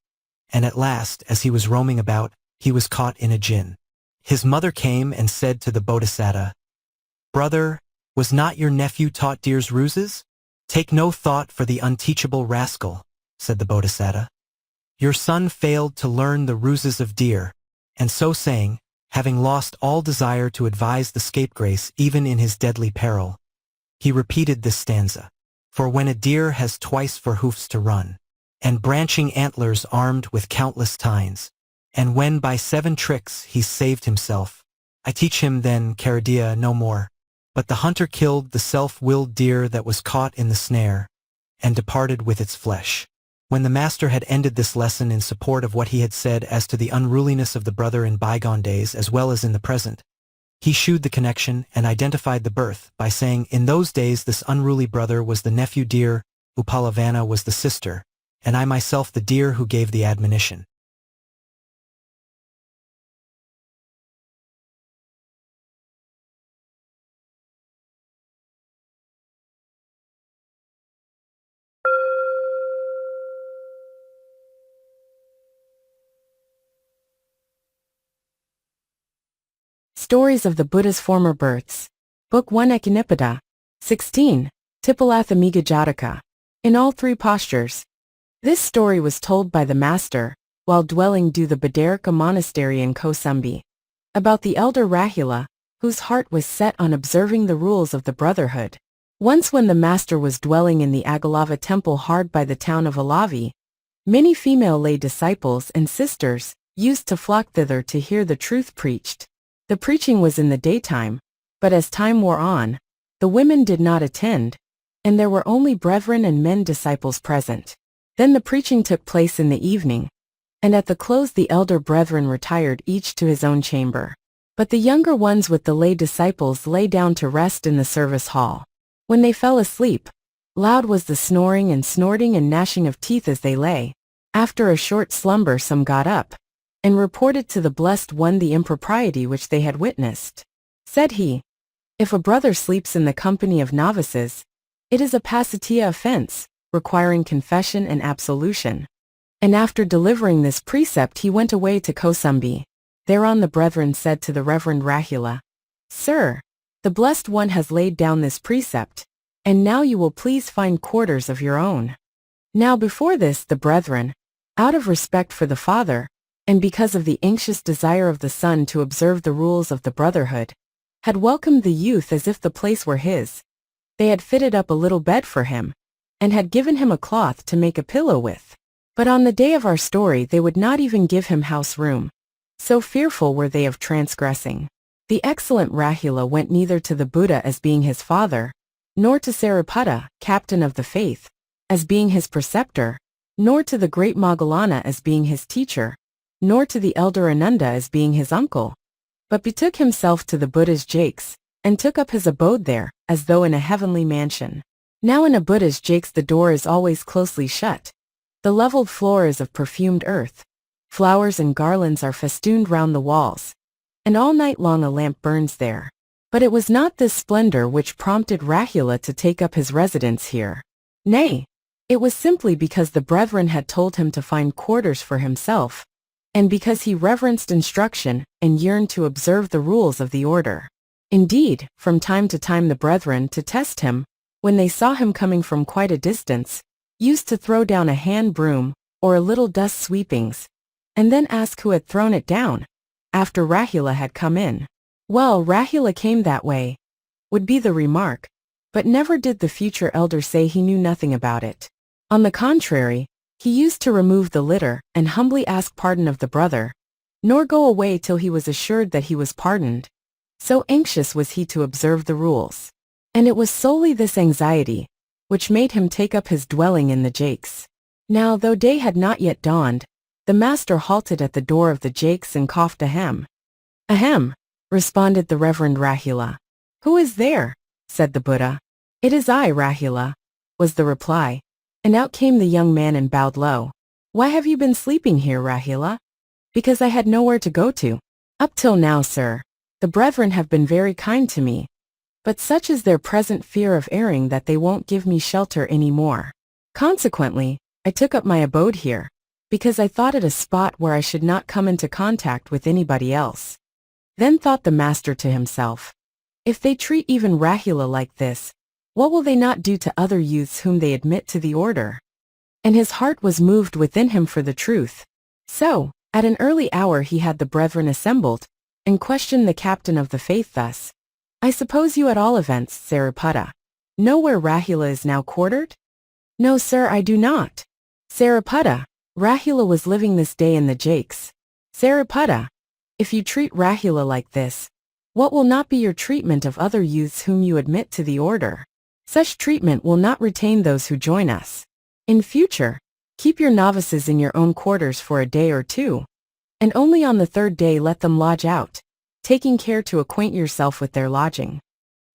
And at last, as he was roaming about, he was caught in a gin. His mother came and said to the Bodhisattva, "Brother, was not your nephew taught deer's ruses?" "Take no thought for the unteachable rascal," said the Bodhisattva. "Your son failed to learn the ruses of deer." And so saying, having lost all desire to advise the scapegrace even in his deadly peril, he repeated this stanza. For when a deer has twice for hoofs to run, and branching antlers armed with countless tines, and when by 7 tricks he's saved himself, I teach him then, Kharadiya, no more. But the hunter killed the self-willed deer that was caught in the snare, and departed with its flesh. When the master had ended this lesson in support of what he had said as to the unruliness of the brother in bygone days as well as in the present, he shewed the connection and identified the birth by saying, "In those days this unruly brother was the nephew deer, Upalavana was the sister, and I myself the deer who gave the admonition." Stories of the Buddha's Former Births. Book 1 Echinipita. 16. Tipalathamiga Jātaka. In all three postures. This story was told by the master, while dwelling do the Badarika monastery in Kosambi, about the elder Rahula, whose heart was set on observing the rules of the brotherhood. Once when the master was dwelling in the Agalava temple hard by the town of Alavi, many female lay disciples and sisters used to flock thither to hear the truth preached. The preaching was in the daytime, but as time wore on, the women did not attend, and there were only brethren and men disciples present. Then the preaching took place in the evening, and at the close the elder brethren retired each to his own chamber. But the younger ones with the lay disciples lay down to rest in the service hall. When they fell asleep, loud was the snoring and snorting and gnashing of teeth as they lay. After a short slumber some got up, and reported to the Blessed One the impropriety which they had witnessed. Said he, "If a brother sleeps in the company of novices, it is a pasitiya offense, requiring confession and absolution." And after delivering this precept he went away to Kosambi. Thereon the brethren said to the Reverend Rahula, "Sir, the Blessed One has laid down this precept, and now you will please find quarters of your own." Now before this the brethren, out of respect for the father, and because of the anxious desire of the son to observe the rules of the brotherhood, had welcomed the youth as if the place were his. They had fitted up a little bed for him, and had given him a cloth to make a pillow with. But on the day of our story they would not even give him house room. So fearful were they of transgressing. The excellent Rahula went neither to the Buddha as being his father, nor to Sariputta, captain of the faith, as being his preceptor, nor to the great Moggallana as being his teacher, nor to the elder Ananda as being his uncle, but betook himself to the Buddha's jakes, and took up his abode there, as though in a heavenly mansion. Now in a Buddha's jakes the door is always closely shut. The leveled floor is of perfumed earth. Flowers and garlands are festooned round the walls, and all night long a lamp burns there. But it was not this splendor which prompted Rahula to take up his residence here. Nay, it was simply because the brethren had told him to find quarters for himself, and because he reverenced instruction and yearned to observe the rules of the order. Indeed, from time to time the brethren, to test him, when they saw him coming from quite a distance, used to throw down a hand broom, or a little dust sweepings, and then ask who had thrown it down, after Rahula had come in. "Well, Rahula came that way," would be the remark, but never did the future elder say he knew nothing about it. On the contrary, he used to remove the litter and humbly ask pardon of the brother, nor go away till he was assured that he was pardoned. So anxious was he to observe the rules. And it was solely this anxiety which made him take up his dwelling in the jakes. Now though day had not yet dawned, the master halted at the door of the jakes and coughed ahem. "Ahem," responded the Reverend Rahula. "Who is there?" said the Buddha. "It is I, Rahula," was the reply, and out came the young man and bowed low. "Why have you been sleeping here, Rahula?" "Because I had nowhere to go to. Up till now, sir, the brethren have been very kind to me, but such is their present fear of erring that they won't give me shelter any more. Consequently, I took up my abode here, because I thought it a spot where I should not come into contact with anybody else." Then thought the master to himself, "If they treat even Rahula like this, what will they not do to other youths whom they admit to the order?" And his heart was moved within him for the truth. So, at an early hour he had the brethren assembled, and questioned the captain of the faith thus, "I suppose you at all events, Sariputta, know where Rahula is now quartered?" "No, sir, I do not." "Sariputta, Rahula was living this day in the jakes." "Sariputta, if you treat Rahula like this, what will not be your treatment of other youths whom you admit to the order? Such treatment will not retain those who join us. In future, keep your novices in your own quarters for a day or two, and only on the third day let them lodge out, taking care to acquaint yourself with their lodging."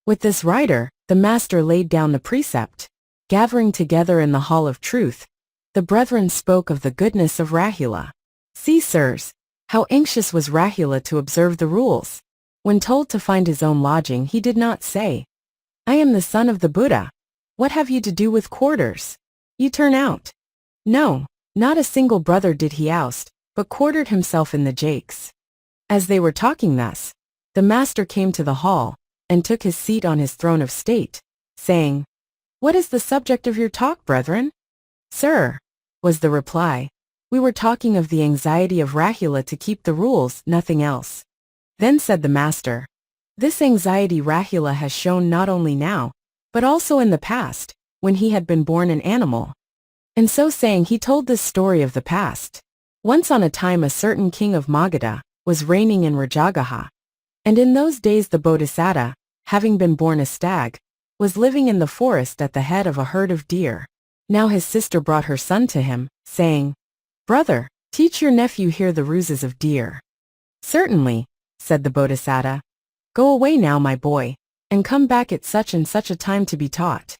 With this rider, the master laid down the precept. Gathering together in the hall of truth, the brethren spoke of the goodness of Rahula. "See, sirs, how anxious was Rahula to observe the rules. When told to find his own lodging he did not say, 'I am the son of the Buddha. What have you to do with quarters? You turn out.' No, not a single brother did he oust, but quartered himself in the jakes." As they were talking thus, the master came to the hall, and took his seat on his throne of state, saying, What is the subject of your talk, brethren? Sir, was the reply, we were talking of the anxiety of Rahula to keep the rules, nothing else. Then said the master, this anxiety Rahula has shown not only now, but also in the past, when he had been born an animal. And so saying he told this story of the past. Once on a time a certain king of Magadha was reigning in Rajagaha. And in those days the Bodhisattva, having been born a stag, was living in the forest at the head of a herd of deer. Now his sister brought her son to him, saying, Brother, teach your nephew here the ruses of deer. Certainly, said the Bodhisattva. Go away now, my boy, and come back at such and such a time to be taught.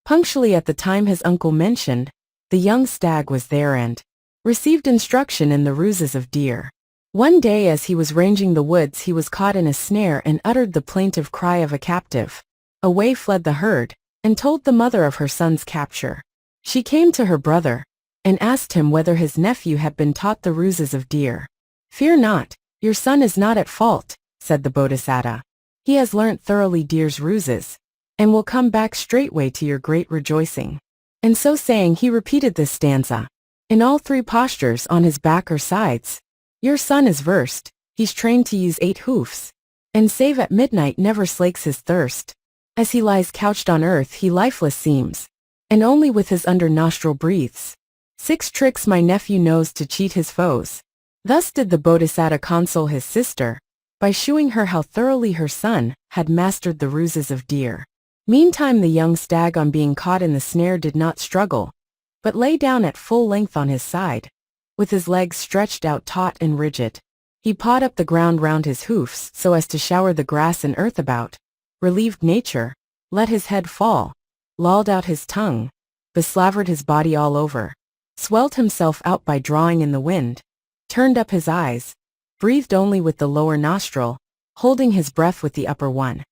Punctually at the time his uncle mentioned, the young stag was there and received instruction in the ruses of deer. One day as he was ranging the woods he was caught in a snare and uttered the plaintive cry of a captive. Away fled the herd, and told the mother of her son's capture. She came to her brother, and asked him whether his nephew had been taught the ruses of deer. Fear not, your son is not at fault, said the Bodhisattva. He has learnt thoroughly deer's ruses, and will come back straightway to your great rejoicing. And so saying he repeated this stanza, in all three postures on his back or sides. Your son is versed, he's trained to use 8 hoofs, and save at midnight never slakes his thirst. As he lies couched on earth he lifeless seems, and only with his under nostril breathes. 6 tricks my nephew knows to cheat his foes. Thus did the Bodhisattva console his sister, by shewing her how thoroughly her son had mastered the ruses of deer. Meantime the young stag on being caught in the snare did not struggle, but lay down at full length on his side, with his legs stretched out taut and rigid. He pawed up the ground round his hoofs so as to shower the grass and earth about, relieved nature, let his head fall, lolled out his tongue, beslavered his body all over, swelled himself out by drawing in the wind, turned up his eyes, breathed only with the lower nostril, holding his breath with the upper one,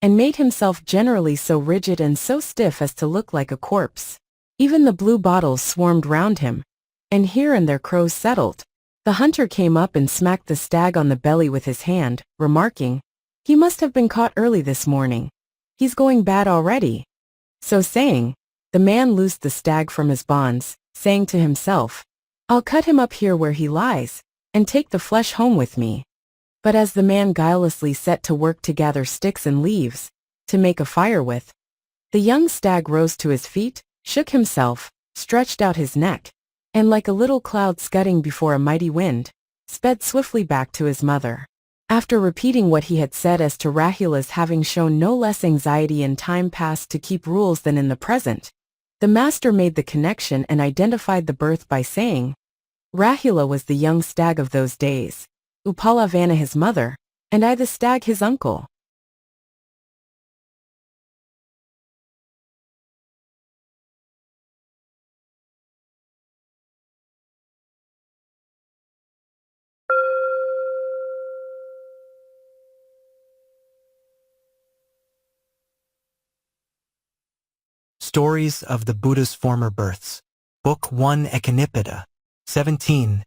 and made himself generally so rigid and so stiff as to look like a corpse. Even the blue bottles swarmed round him, and here and there crows settled. The hunter came up and smacked the stag on the belly with his hand, remarking, he must have been caught early this morning. He's going bad already. So saying, the man loosed the stag from his bonds, saying to himself, I'll cut him up here where he lies, and take the flesh home with me. But as the man guilelessly set to work to gather sticks and leaves, to make a fire with, the young stag rose to his feet, shook himself, stretched out his neck, and like a little cloud scudding before a mighty wind, sped swiftly back to his mother. After repeating what he had said as to Rahula's having shown no less anxiety in time past to keep rules than in the present, the master made the connection and identified the birth by saying, Rahula was the young stag of those days, Upalavana his mother, and I the stag his uncle. Stories of the Buddha's Former Births. Book 1 Ekanipita. 17.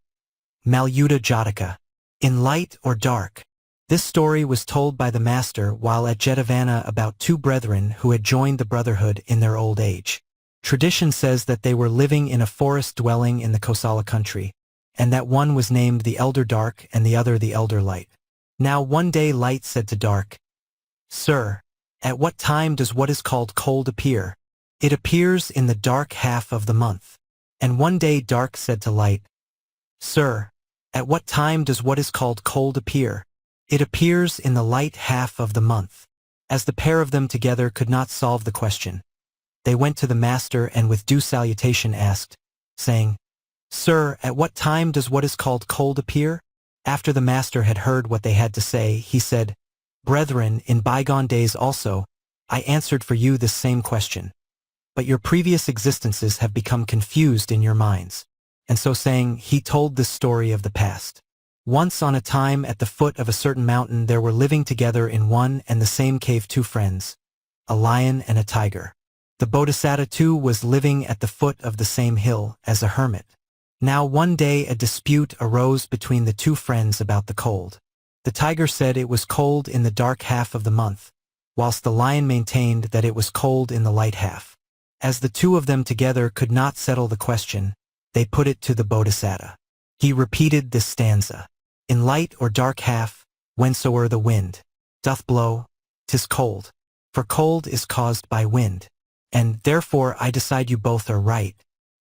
Malyuddha Jātaka. In Light or Dark. This story was told by the master while at Jetavana about 2 brethren who had joined the brotherhood in their old age. Tradition says that they were living in a forest dwelling in the Kosala country, and that one was named the Elder Dark and the other the Elder Light. Now one day Light said to Dark, Sir, at what time does what is called cold appear? It appears in the dark half of the month. And one day Dark said to Light, Sir, at what time does what is called cold appear? It appears in the light half of the month. As the pair of them together could not solve the question, they went to the master and with due salutation asked, saying, Sir, at what time does what is called cold appear? After the master had heard what they had to say, he said, Brethren, in bygone days also, I answered for you this same question. But your previous existences have become confused in your minds. And so saying, he told this story of the past. Once on a time at the foot of a certain mountain there were living together in one and the same cave 2 friends, a lion and a tiger. The Bodhisattva too was living at the foot of the same hill as a hermit. Now one day a dispute arose between the 2 friends about the cold. The tiger said it was cold in the dark half of the month, whilst the lion maintained that it was cold in the light half. As the two of them together could not settle the question, they put it to the Bodhisattva. He repeated this stanza. In light or dark half, whensoe'er the wind doth blow, 'tis cold, for cold is caused by wind. And therefore I decide you both are right.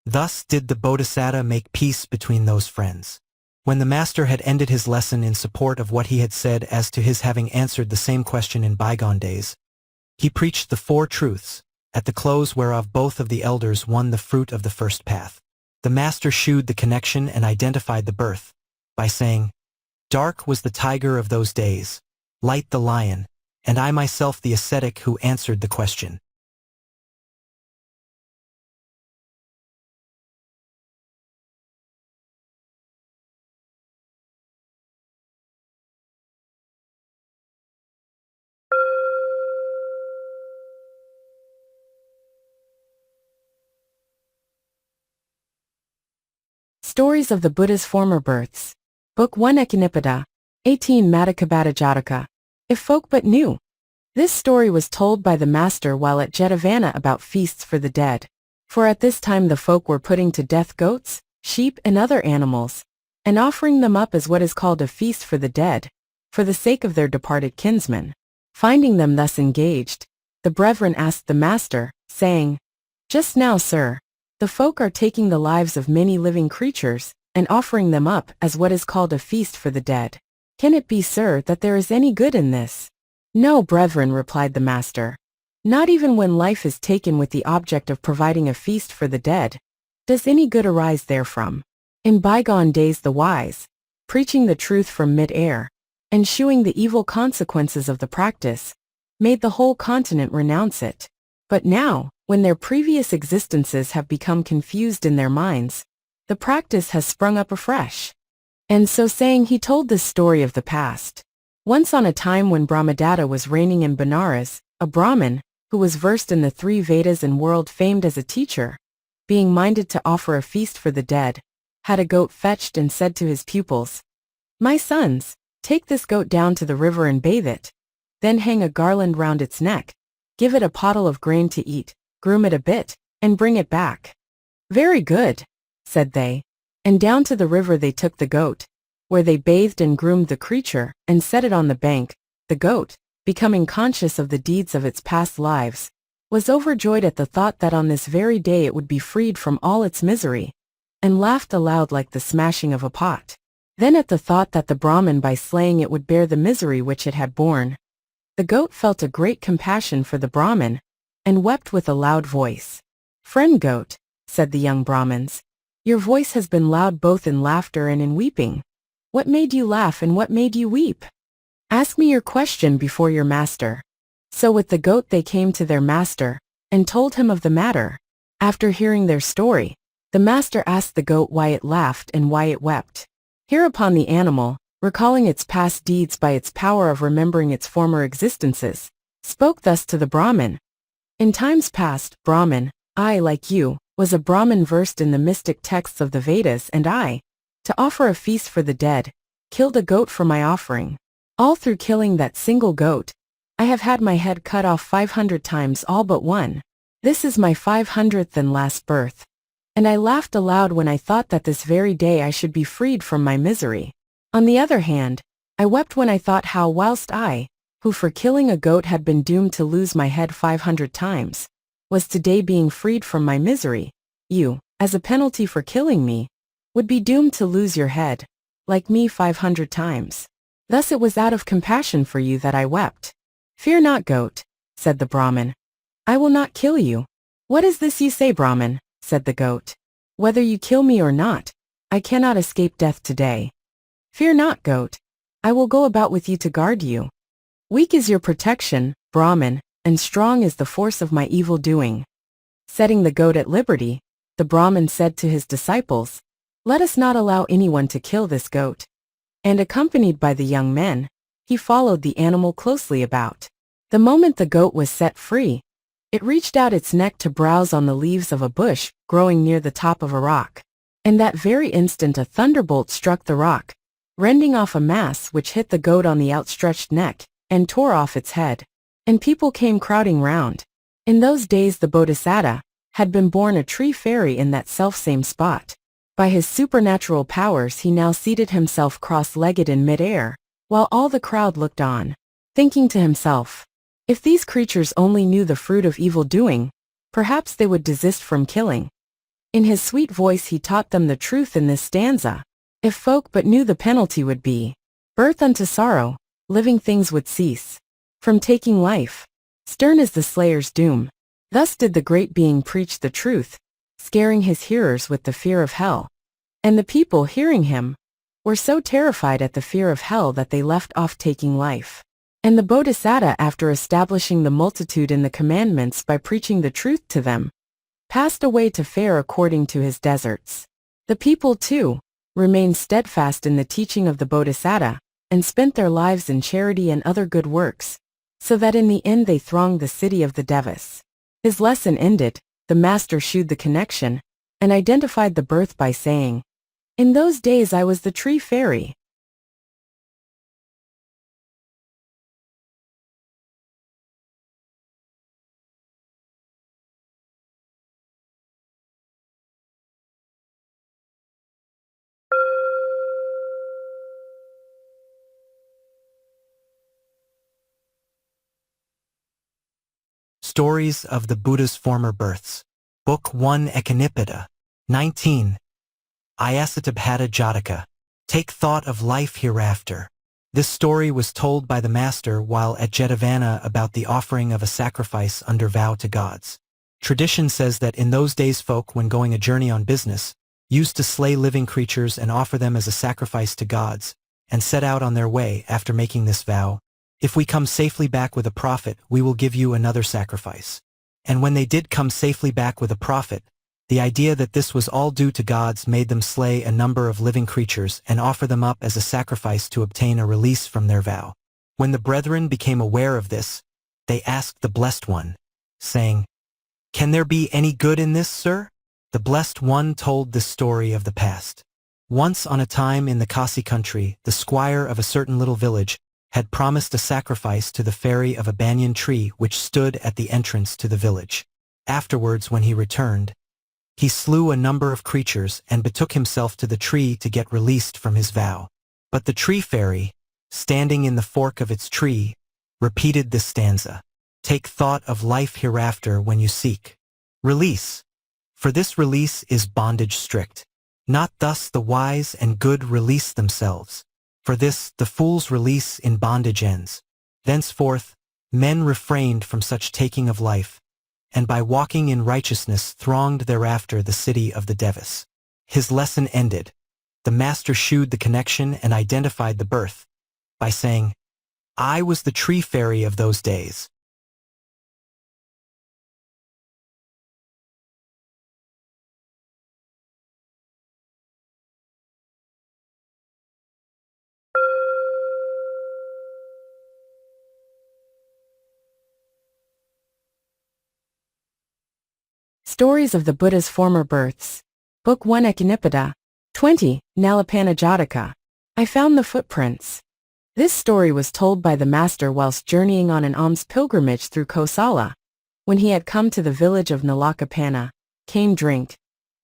Thus did the Bodhisattva make peace between those friends. When the master had ended his lesson in support of what he had said as to his having answered the same question in bygone days, he preached the four truths, at the close whereof both of the elders won the fruit of the first path. The master shewed the connection and identified the birth, by saying, Dark was the tiger of those days, light the lion, and I myself the ascetic who answered the question. Stories of the Buddha's Former Births. Book 1 Echinipita, 18 Makhadeva Jātaka. If folk but knew. This story was told by the master while at Jetavana about feasts for the dead. For at this time the folk were putting to death goats, sheep and other animals, and offering them up as what is called a feast for the dead, for the sake of their departed kinsmen. Finding them thus engaged, the brethren asked the master, saying, Just now, sir, the folk are taking the lives of many living creatures, and offering them up as what is called a feast for the dead. Can it be, sir, that there is any good in this? No, brethren, replied the master. Not even when life is taken with the object of providing a feast for the dead, does any good arise therefrom. In bygone days the wise, preaching the truth from mid-air, and shewing the evil consequences of the practice, made the whole continent renounce it. But now, when their previous existences have become confused in their minds, the practice has sprung up afresh. And so saying, he told this story of the past. Once on a time when Brahmadatta was reigning in Benares, a Brahmin, who was versed in the 3 Vedas and world-famed as a teacher, being minded to offer a feast for the dead, had a goat fetched and said to his pupils, My sons, take this goat down to the river and bathe it. Then hang a garland round its neck, give it a pottle of grain to eat, groom it a bit, and bring it back. Very good, said they, and down to the river they took the goat, where they bathed and groomed the creature, and set it on the bank. The goat, becoming conscious of the deeds of its past lives, was overjoyed at the thought that on this very day it would be freed from all its misery, and laughed aloud like the smashing of a pot. Then at the thought that the Brahmin by slaying it would bear the misery which it had borne, the goat felt a great compassion for the Brahmin, and wept with a loud voice. Friend goat, said the young Brahmins, your voice has been loud both in laughter and in weeping. What made you laugh and what made you weep? Ask me your question before your master. So with the goat they came to their master, and told him of the matter. After hearing their story, the master asked the goat why it laughed and why it wept. Hereupon the animal, recalling its past deeds by its power of remembering its former existences, spoke thus to the Brahmin. In times past, Brahmin, I, like you, was a Brahmin versed in the mystic texts of the Vedas, and I, to offer a feast for the dead, killed a goat for my offering. All through killing that single goat, I have had my head cut off 500 times, all but one. This is my 500th and last birth. And I laughed aloud when I thought that this very day I should be freed from my misery. On the other hand, I wept when I thought how whilst I, who for killing a goat had been doomed to lose my head 500 times, was today being freed from my misery, you, as a penalty for killing me, would be doomed to lose your head, like me 500 times. Thus it was out of compassion for you that I wept. Fear not, goat, said the Brahmin. I will not kill you. What is this you say, Brahmin? Said the goat. Whether you kill me or not, I cannot escape death today. Fear not, goat. I will go about with you to guard you. Weak is your protection, Brahmin, and strong is the force of my evil doing. Setting the goat at liberty, the Brahmin said to his disciples, Let us not allow anyone to kill this goat. And accompanied by the young men, he followed the animal closely about. The moment the goat was set free, it reached out its neck to browse on the leaves of a bush growing near the top of a rock. And that very instant a thunderbolt struck the rock, rending off a mass which hit the goat on the outstretched neck, and tore off its head. And people came crowding round. In those days the Bodhisattva, had been born a tree fairy in that selfsame spot. By his supernatural powers he now seated himself cross-legged in mid-air, while all the crowd looked on, thinking to himself, if these creatures only knew the fruit of evil doing, perhaps they would desist from killing. In his sweet voice he taught them the truth in this stanza. If folk but knew the penalty would be birth unto sorrow, living things would cease from taking life. Stern is the slayer's doom. Thus did the great being preach the truth, scaring his hearers with the fear of hell. And the people hearing him were so terrified at the fear of hell that they left off taking life. And the Bodhisattva, after establishing the multitude in the commandments by preaching the truth to them, passed away to fare according to his deserts. The people, too, remained steadfast in the teaching of the Bodhisattva, and spent their lives in charity and other good works, so that in the end they thronged the city of the Devas. His lesson ended, the master shewed the connection, and identified the birth by saying, in those days I was the tree fairy. Stories of the Buddha's Former Births. Book 1 Ekanipita. 19. Ayasatabhata Jātaka. Take thought of life hereafter. This story was told by the master while at Jetavana about the offering of a sacrifice under vow to gods. Tradition says that in those days folk, when going a journey on business, used to slay living creatures and offer them as a sacrifice to gods, and set out on their way after making this vow. If we come safely back with a profit, we will give you another sacrifice. And when they did come safely back with a profit, the idea that this was all due to gods made them slay a number of living creatures and offer them up as a sacrifice to obtain a release from their vow. When the brethren became aware of this, they asked the Blessed One, saying, "Can there be any good in this, sir?" The Blessed One told this story of the past. Once on a time in the Kasi country, the squire of a certain little village had promised a sacrifice to the fairy of a banyan tree which stood at the entrance to the village. Afterwards, when he returned, he slew a number of creatures and betook himself to the tree to get released from his vow. But the tree fairy, standing in the fork of its tree, repeated this stanza. Take thought of life hereafter when you seek release. For this release is bondage strict. Not thus the wise and good release themselves. For this, the fool's release in bondage ends. Thenceforth, men refrained from such taking of life, and by walking in righteousness thronged thereafter the city of the Devas. His lesson ended. The master shewed the connection and identified the birth, by saying, I was the tree fairy of those days. Stories of the Buddha's Former Births. Book 1 Ekanipita. 20. Nalapana Jātaka. I found the footprints. This story was told by the master whilst journeying on an alms pilgrimage through Kosala. When he had come to the village of Nalakapana, came drink,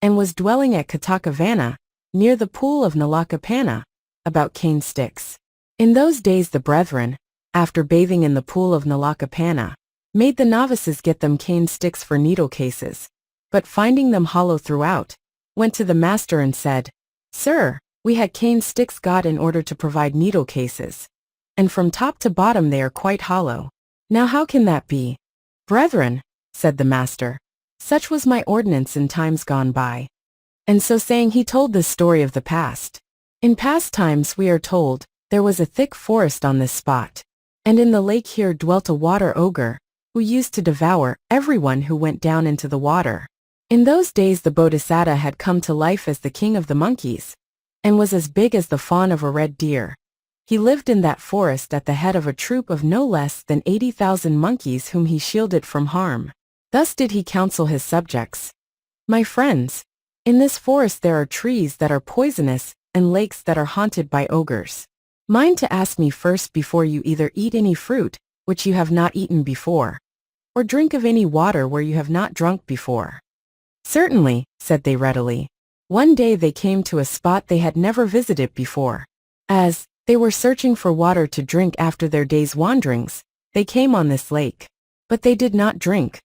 and was dwelling at Kātakavana, near the pool of Nalakapana, about cane sticks. In those days the brethren, after bathing in the pool of Nalakapana, made the novices get them cane sticks for needle cases, but finding them hollow throughout, went to the master and said, Sir, we had cane sticks got in order to provide needle cases, and from top to bottom they are quite hollow. Now how can that be? Brethren, said the master, such was my ordinance in times gone by. And so saying he told this story of the past. In past times we are told, there was a thick forest on this spot, and in the lake here dwelt a water ogre, who used to devour everyone who went down into the water. In those days the Bodhisattva had come to life as the king of the monkeys, and was as big as the fawn of a red deer. He lived in that forest at the head of a troop of no less than 80,000 monkeys whom he shielded from harm. Thus did he counsel his subjects. My friends, in this forest there are trees that are poisonous and lakes that are haunted by ogres. Mind to ask me first before you either eat any fruit, which you have not eaten before, or drink of any water where you have not drunk before. Certainly, said they readily. One day they came to a spot they had never visited before. As they were searching for water to drink after their day's wanderings, they came on this lake. But they did not drink.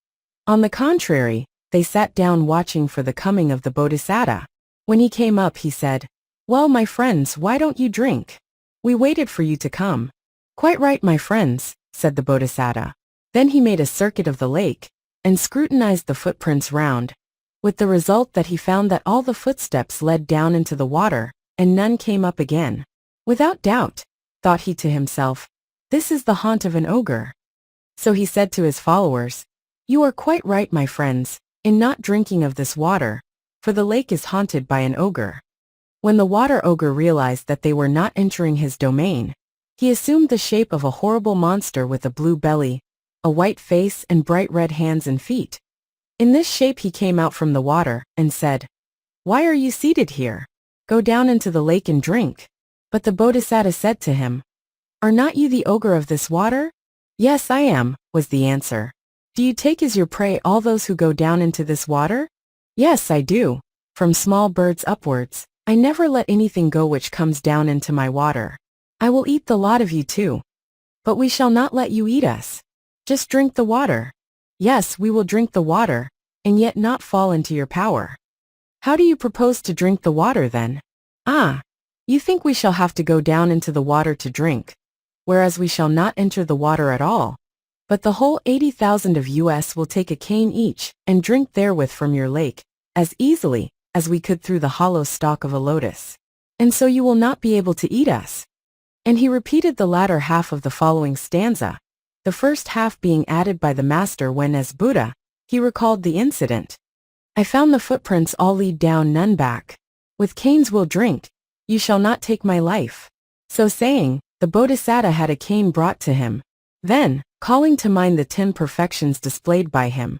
On the contrary, they sat down watching for the coming of the Bodhisattva. When he came up, he said, "Well, my friends, why don't you drink? We waited for you to come." "Quite right, my friends," said the Bodhisattva. Then he made a circuit of the lake and scrutinized the footprints round, with the result that he found that all the footsteps led down into the water, and none came up again. "Without doubt," thought he to himself, "this is the haunt of an ogre." So he said to his followers, "You are quite right, my friends, in not drinking of this water, for the lake is haunted by an ogre." When the water ogre realized that they were not entering his domain, he assumed the shape of a horrible monster with a blue belly, a white face, and bright red hands and feet. In this shape he came out from the water and said, "Why are you seated here? Go down into the lake and drink." But the Bodhisattva said to him, "Are not you the ogre of this water?" "Yes, I am," was the answer. "Do you take as your prey all those who go down into this water?" "Yes, I do. From small birds upwards, I never let anything go which comes down into my water. I will eat the lot of you too. But we shall not let you eat us. Just drink the water." "Yes, we will drink the water, and yet not fall into your power." "How do you propose to drink the water then?" "Ah, you think we shall have to go down into the water to drink, whereas we shall not enter the water at all. But the whole 80,000 of us will take a cane each and drink therewith from your lake, as easily as we could through the hollow stalk of a lotus. And so you will not be able to eat us." And he repeated the latter half of the following stanza, the first half being added by the master when, as Buddha, he recalled the incident. "I found the footprints all lead down, none back. With canes we'll drink, you shall not take my life." So saying, the Bodhisattva had a cane brought to him. Then, calling to mind the 10 perfections displayed by him,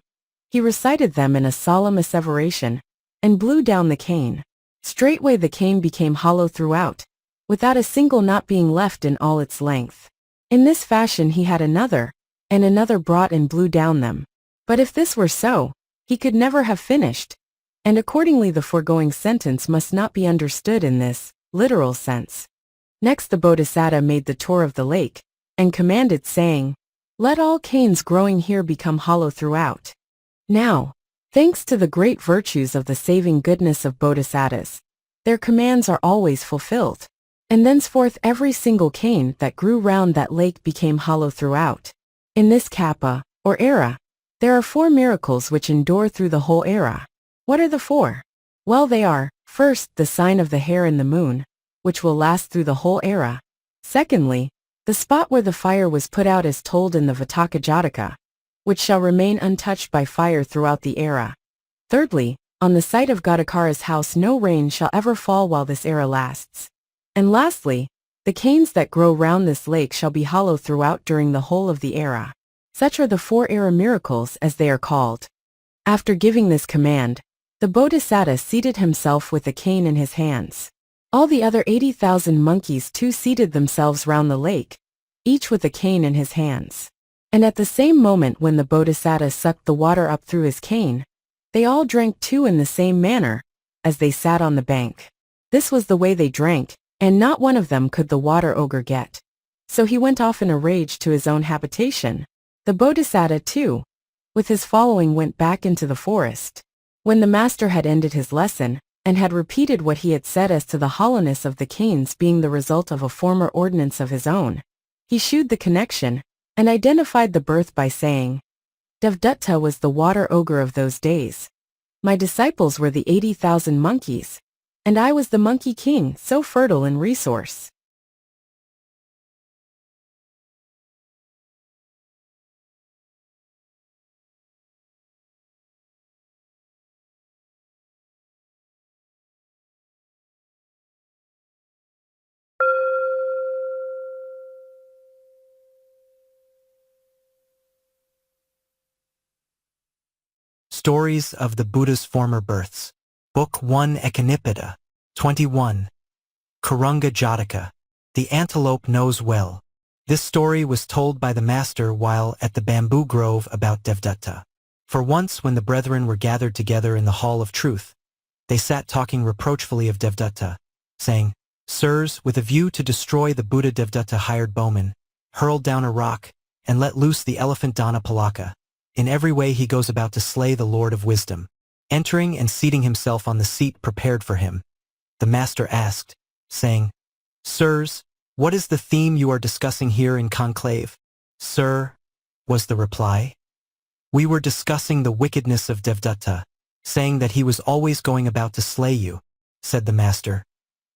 he recited them in a solemn asseveration, and blew down the cane. Straightway the cane became hollow throughout, without a single knot being left in all its length. In this fashion he had another, and another brought and blew down them. But if this were so, he could never have finished, and accordingly the foregoing sentence must not be understood in this literal sense. Next the Bodhisattva made the tour of the lake, and commanded, saying, "Let all canes growing here become hollow throughout." Now, thanks to the great virtues of the saving goodness of Bodhisattvas, their commands are always fulfilled, and thenceforth every single cane that grew round that lake became hollow throughout. In this kappa, or era, there are 4 miracles which endure through the whole era. What are the 4? Well, they are, first, the sign of the hare in the moon, which will last through the whole era. Secondly, the spot where the fire was put out as told in the Jātaka, which shall remain untouched by fire throughout the era. Thirdly, on the site of Godakara's house no rain shall ever fall while this era lasts. And lastly, the canes that grow round this lake shall be hollow throughout during the whole of the era. Such are the 4 era miracles as they are called. After giving this command, the Bodhisattva seated himself with the cane in his hands. All the other 80,000 monkeys too seated themselves round the lake, each with a cane in his hands. And at the same moment when the Bodhisattva sucked the water up through his cane, they all drank too in the same manner, as they sat on the bank. This was the way they drank, and not one of them could the water ogre get. So he went off in a rage to his own habitation. The Bodhisattva too, with his following, went back into the forest. When the master had ended his lesson, and had repeated what he had said as to the hollowness of the canes being the result of a former ordinance of his own, he shewed the connection, and identified the birth by saying, "Devdutta was the water ogre of those days. My disciples were the 80,000 monkeys, and I was the monkey king, so fertile in resource." Stories of the Buddha's Former Births. Book 1 Ekanipita. 21. Kurunga Jātaka. The Antelope Knows Well. This story was told by the master while at the bamboo grove about Devdutta. For once when the brethren were gathered together in the hall of truth, they sat talking reproachfully of Devdatta, saying, Sirs, with a view to destroy the Buddha, Devdatta hired bowmen, hurled down a rock, and let loose the elephant Dana Palaka. In every way he goes about to slay the Lord of Wisdom. Entering and seating himself on the seat prepared for him, the master asked, saying, Sirs, what is the theme you are discussing here in conclave? Sir, was the reply. We were discussing the wickedness of Devdatta, saying that he was always going about to slay you, said the master.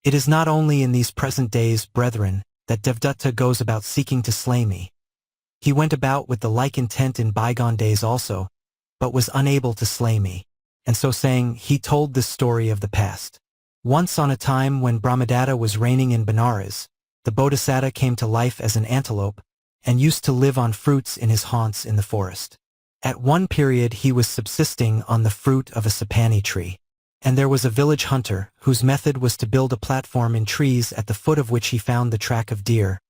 It is not only in these present days, brethren, that Devdatta goes about seeking to slay me. He went about with the like intent in bygone days also, but was unable to slay me. And so saying, he told this story of the past. Once on a time when Brahmadatta was reigning in Benares, the Bodhisattva came to life as an antelope and used to live on fruits in his haunts in the forest. At one period he was subsisting on the fruit of a sapani tree, and there was a village hunter whose method was to build a platform in trees at the foot of which he found the track of deer,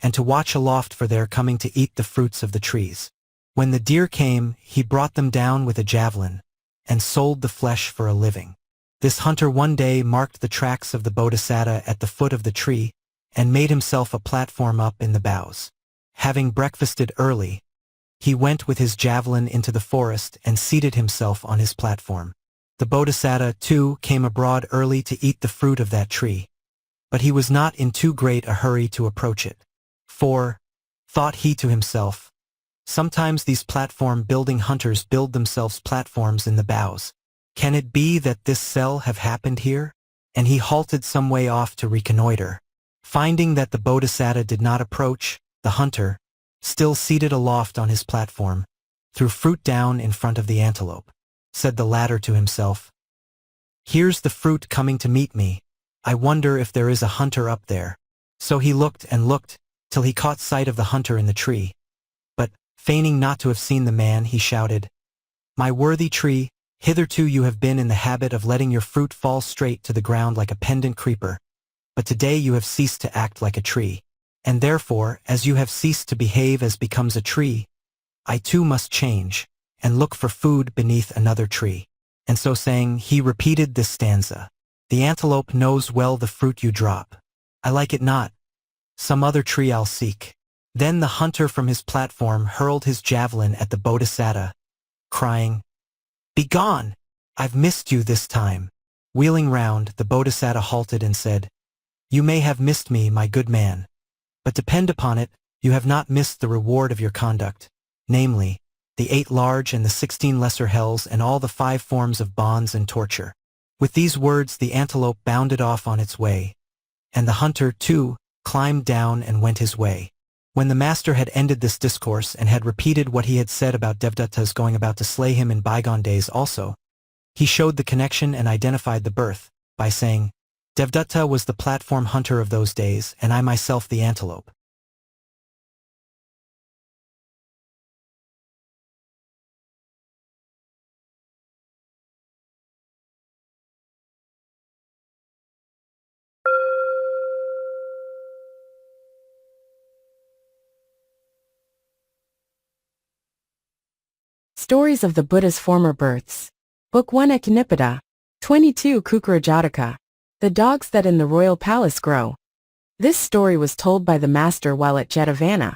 and to watch aloft for their coming to eat the fruits of the trees. When the deer came, he brought them down with a javelin, and sold the flesh for a living. This hunter one day marked the tracks of the Bodhisattva at the foot of the tree, and made himself a platform up in the boughs. Having breakfasted early, he went with his javelin into the forest and seated himself on his platform. The Bodhisattva, too, came abroad early to eat the fruit of that tree, but he was not in too great a hurry to approach it. For, thought he to himself, sometimes these platform-building hunters build themselves platforms in the boughs. Can it be that this cell have happened here? And he halted some way off to reconnoiter. Finding that the Bodhisattva did not approach, the hunter, still seated aloft on his platform, threw fruit down in front of the antelope. Said the latter to himself, Here's the fruit coming to meet me. I wonder if there is a hunter up there. So he looked and looked, till he caught sight of the hunter in the tree. But, feigning not to have seen the man, he shouted, My worthy tree, hitherto you have been in the habit of letting your fruit fall straight to the ground like a pendant creeper, but today you have ceased to act like a tree. And therefore, as you have ceased to behave as becomes a tree, I too must change, and look for food beneath another tree. And so saying, he repeated this stanza. The antelope knows well the fruit you drop. I like it not. Some other tree I'll seek. Then the hunter from his platform hurled his javelin at the Bodhisattva, crying, Begone! I've missed you this time. Wheeling round, the Bodhisattva halted and said, You may have missed me, my good man. But depend upon it, you have not missed the reward of your conduct, namely, the 8 large and the 16 lesser hells and all the 5 forms of bonds and torture. With these words the antelope bounded off on its way, and the hunter, too, climbed down and went his way. When the master had ended this discourse and had repeated what he had said about Devdatta's going about to slay him in bygone days also, he showed the connection and identified the birth, by saying, Devdatta was the platform hunter of those days, and I myself the antelope. Stories of the Buddha's Former Births. Book 1 Echinipita. 22 Jātaka. The Dogs That in the Royal Palace Grow. This story was told by the master while at Jetavana,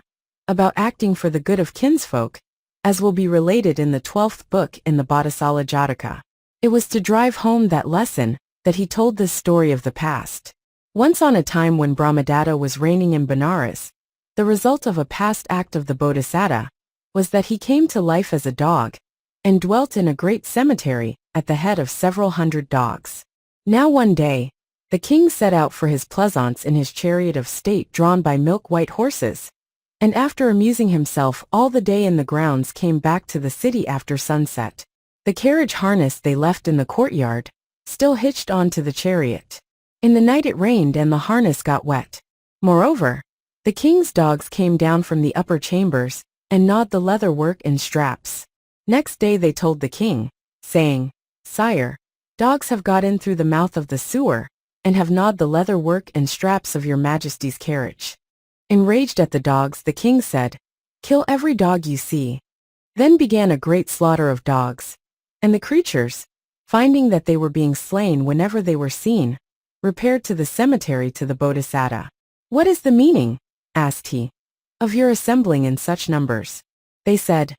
about acting for the good of kinsfolk, as will be related in the 12th book in the Bodhisala Jātaka. It was to drive home that lesson that he told this story of the past. Once on a time when Brahmadatta was reigning in Benares, the result of a past act of the Bodhisattva was that he came to life as a dog, and dwelt in a great cemetery at the head of several hundred dogs. Now one day, the king set out for his pleasaunce in his chariot of state drawn by milk-white horses, and after amusing himself all the day in the grounds came back to the city after sunset. The carriage harness they left in the courtyard, still hitched on to the chariot. In the night it rained and the harness got wet. Moreover, the king's dogs came down from the upper chambers and gnawed the leather work and straps. Next day they told the king, saying, Sire, dogs have got in through the mouth of the sewer, and have gnawed the leather work and straps of your majesty's carriage. Enraged at the dogs, the king said, Kill every dog you see. Then began a great slaughter of dogs. And the creatures, finding that they were being slain whenever they were seen, repaired to the cemetery to the Bodhisattva. "What is the meaning," asked he, "of your assembling in such numbers?" They said,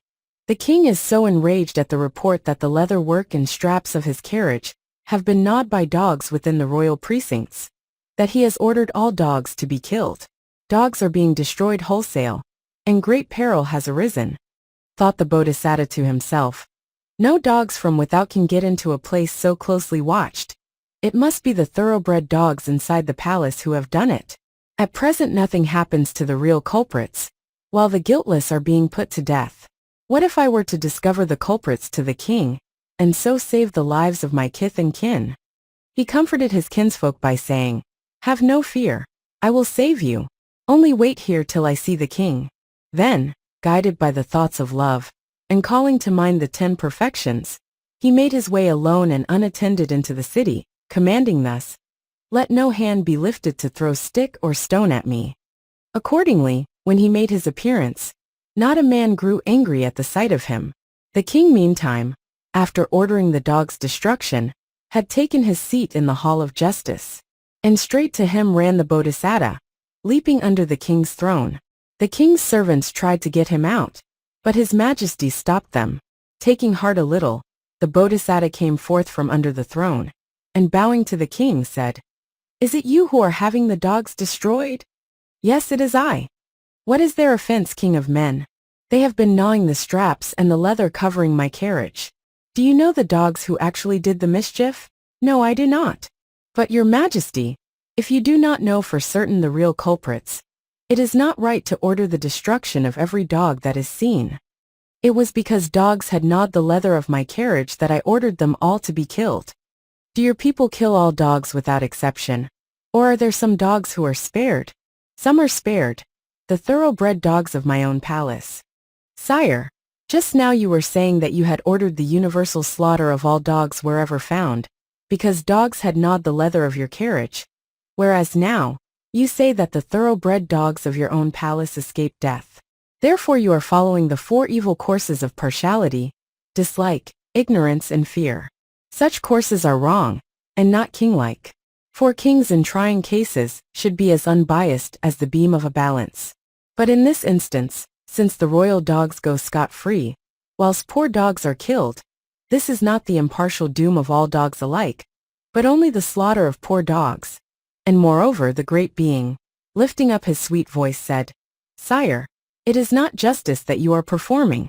"The king is so enraged at the report that the leather work and straps of his carriage have been gnawed by dogs within the royal precincts, that he has ordered all dogs to be killed. Dogs are being destroyed wholesale, and great peril has arisen." Thought the Bodhisattva to himself, "No dogs from without can get into a place so closely watched. It must be the thoroughbred dogs inside the palace who have done it. At present nothing happens to the real culprits, while the guiltless are being put to death. What if I were to discover the culprits to the king, and so save the lives of my kith and kin?" He comforted his kinsfolk by saying, "Have no fear, I will save you. Only wait here till I see the king." Then, guided by the thoughts of love, and calling to mind the 10 perfections, he made his way alone and unattended into the city, commanding thus, "Let no hand be lifted to throw stick or stone at me." Accordingly, when he made his appearance, not a man grew angry at the sight of him. The king meantime, after ordering the dog's destruction, had taken his seat in the hall of justice. And straight to him ran the Bodhisattva, leaping under the king's throne. The king's servants tried to get him out, but his majesty stopped them. Taking heart a little, the Bodhisattva came forth from under the throne, and bowing to the king said, "Is it you who are having the dogs destroyed?" "Yes, it is I." "What is their offense, king of men?" "They have been gnawing the straps and the leather covering my carriage." "Do you know the dogs who actually did the mischief?" "No, I do not." "But your majesty, if you do not know for certain the real culprits, it is not right to order the destruction of every dog that is seen. It was because dogs had gnawed the leather of my carriage that I ordered them all to be killed." "Do your people kill all dogs without exception? Or are there some dogs who are spared?" "Some are spared, the thoroughbred dogs of my own palace." "Sire, just now you were saying that you had ordered the universal slaughter of all dogs wherever found, because dogs had gnawed the leather of your carriage, whereas now, you say that the thoroughbred dogs of your own palace escaped death. Therefore you are following the 4 evil courses of partiality, dislike, ignorance and fear. Such courses are wrong, and not kinglike. For kings in trying cases should be as unbiased as the beam of a balance. But in this instance, since the royal dogs go scot-free, whilst poor dogs are killed, this is not the impartial doom of all dogs alike, but only the slaughter of poor dogs. And moreover the great being, lifting up his sweet voice said, "Sire, it is not justice that you are performing."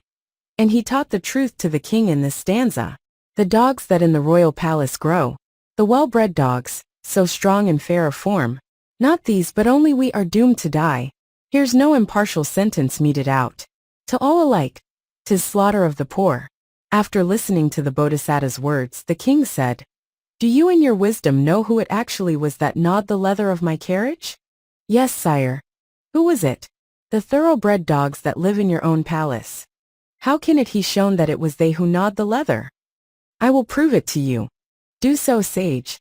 And he taught the truth to the king in this stanza. "The dogs that in the royal palace grow, the well-bred dogs, so strong and fair of form, not these but only we are doomed to die. Here's no impartial sentence meted out. To all alike, 'tis slaughter of the poor." After listening to the Bodhisattva's words, the king said, "Do you in your wisdom know who it actually was that gnawed the leather of my carriage?" "Yes, sire." "Who was it?" "The thoroughbred dogs that live in your own palace." "How can it be shown that it was they who gnawed the leather?" "I will prove it to you." "Do so, sage.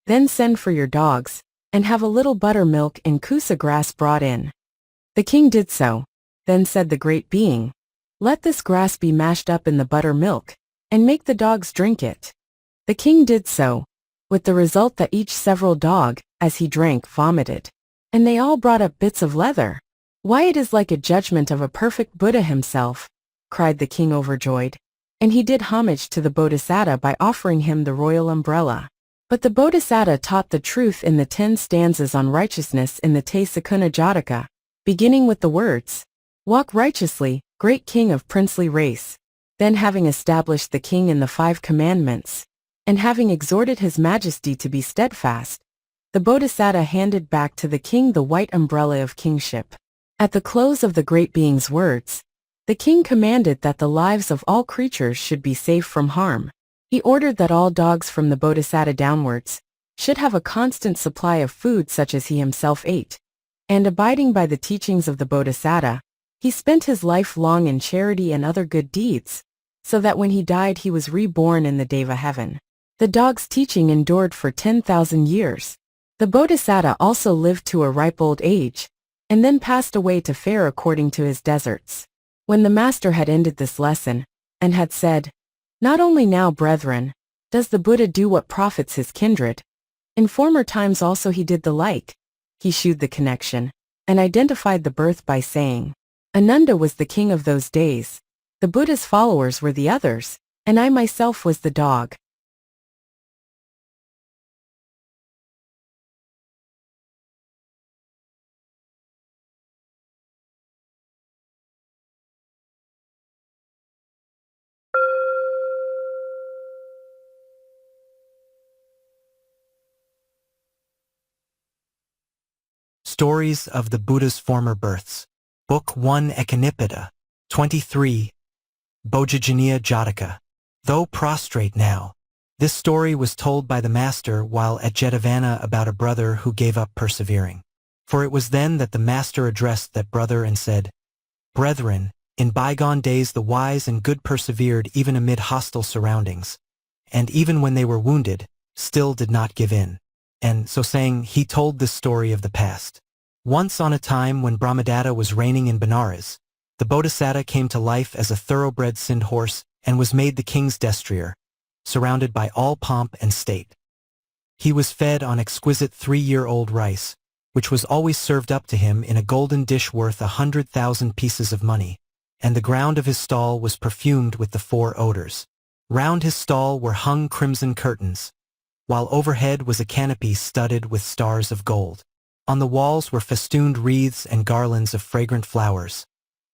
Then send for your dogs, and have a little buttermilk and kusa grass brought in." The king did so. Then said the great being, "Let this grass be mashed up in the buttermilk, and make the dogs drink it." The king did so, with the result that each several dog, as he drank, vomited. And they all brought up bits of leather. "Why, it is like a judgment of a perfect Buddha himself," cried the king overjoyed. And he did homage to the Bodhisattva by offering him the royal umbrella. But the Bodhisattva taught the truth in the 10 stanzas on righteousness in the Te Sakuna Jātaka, beginning with the words, "Walk righteously, great king of princely race." Then having established the king in the 5 commandments, and having exhorted his majesty to be steadfast, the Bodhisattva handed back to the king the white umbrella of kingship. At the close of the great being's words, the king commanded that the lives of all creatures should be safe from harm. He ordered that all dogs from the Bodhisattva downwards should have a constant supply of food such as he himself ate. And abiding by the teachings of the Bodhisattva, he spent his life long in charity and other good deeds, so that when he died he was reborn in the Deva heaven. The dog's teaching endured for 10,000 years. The Bodhisattva also lived to a ripe old age, and then passed away to fare according to his deserts. When the master had ended this lesson, and had said, "Not only now, brethren, does the Buddha do what profits his kindred. In former times also he did the like." He shewed the connection, and identified the birth by saying, "Ananda was the king of those days, the Buddha's followers were the others, and I myself was the dog." Stories of the Buddha's Former Births. Book 1 Ekanipita. 23. Bojajaniya Jātaka. Though prostrate now. This story was told by the master while at Jetavana about a brother who gave up persevering. For it was then that the master addressed that brother and said, "Brethren, in bygone days the wise and good persevered even amid hostile surroundings, and even when they were wounded, still did not give in." And so saying, he told this story of the past. Once on a time when Brahmadatta was reigning in Benares, the Bodhisattva came to life as a thoroughbred Sind horse and was made the king's Destrier, surrounded by all pomp and state. He was fed on exquisite 3-year-old rice, which was always served up to him in a golden dish worth 100,000 pieces of money, and the ground of his stall was perfumed with the 4 odors. Round his stall were hung crimson curtains, while overhead was a canopy studded with stars of gold. On the walls were festooned wreaths and garlands of fragrant flowers,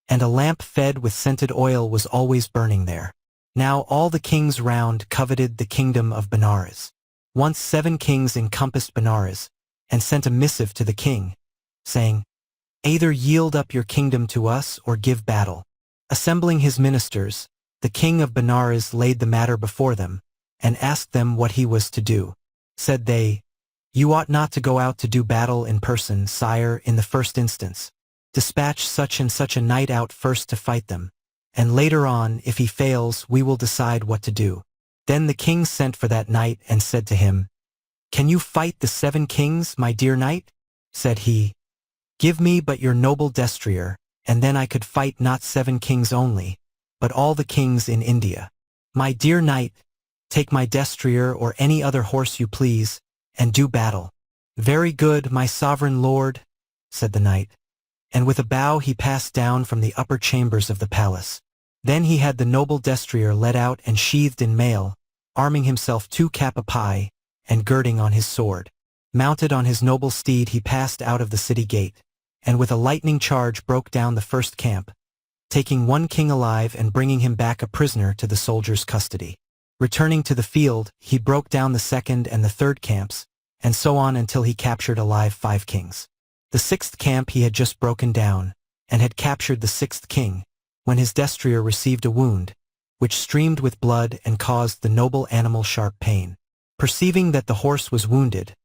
and a lamp fed with scented oil was always burning there. Now all the kings round coveted the kingdom of Benares. Once 7 kings encompassed Benares, and sent a missive to the king, saying, "Either yield up your kingdom to us or give battle." Assembling his ministers, the king of Benares laid the matter before them, and asked them what he was to do. Said they, "You ought not to go out to do battle in person, sire, in the first instance. Dispatch such and such a knight out first to fight them, and later on, if he fails, we will decide what to do." Then the king sent for that knight and said to him, "Can you fight the 7 kings, my dear knight?" Said he, "Give me but your noble Destrier, and then I could fight not 7 kings only, but all the kings in India. My dear knight, take my Destrier or any other horse you please, and do battle." "Very good, my sovereign lord," said the knight, and with a bow he passed down from the upper chambers of the palace. Then he had the noble Destrier led out and sheathed in mail, arming himself 2 capapai, and girding on his sword. Mounted on his noble steed he passed out of the city gate, and with a lightning charge broke down the first camp, taking 1 king alive and bringing him back a prisoner to the soldiers' custody. Returning to the field, he broke down the 2nd and the 3rd camps, and so on until he captured alive 5 kings. The 6th camp he had just broken down, and had captured the 6th king, when his Destrier received a wound, which streamed with blood and caused the noble animal sharp pain. Perceiving that the horse was wounded,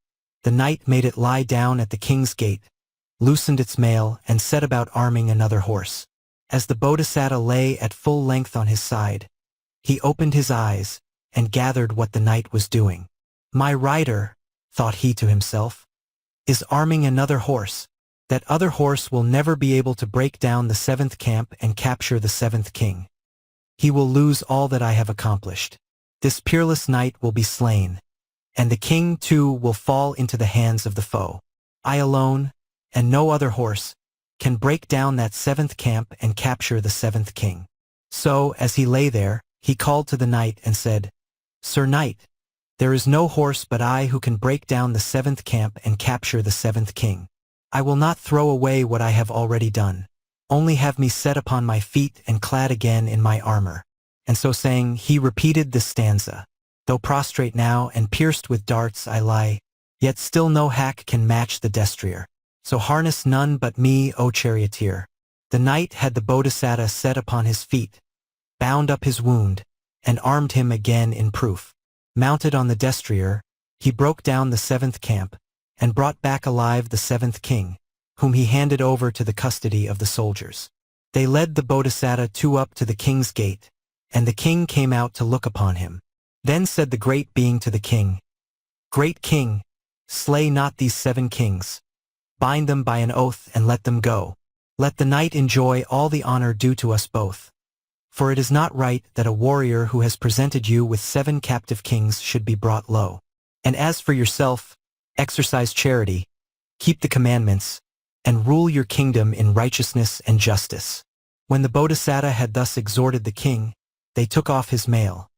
the knight made it lie down at the king's gate, loosened its mail, and set about arming another horse. As the Bodhisattva lay at full length on his side, he opened his eyes, and gathered what the knight was doing. "My rider," thought he to himself, "is arming another horse. That other horse will never be able to break down the 7th camp and capture the 7th king. He will lose all that I have accomplished. This peerless knight will be slain, and the king, too, will fall into the hands of the foe. I alone, and no other horse, can break down that 7th camp and capture the 7th king." So, as he lay there, he called to the knight and said, "Sir knight, there is no horse but I who can break down the 7th camp and capture the 7th king. I will not throw away what I have already done. Only have me set upon my feet and clad again in my armor." And so saying, he repeated this stanza, "Though prostrate now and pierced with darts I lie, yet still no hack can match the Destrier. So harness none but me, O charioteer." The knight had the Bodhisattva set upon his feet, bound up his wound, and armed him again in proof. Mounted on the Destrier, he broke down the 7th camp, and brought back alive the 7th king, whom he handed over to the custody of the soldiers. They led the Bodhisattva 2 up to the king's gate, and the king came out to look upon him. Then said the great being to the king, "Great king, slay not these 7 kings. Bind them by an oath and let them go." Let the knight enjoy all the honor due to us both. For it is not right that a warrior who has presented you with 7 captive kings should be brought low. And as for yourself, exercise charity, keep the commandments, and rule your kingdom in righteousness and justice." When the Bodhisattva had thus exhorted the king, they took off his mail.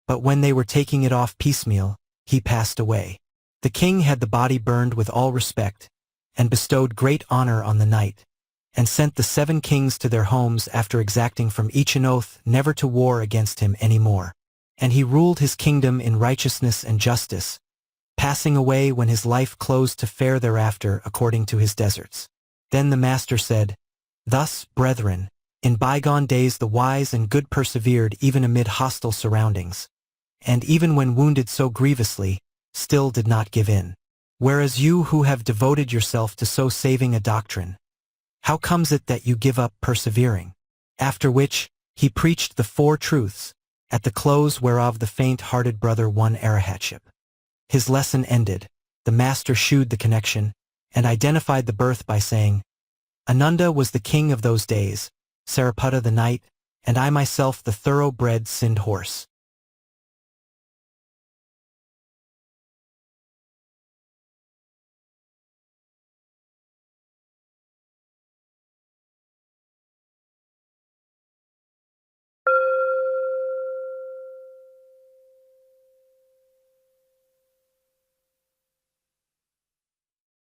But when they were taking it off piecemeal, he passed away. The king had the body burned with all respect, and bestowed great honor on the knight, and sent the 7 kings to their homes after exacting from each an oath never to war against him any more. And he ruled his kingdom in righteousness and justice, passing away when his life closed to fare thereafter according to his deserts. Then the master said, "Thus, brethren, in bygone days the wise and good persevered even amid hostile surroundings, and even when wounded so grievously, still did not give in. Whereas you who have devoted yourself to so saving a doctrine, how comes it that you give up persevering?" After which, he preached the 4 truths, at the close whereof the faint-hearted brother won arahatship. His lesson ended, the master shewed the connection, and identified the birth by saying, "Ananda was the king of those days, Sariputta the knight, and I myself the thoroughbred Sind horse."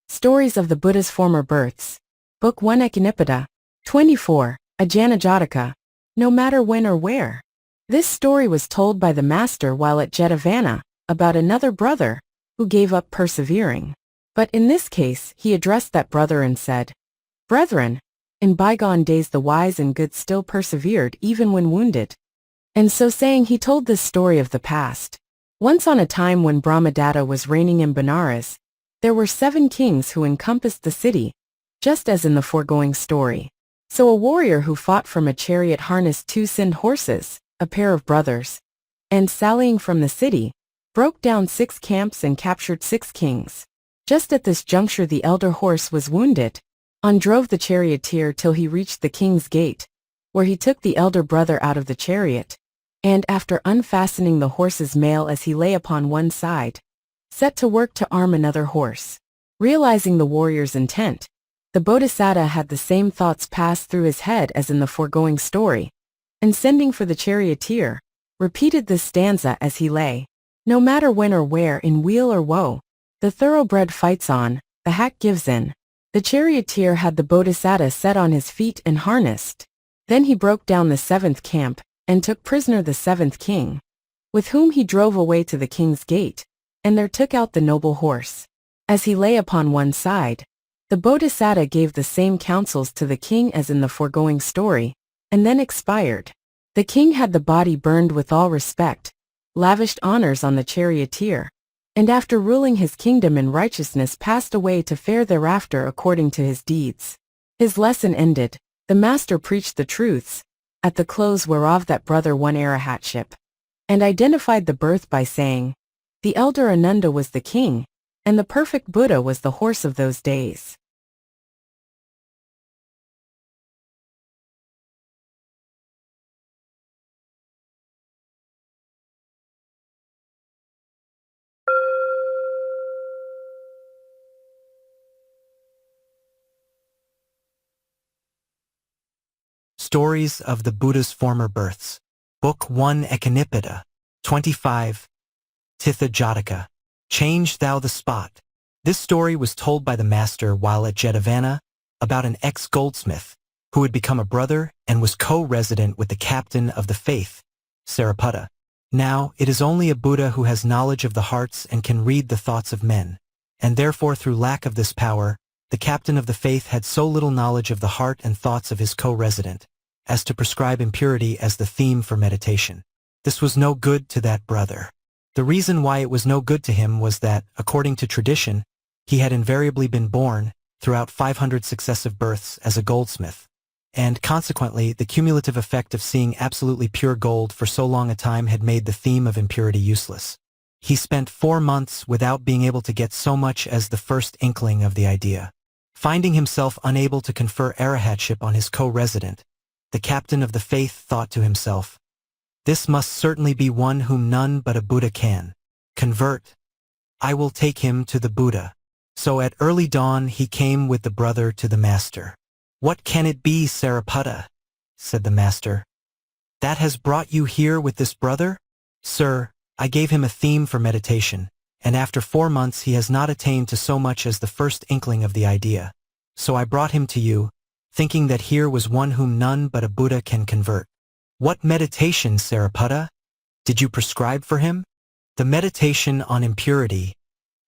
Stories of the Buddha's Former Births. Book 1 Ekanipada. 24. Ajana Jātaka. No matter when or where. This story was told by the master while at Jetavana, about another brother, who gave up persevering. But in this case, he addressed that brother and said, "Brethren, in bygone days the wise and good still persevered even when wounded." And so saying he told this story of the past. Once on a time when Brahmadatta was reigning in Benares, there were 7 kings who encompassed the city, just as in the foregoing story. So a warrior who fought from a chariot harnessed 2 Sind horses, a pair of brothers, and sallying from the city, broke down 6 camps and captured 6 kings. Just at this juncture the elder horse was wounded. On drove the charioteer till he reached the king's gate, where he took the elder brother out of the chariot, and after unfastening the horse's mail as he lay upon one side, set to work to arm another horse. Realizing the warrior's intent, the Bodhisattva had the same thoughts pass through his head as in the foregoing story, and sending for the charioteer, repeated this stanza as he lay. No matter when or where, in weal or woe, the thoroughbred fights on, the hack gives in. The charioteer had the Bodhisattva set on his feet and harnessed. Then he broke down the 7th camp, and took prisoner the 7th king, with whom he drove away to the king's gate, and there took out the noble horse. As he lay upon one side, the Bodhisattva gave the same counsels to the king as in the foregoing story, and then expired. The king had the body burned with all respect, lavished honors on the charioteer, and after ruling his kingdom in righteousness passed away to fare thereafter according to his deeds. His lesson ended, the master preached the truths, at the close whereof that brother won arahatship, and identified the birth by saying, "The elder Ananda was the king, and the perfect Buddha was the horse of those days." Stories of the Buddha's Former Births. Book 1 Ekanipada. 25. Titha Jātaka. Change thou the spot. This story was told by the master while at Jetavana about an ex-goldsmith who had become a brother and was co-resident with the captain of the faith, Sariputta. Now, it is only a Buddha who has knowledge of the hearts and can read the thoughts of men, and therefore through lack of this power, the captain of the faith had so little knowledge of the heart and thoughts of his co-resident as to prescribe impurity as the theme for meditation. This was no good to that brother. The reason why it was no good to him was that, according to tradition, he had invariably been born, throughout 500 successive births, as a goldsmith, and consequently the cumulative effect of seeing absolutely pure gold for so long a time had made the theme of impurity useless. He spent 4 months without being able to get so much as the first inkling of the idea. Finding himself unable to confer arahatship on his co-resident, the captain of the faith thought to himself, "This must certainly be one whom none but a Buddha can convert. I will take him to the Buddha." So at early dawn he came with the brother to the master. "What can it be, Sariputta?" said the master. "That has brought you here with this brother?" "Sir, I gave him a theme for meditation, and after 4 months he has not attained to so much as the first inkling of the idea. So I brought him to you, thinking that here was one whom none but a Buddha can convert." "What meditation, Sariputta, did you prescribe for him?" "The meditation on impurity,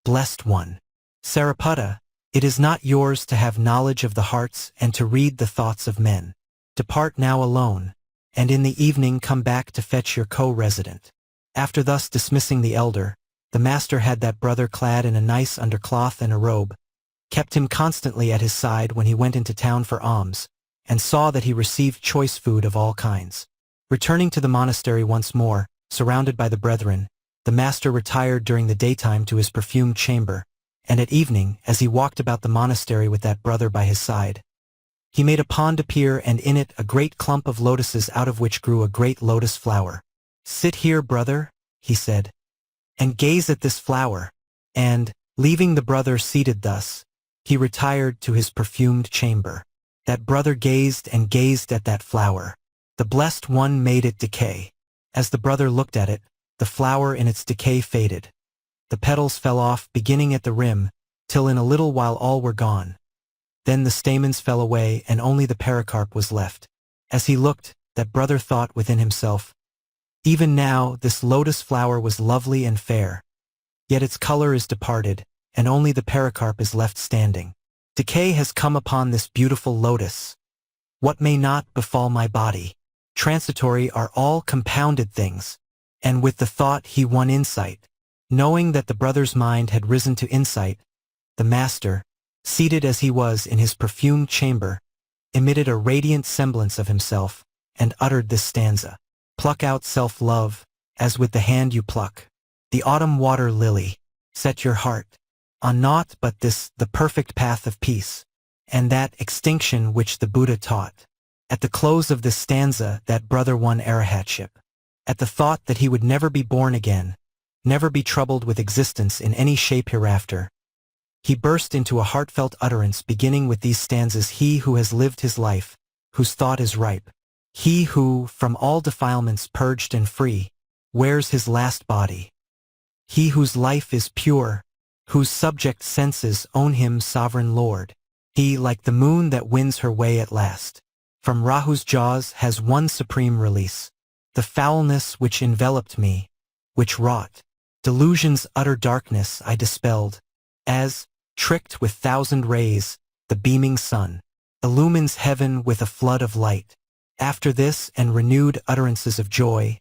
blessed one." "Sariputta, it is not yours to have knowledge of the hearts and to read the thoughts of men. Depart now alone, and in the evening come back to fetch your co-resident." After thus dismissing the elder, the master had that brother clad in a nice undercloth and a robe, kept him constantly at his side when he went into town for alms, and saw that he received choice food of all kinds. Returning to the monastery once more, surrounded by the brethren, the master retired during the daytime to his perfumed chamber, and at evening, as he walked about the monastery with that brother by his side, he made a pond appear and in it a great clump of lotuses out of which grew a great lotus flower. "Sit here, brother," he said, "and gaze at this flower." And, leaving the brother seated thus, he retired to his perfumed chamber. That brother gazed and gazed at that flower. The blessed one made it decay. As the brother looked at it, the flower in its decay faded. The petals fell off, beginning at the rim, till in a little while all were gone. Then the stamens fell away and only the pericarp was left. As he looked, that brother thought within himself, "Even now this lotus flower was lovely and fair. Yet its color is departed, and only the pericarp is left standing. Decay has come upon this beautiful lotus. What may not befall my body? Transitory are all compounded things." And with the thought he won insight. Knowing that the brother's mind had risen to insight, the master, seated as he was in his perfumed chamber, emitted a radiant semblance of himself, and uttered this stanza. "Pluck out self-love, as with the hand you pluck the autumn water lily. Set your heart on naught but this, the perfect path of peace, and that extinction which the Buddha taught." At the close of this stanza that brother won arahatship. At the thought that he would never be born again, never be troubled with existence in any shape hereafter, he burst into a heartfelt utterance beginning with these stanzas. "He who has lived his life, whose thought is ripe, he who, from all defilements purged and free, wears his last body. He whose life is pure, whose subject senses own him sovereign lord. He, like the moon that wins her way at last, from Rahu's jaws has one supreme release. The foulness which enveloped me, which wrought delusion's utter darkness I dispelled, as, tricked with thousand rays, the beaming sun illumines heaven with a flood of light." After this and renewed utterances of joy,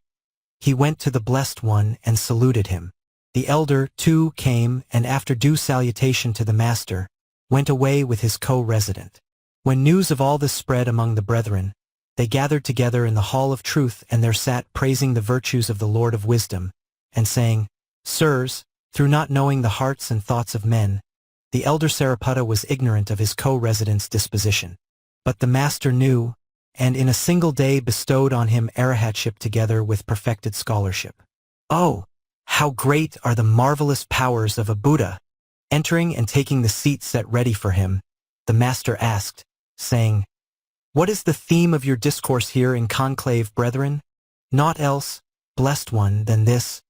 he went to the blessed one and saluted him. The elder, too, came and after due salutation to the master, went away with his co-resident. When news of all this spread among the brethren, they gathered together in the hall of truth and there sat praising the virtues of the Lord of wisdom, and saying, "Sirs, through not knowing the hearts and thoughts of men, the elder Sariputta was ignorant of his co-resident's disposition. But the master knew, and in a single day bestowed on him arahatship together with perfected scholarship." "Oh, how great are the marvelous powers of a Buddha!" Entering and taking the seat set ready for him, the master asked, saying, "What is the theme of your discourse here in conclave, brethren?" "Naught else, blessed one, than this,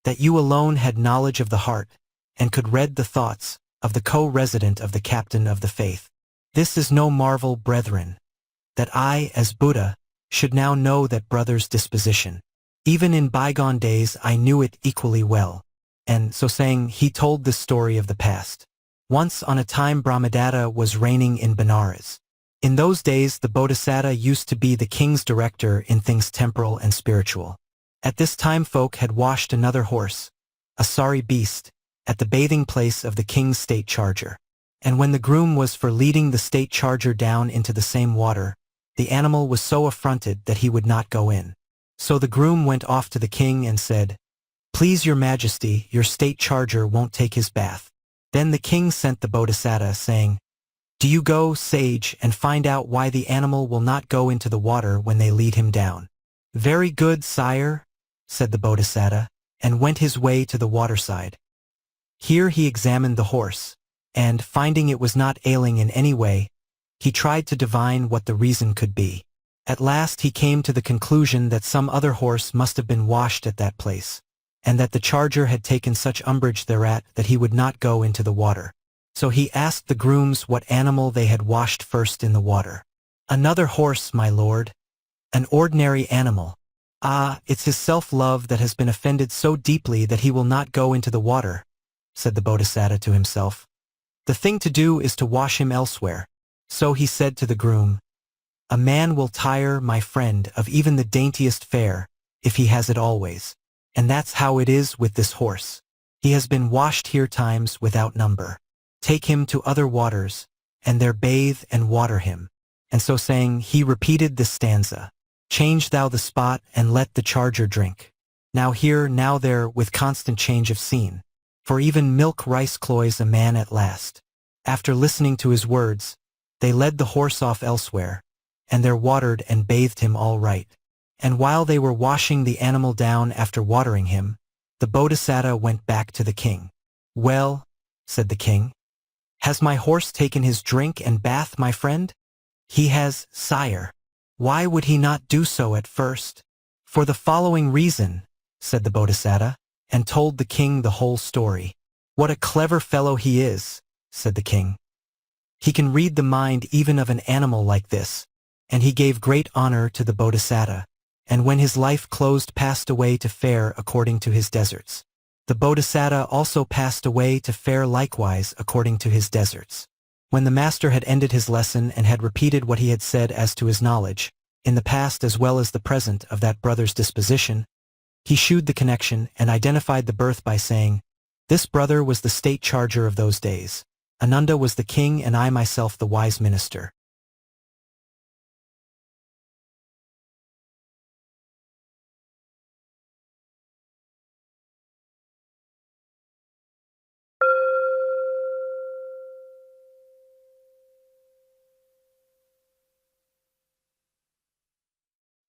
that you alone had knowledge of the heart, and could read the thoughts of the co-resident of the captain of the faith. This is no marvel, brethren, that I, as Buddha, should now know that brother's disposition. Even in bygone days I knew it equally well." And so saying, he told this story of the past. Once on a time Brahmadatta was reigning in Benares. In those days the Bodhisattva used to be the king's director in things temporal and spiritual. At this time folk had washed another horse, a sorry beast, at the bathing place of the king's state charger. And when the groom was for leading the state charger down into the same water, the animal was so affronted that he would not go in. So the groom went off to the king and said, "Please your majesty, your state charger won't take his bath." Then the king sent the Bodhisattva, saying, Do you go, sage, and find out why the animal will not go into the water when they lead him down. Very good, sire, said the Bodhisattva, and went his way to the waterside. Here he examined the horse, and, finding it was not ailing in any way, he tried to divine what the reason could be. At last he came to the conclusion that some other horse must have been washed at that place, and that the charger had taken such umbrage thereat that he would not go into the water. So he asked the grooms what animal they had washed first in the water. Another horse, my lord. An ordinary animal. Ah, it's his self-love that has been offended so deeply that he will not go into the water, said the Bodhisattva to himself. The thing to do is to wash him elsewhere. So he said to the groom, a man will tire, my friend, of even the daintiest fare, if he has it always. And that's how it is with this horse. He has been washed here times without number. Take him to other waters, and there bathe and water him. And so saying, he repeated this stanza. Change thou the spot, and let the charger drink. Now here, now there, with constant change of scene. For even milk rice cloys a man at last. After listening to his words, they led the horse off elsewhere, and there watered and bathed him all right. And while they were washing the animal down after watering him, the Bodhisattva went back to the king. Well, said the king, has my horse taken his drink and bath, my friend? He has, sire. Why would he not do so at first? For the following reason, said the Bodhisattva, and told the king the whole story. What a clever fellow he is, said the king. He can read the mind even of an animal like this, and he gave great honor to the Bodhisattva, and when his life closed passed away to fare according to his deserts. The Bodhisattva also passed away to fare likewise according to his deserts. When the master had ended his lesson and had repeated what he had said as to his knowledge, in the past as well as the present of that brother's disposition, he shewed the connection and identified the birth by saying, this brother was the state charger of those days. Ananda was the king and I myself the wise minister.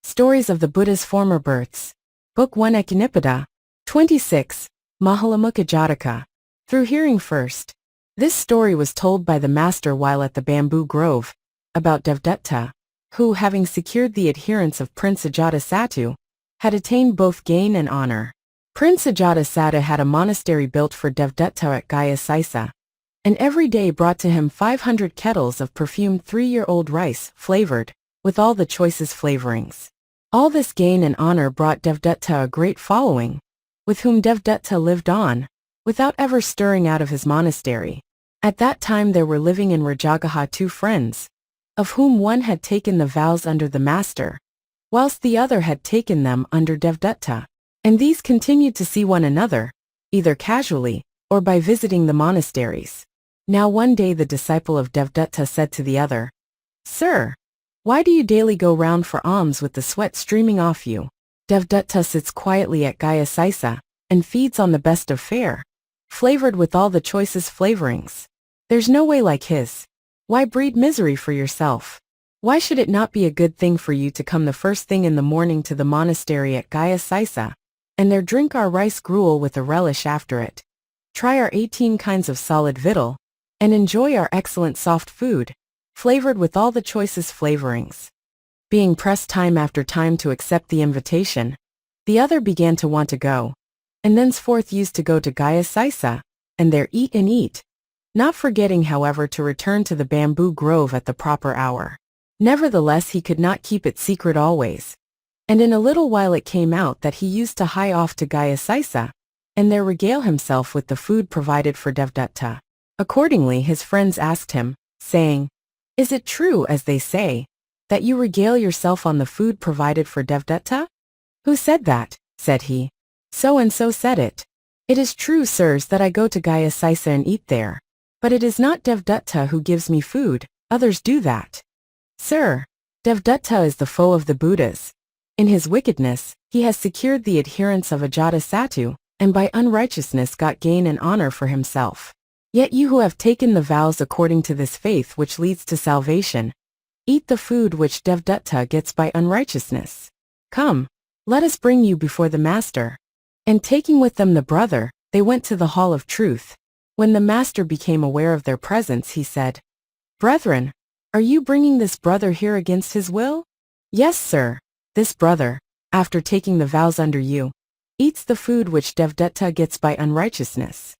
Stories of the Buddha's Former Births. Book 1 Ecunipada. 26. Mahalamukha Jātaka. Through hearing first. This story was told by the master while at the bamboo grove, about Devdutta, who, having secured the adherence of Prince Ajatasattu, had attained both gain and honor. Prince Ajatasattu had a monastery built for Devdutta at Gaya, and every day brought to him 500 kettles of perfumed 3-year-old rice, flavored, with all the choicest flavorings. All this gain and honor brought Devdutta a great following, with whom Devdutta lived on, without ever stirring out of his monastery. At that time there were living in Rajagaha 2 friends, of whom one had taken the vows under the master, whilst the other had taken them under Devdutta, and these continued to see one another, either casually, or by visiting the monasteries. Now one day the disciple of Devdutta said to the other, Sir, why do you daily go round for alms with the sweat streaming off you? Devdutta sits quietly at Gaya and feeds on the best of fare, flavored with all the choicest flavorings. There's no way like his. Why breed misery for yourself? Why should it not be a good thing for you to come the first thing in the morning to the monastery at Gaya and there drink our rice gruel with a relish after it? Try our 18 kinds of solid victual, and enjoy our excellent soft food, flavored with all the choicest flavorings. Being pressed time after time to accept the invitation, the other began to want to go, and thenceforth used to go to Gaya and there eat and eat, not forgetting however to return to the bamboo grove at the proper hour. Nevertheless he could not keep it secret always, and in a little while it came out that he used to hie off to Gaya and there regale himself with the food provided for Devdutta. Accordingly his friends asked him, saying, Is it true, as they say, that you regale yourself on the food provided for Devdutta? Who said that? Said he. So and so said it. It is true, sirs, that I go to Gaya and eat there. But it is not Devdutta who gives me food, others do that. Sir, Devdutta is the foe of the Buddhas. In his wickedness, he has secured the adherence of Ajatasattu, and by unrighteousness got gain and honor for himself. Yet you who have taken the vows according to this faith which leads to salvation, eat the food which Devdutta gets by unrighteousness. Come, let us bring you before the master. And taking with them the brother, they went to the hall of truth. When the master became aware of their presence, he said, Brethren, are you bringing this brother here against his will? Yes, sir. This brother, after taking the vows under you, eats the food which Devdutta gets by unrighteousness.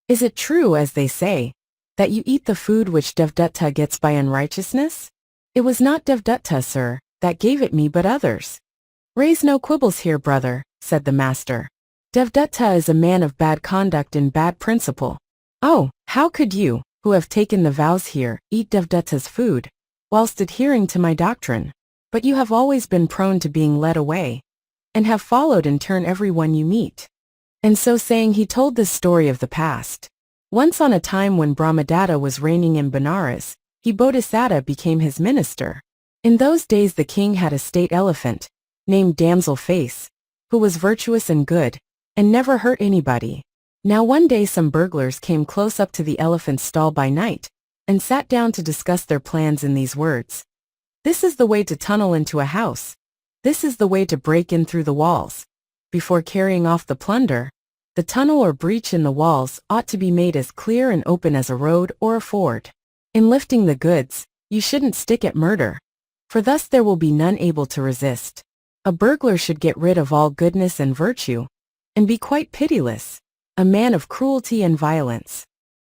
Is it true, as they say, that you eat the food which Devdutta gets by unrighteousness? It was not Devdutta, sir, that gave it me but others. Raise no quibbles here, brother, said the master. Devdutta is a man of bad conduct and bad principle. Oh, how could you, who have taken the vows here, eat Devdutta's food, whilst adhering to my doctrine? But you have always been prone to being led away, and have followed in turn every one you meet. And so saying, he told this story of the past. Once on a time when Brahmadatta was reigning in Benares, he Bodhisatta became his minister. In those days the king had a state elephant, named Damsel Face, who was virtuous and good, and never hurt anybody. Now one day some burglars came close up to the elephant's stall by night, and sat down to discuss their plans in these words. This is the way to tunnel into a house. This is the way to break in through the walls. Before carrying off the plunder, the tunnel or breach in the walls ought to be made as clear and open as a road or a ford. In lifting the goods, you shouldn't stick at murder, for thus there will be none able to resist. A burglar should get rid of all goodness and virtue, and be quite pitiless, a man of cruelty and violence.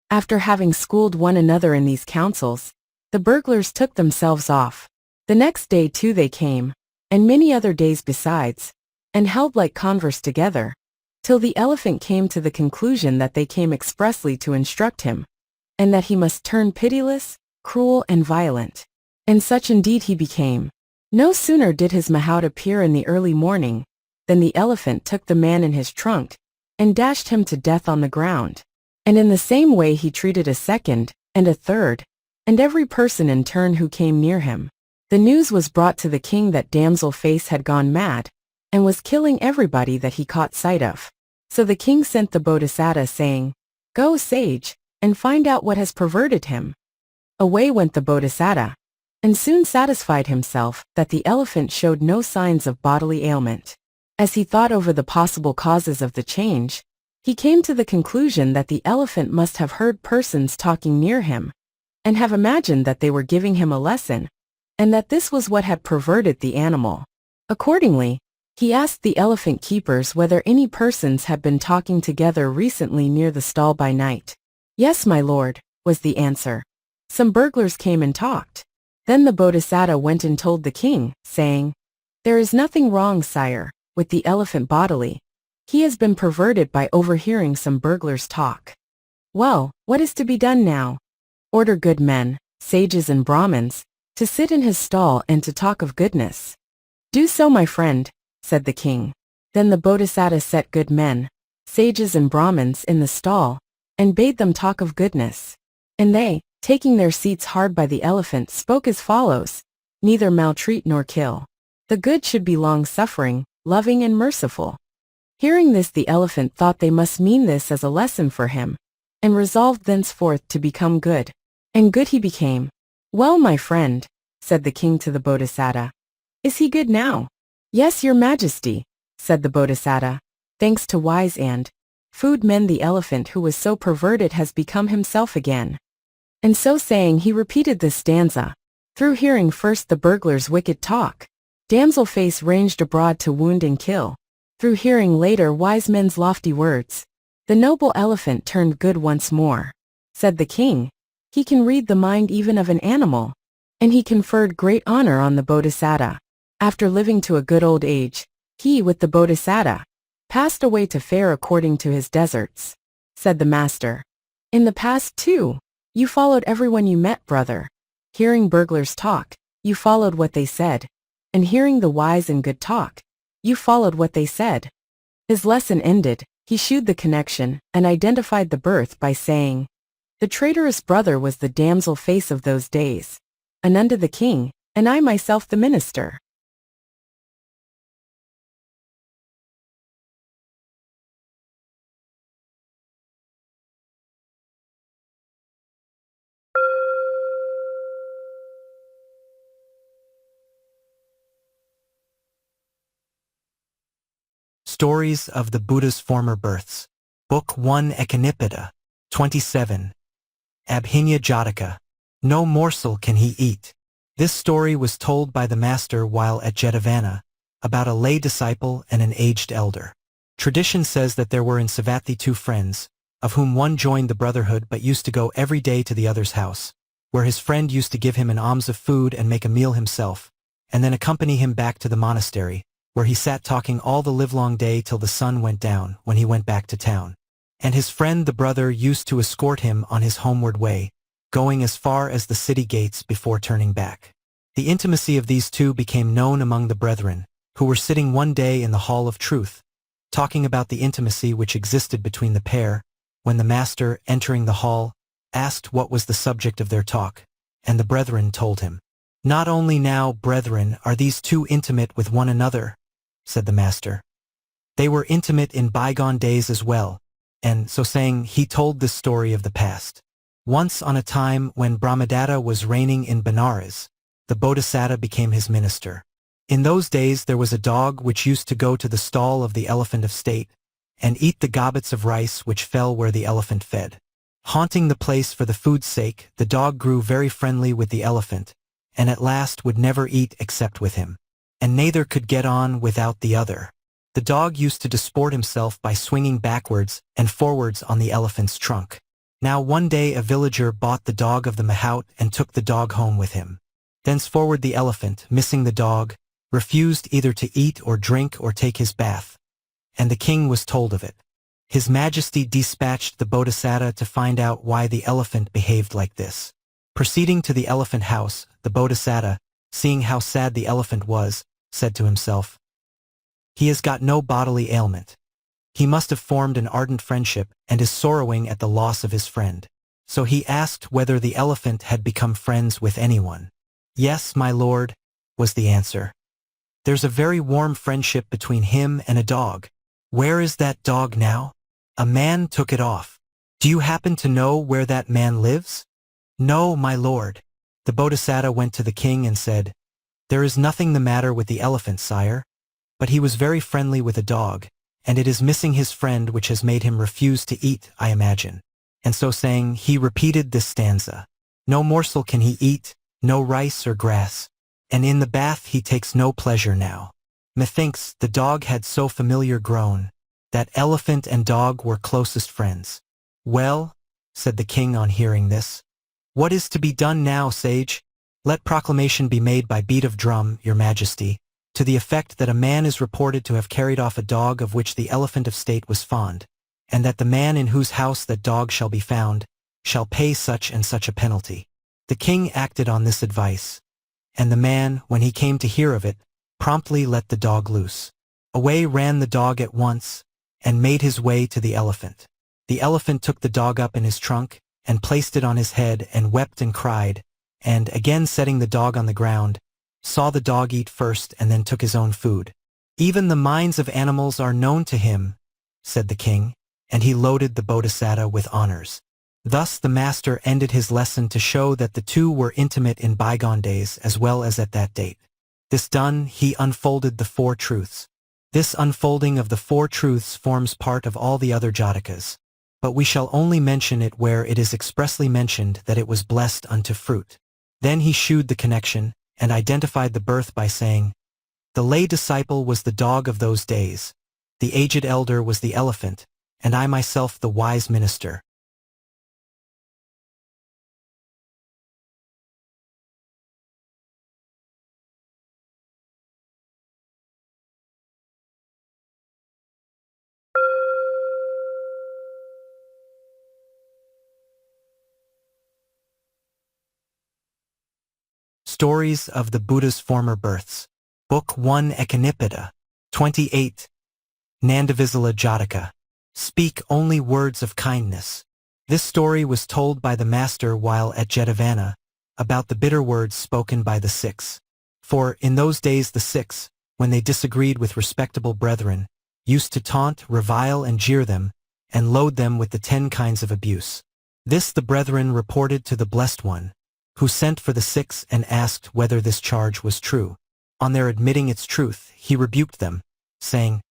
After having schooled one another in these counsels, the burglars took themselves off. The next day too they came, and many other days besides, and held like converse together, till the elephant came to the conclusion that they came expressly to instruct him, and that he must turn pitiless, cruel, and violent. And such indeed he became. No sooner did his mahout appear in the early morning, than the elephant took the man in his trunk, and dashed him to death on the ground. And in the same way he treated a second, and a third, and every person in turn who came near him. The news was brought to the king that Damsel Face had gone mad, and was killing everybody that he caught sight of. So the king sent the Bodhisatta, saying, Go, sage, and find out what has perverted him. Away went the Bodhisatta, and soon satisfied himself that the elephant showed no signs of bodily ailment. As he thought over the possible causes of the change, he came to the conclusion that the elephant must have heard persons talking near him, and have imagined that they were giving him a lesson, and that this was what had perverted the animal. Accordingly, he asked the elephant keepers whether any persons had been talking together recently near the stall by night. Yes, my lord, was the answer. Some burglars came and talked. Then the Bodhisatta went and told the king, saying, There is nothing wrong, sire, with the elephant bodily. He has been perverted by overhearing some burglars talk. Well, what is to be done now? Order good men, sages and Brahmins, to sit in his stall and to talk of goodness. Do so, my friend, said the king. Then the Bodhisatta set good men, sages and Brahmins in the stall, and bade them talk of goodness. And they, taking their seats hard by the elephant, spoke as follows, Neither maltreat nor kill. The good should be long-suffering, loving and merciful. Hearing this, the elephant thought they must mean this as a lesson for him, and resolved thenceforth to become good. And good he became. Well, my friend, said the king to the Bodhisatta, is he good now? Yes, your majesty, said the Bodhisatta. Thanks to wise and food men, the elephant who was so perverted has become himself again. And so saying, he repeated this stanza. Through hearing first the burglar's wicked talk, Damsel Face ranged abroad to wound and kill. Through hearing later wise men's lofty words, the noble elephant turned good once more. Said the king, he can read the mind even of an animal. And he conferred great honor on the Bodhisatta. After living to a good old age, he with the Bodhisatta passed away to fare according to his deserts. Said the master, in the past too, you followed everyone you met, brother. Hearing burglars talk, you followed what they said. And hearing the wise and good talk, you followed what they said. His lesson ended, he shewed the connection, and identified the birth by saying, The traitorous brother was the Damsel Face of those days. Ananda the king, and I myself the minister. Stories of the Buddha's Former Births. Book 1 Ekanipita. 27. Abhinya Jātaka. No morsel can he eat. This story was told by the master while at Jetavana, about a lay disciple and an aged elder. Tradition says that there were in Savatthi 2 friends, of whom one joined the brotherhood but used to go every day to the other's house, where his friend used to give him an alms of food and make a meal himself, and then accompany him back to the monastery, where he sat talking all the livelong day till the sun went down, when he went back to town. And his friend the brother used to escort him on his homeward way, going as far as the city gates before turning back. The intimacy of these two became known among the brethren, who were sitting one day in the Hall of Truth, talking about the intimacy which existed between the pair, when the master, entering the hall, asked what was the subject of their talk, and the brethren told him. Not only now, brethren, are these two intimate with one another, said the master. They were intimate in bygone days as well, and, so saying, he told this story of the past. Once on a time when Brahmadatta was reigning in Benares, the Bodhisattva became his minister. In those days there was a dog which used to go to the stall of the elephant of state, and eat the gobbets of rice which fell where the elephant fed. Haunting the place for the food's sake, the dog grew very friendly with the elephant, and at last would never eat except with him, and neither could get on without the other. The dog used to disport himself by swinging backwards and forwards on the elephant's trunk. Now one day a villager bought the dog of the mahout and took the dog home with him. Thenceforward the elephant, missing the dog, refused either to eat or drink or take his bath, and the king was told of it. His Majesty dispatched the Bodhisattva to find out why the elephant behaved like this. Proceeding to the elephant house, the Bodhisattva, seeing how sad the elephant was, said to himself, "He has got no bodily ailment. He must have formed an ardent friendship and is sorrowing at the loss of his friend." So he asked whether the elephant had become friends with anyone. "Yes, my lord," was the answer. "There's a very warm friendship between him and a dog." "Where is that dog now?" "A man took it off." "Do you happen to know where that man lives?" "No, my lord." The Bodhisattva went to the king and said, "There is nothing the matter with the elephant, sire, but he was very friendly with a dog, and it is missing his friend which has made him refuse to eat, I imagine." And so saying, he repeated this stanza. "No morsel can he eat, no rice or grass, and in the bath he takes no pleasure now. Methinks the dog had so familiar grown, that elephant and dog were closest friends." "Well," said the king on hearing this, "what is to be done now, sage?" "Let proclamation be made by beat of drum, your majesty, to the effect that a man is reported to have carried off a dog of which the elephant of state was fond, and that the man in whose house that dog shall be found, shall pay such and such a penalty." The king acted on this advice, and the man, when he came to hear of it, promptly let the dog loose. Away ran the dog at once, and made his way to the elephant. The elephant took the dog up in his trunk, and placed it on his head, and wept and cried, and, again setting the dog on the ground, saw the dog eat first and then took his own food. "Even the minds of animals are known to him," said the king, and he loaded the Bodhisattva with honors. Thus the master ended his lesson to show that the two were intimate in bygone days as well as at that date. This done, he unfolded the 4 truths. This unfolding of the 4 truths forms part of all the other Jātakas, but we shall only mention it where it is expressly mentioned that it was blessed unto fruit. Then he shewed the connection, and identified the birth by saying, "The lay disciple was the dog of those days, the aged elder was the elephant, and I myself the wise minister." Stories of the Buddha's Former Births. Book 1 Ekanipita. 28. Nandavisala Jātaka. Speak only words of kindness. This story was told by the master while at Jetavana, about the bitter words spoken by the Sikhs. For, in those days the Sikhs, when they disagreed with respectable brethren, used to taunt, revile and jeer them, and load them with the 10 kinds of abuse. This the brethren reported to the Blessed One, who sent for the Sikhs and asked whether this charge was true. On their admitting its truth, he rebuked them, saying,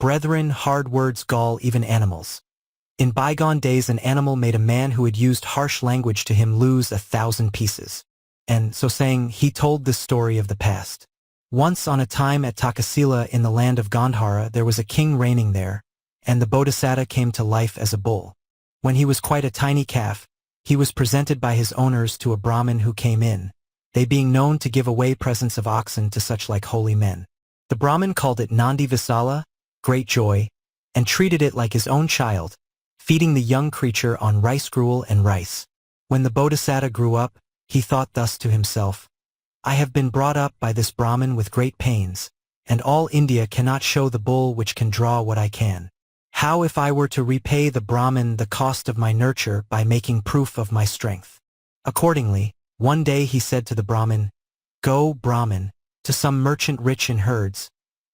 Brethren, hard words gall even animals. In bygone days an animal made a man who had used harsh language to him lose 1,000 pieces. And, so saying, he told this story of the past. Once on a time at Takasila in the land of Gandhara there was a king reigning there, and the Bodhisattva came to life as a bull. When he was quite a tiny calf, he was presented by his owners to a Brahmin who came in, they being known to give away presents of oxen to such like holy men. The Brahmin called it Nandi Visala, great joy, and treated it like his own child, feeding the young creature on rice gruel and rice. When the Bodhisattva grew up, he thought thus to himself, I have been brought up by this Brahmin with great pains, and all India cannot show the bull which can draw what I can. How if I were to repay the Brahmin the cost of my nurture by making proof of my strength? Accordingly, one day he said to the Brahmin, Go, Brahmin, to some merchant rich in herds,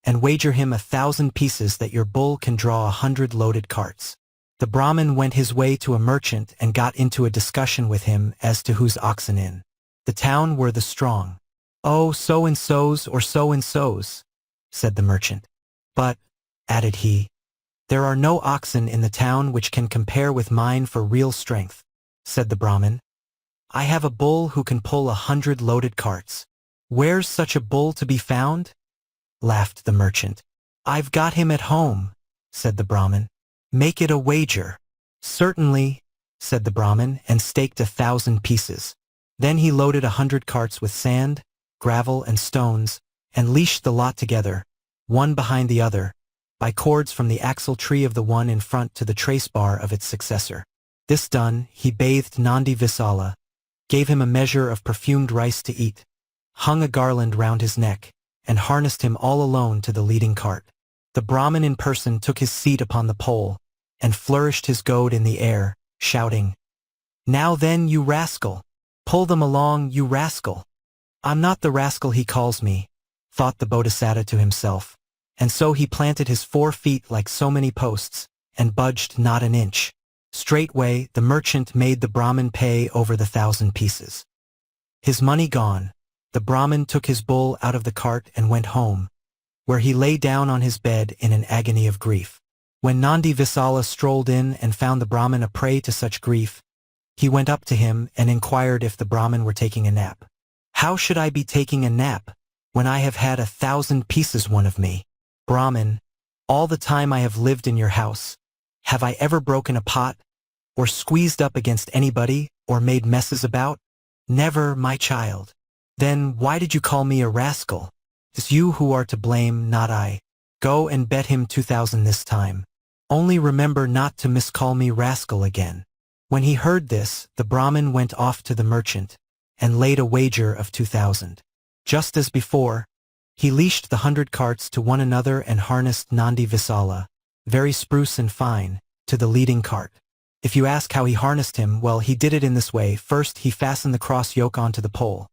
and wager him 1,000 pieces that your bull can draw 100 loaded carts. The Brahmin went his way to a merchant and got into a discussion with him as to whose oxen in the town were the strong. Oh, so-and-so's or so-and-so's, said the merchant. But, added he, there are no oxen in the town which can compare with mine for real strength, said the Brahmin. I have a bull who can pull 100 loaded carts. Where's such a bull to be found? Laughed the merchant. I've got him at home, said the Brahmin. Make it a wager. Certainly, said the Brahmin, and staked 1,000 pieces. Then he loaded 100 carts with sand, gravel, and stones, and leashed the lot together, one behind the other, by cords from the axle tree of the one in front to the trace bar of its successor. This done, he bathed Nandi Visala, gave him a measure of perfumed rice to eat, hung a garland round his neck, and harnessed him all alone to the leading cart. The Brahmin in person took his seat upon the pole, and flourished his goad in the air, shouting, Now then, you rascal! Pull them along, you rascal! I'm not the rascal he calls me, thought the Bodhisattva to himself, and so he planted his 4 feet like so many posts, and budged not an inch. Straightway the merchant made the Brahmin pay over the 1,000 pieces. His money gone, the Brahmin took his bull out of the cart and went home, where he lay down on his bed in an agony of grief. When Nandi Visala strolled in and found the Brahmin a prey to such grief, he went up to him and inquired if the Brahmin were taking a nap. How should I be taking a nap, when I have had 1,000 pieces won of me? Brahmin, all the time I have lived in your house, have I ever broken a pot, or squeezed up against anybody, or made messes about? Never, my child. Then why did you call me a rascal? 'Tis you who are to blame, not I. Go and bet him 2,000 this time. Only remember not to miscall me rascal again. When he heard this, the Brahmin went off to the merchant, and laid a wager of 2,000. Just as before, he leashed the 100 carts to one another and harnessed Nandi Visala, very spruce and fine, to the leading cart. If you ask how he harnessed him, well, he did it in this way. First he fastened the cross yoke onto the pole.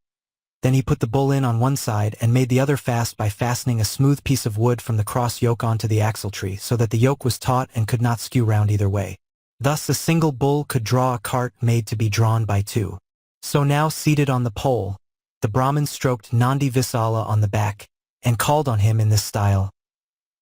Then he put the bull in on one side and made the other fast by fastening a smooth piece of wood from the cross yoke onto the axle tree so that the yoke was taut and could not skew round either way. Thus a single bull could draw a cart made to be drawn by 2. So now seated on the pole, the Brahmin stroked Nandi Visala on the back and called on him in this style.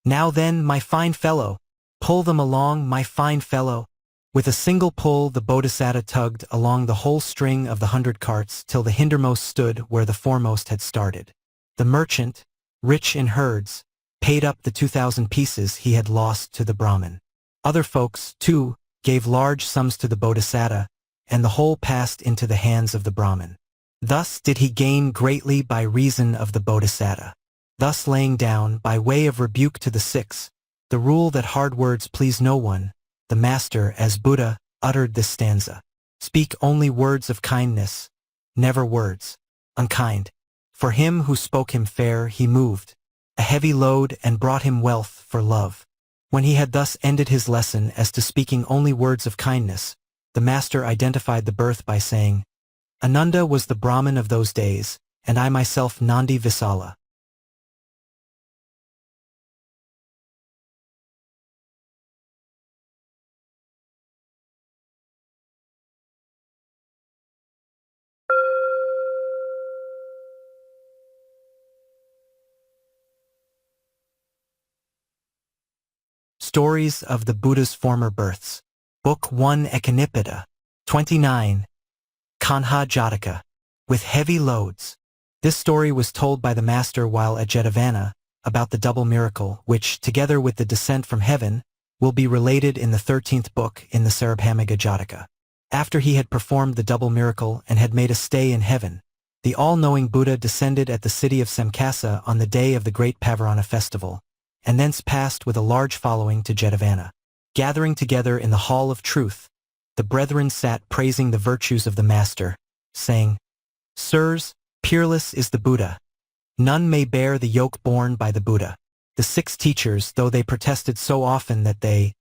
Now then, my fine fellow, pull them along, my fine fellow. With a single pull the Bodhisattva tugged along the whole string of the 100 carts till the hindermost stood where the foremost had started. The merchant, rich in herds, paid up the 2,000 pieces he had lost to the Brahmin. Other folks, too, gave large sums to the Bodhisattva, and the whole passed into the hands of the Brahmin. Thus did he gain greatly by reason of the Bodhisattva, thus laying down, by way of rebuke to the 6, the rule that hard words please no one. The Master, as Buddha, uttered this stanza. Speak only words of kindness, never words unkind. For him who spoke him fair he moved a heavy load and brought him wealth for love. When he had thus ended his lesson as to speaking only words of kindness, the Master identified the birth by saying, Ananda was the Brahmin of those days, and I myself Nandi Visala. Stories of the Buddha's Former Births. Book 1 Ekanipita. 29. Kanha Jātaka. With heavy loads. This story was told by the master while at Jetavana, about the double miracle, which, together with the descent from heaven, will be related in the 13th book in the Sarabhamiga Jātaka. After he had performed the double miracle and had made a stay in heaven, the all-knowing Buddha descended at the city of Samkasa on the day of the great Pavarana festival, and thence passed with a large following to Jetavana. Gathering together in the hall of truth, the brethren sat praising the virtues of the master, saying, "Sirs, peerless is the Buddha. None may bear the yoke borne by the Buddha." The 6 teachers, though they protested so often that they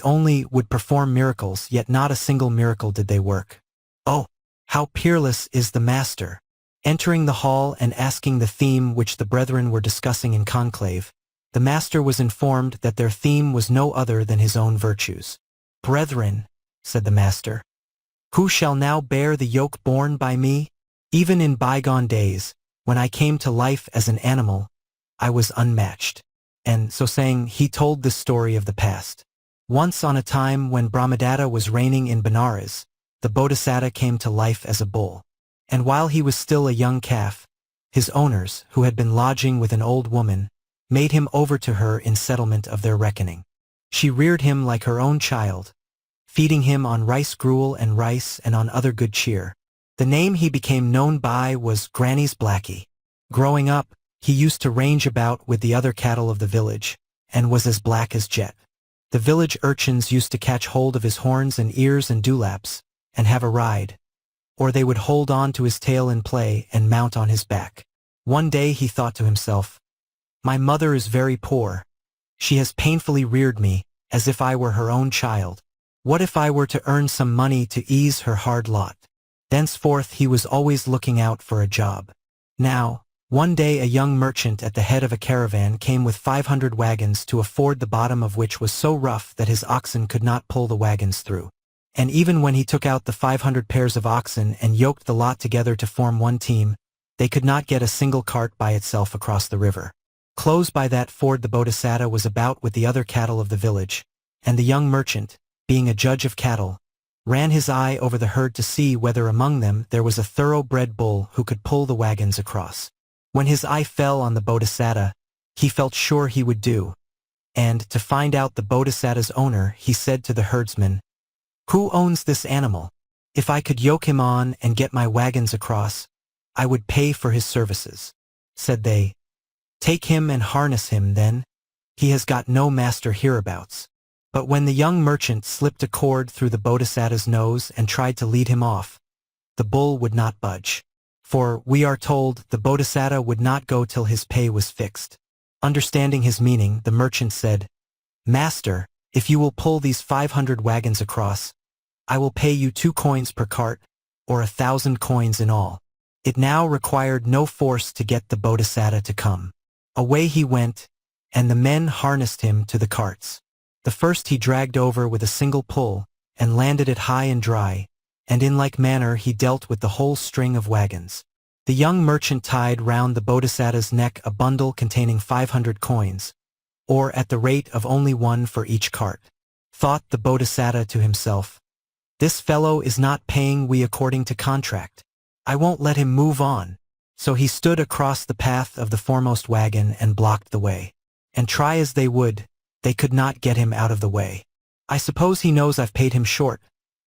only would perform miracles, yet not a single miracle did they work. "Oh, how peerless is the master!" Entering the hall and asking the theme which the brethren were discussing in conclave, the master was informed that their theme was no other than his own virtues. "Brethren," said the master, "who shall now bear the yoke borne by me? Even in bygone days, when I came to life as an animal, I was unmatched." And so saying, he told this story of the past. Once on a time when Brahmadatta was reigning in Benares, the Bodhisattva came to life as a bull. And while he was still a young calf, his owners, who had been lodging with an old woman, made him over to her in settlement of their reckoning. She reared him like her own child, feeding him on rice gruel and rice and on other good cheer. The name he became known by was Granny's Blackie. Growing up, he used to range about with the other cattle of the village, and was as black as jet. The village urchins used to catch hold of his horns and ears and dewlaps, and have a ride, or they would hold on to his tail in play and mount on his back. One day he thought to himself, "My mother is very poor. She has painfully reared me, as if I were her own child. What if I were to earn some money to ease her hard lot?" Thenceforth he was always looking out for a job. Now, one day a young merchant at the head of a caravan came with 500 wagons to a ford the bottom of which was so rough that his oxen could not pull the wagons through. And even when he took out the 500 pairs of oxen and yoked the lot together to form one team, they could not get a single cart by itself across the river. Close by that ford the Bodhisattva was about with the other cattle of the village, and the young merchant, being a judge of cattle, ran his eye over the herd to see whether among them there was a thoroughbred bull who could pull the wagons across. When his eye fell on the Bodhisattva, he felt sure he would do, and to find out the Bodhisattva's owner, he said to the herdsman, "Who owns this animal? If I could yoke him on and get my wagons across, I would pay for his services." Said they, "Take him and harness him then. He has got no master hereabouts." But when the young merchant slipped a cord through the Bodhisattva's nose and tried to lead him off, the bull would not budge. For, we are told, the Bodhisattva would not go till his pay was fixed. Understanding his meaning, the merchant said, "Master, if you will pull these 500 wagons across, I will pay you 2 coins per cart, or 1,000 coins in all." It now required no force to get the Bodhisattva to come. Away he went, and the men harnessed him to the carts. The first he dragged over with a single pull, and landed it high and dry, and in like manner he dealt with the whole string of wagons. The young merchant tied round the Bodhisattva's neck a bundle containing 500 coins, or at the rate of only 1 for each cart. Thought the Bodhisattva to himself, "This fellow is not paying we according to contract. I won't let him move on." So he stood across the path of the foremost wagon and blocked the way. And try as they would, they could not get him out of the way. "I suppose he knows I've paid him short,"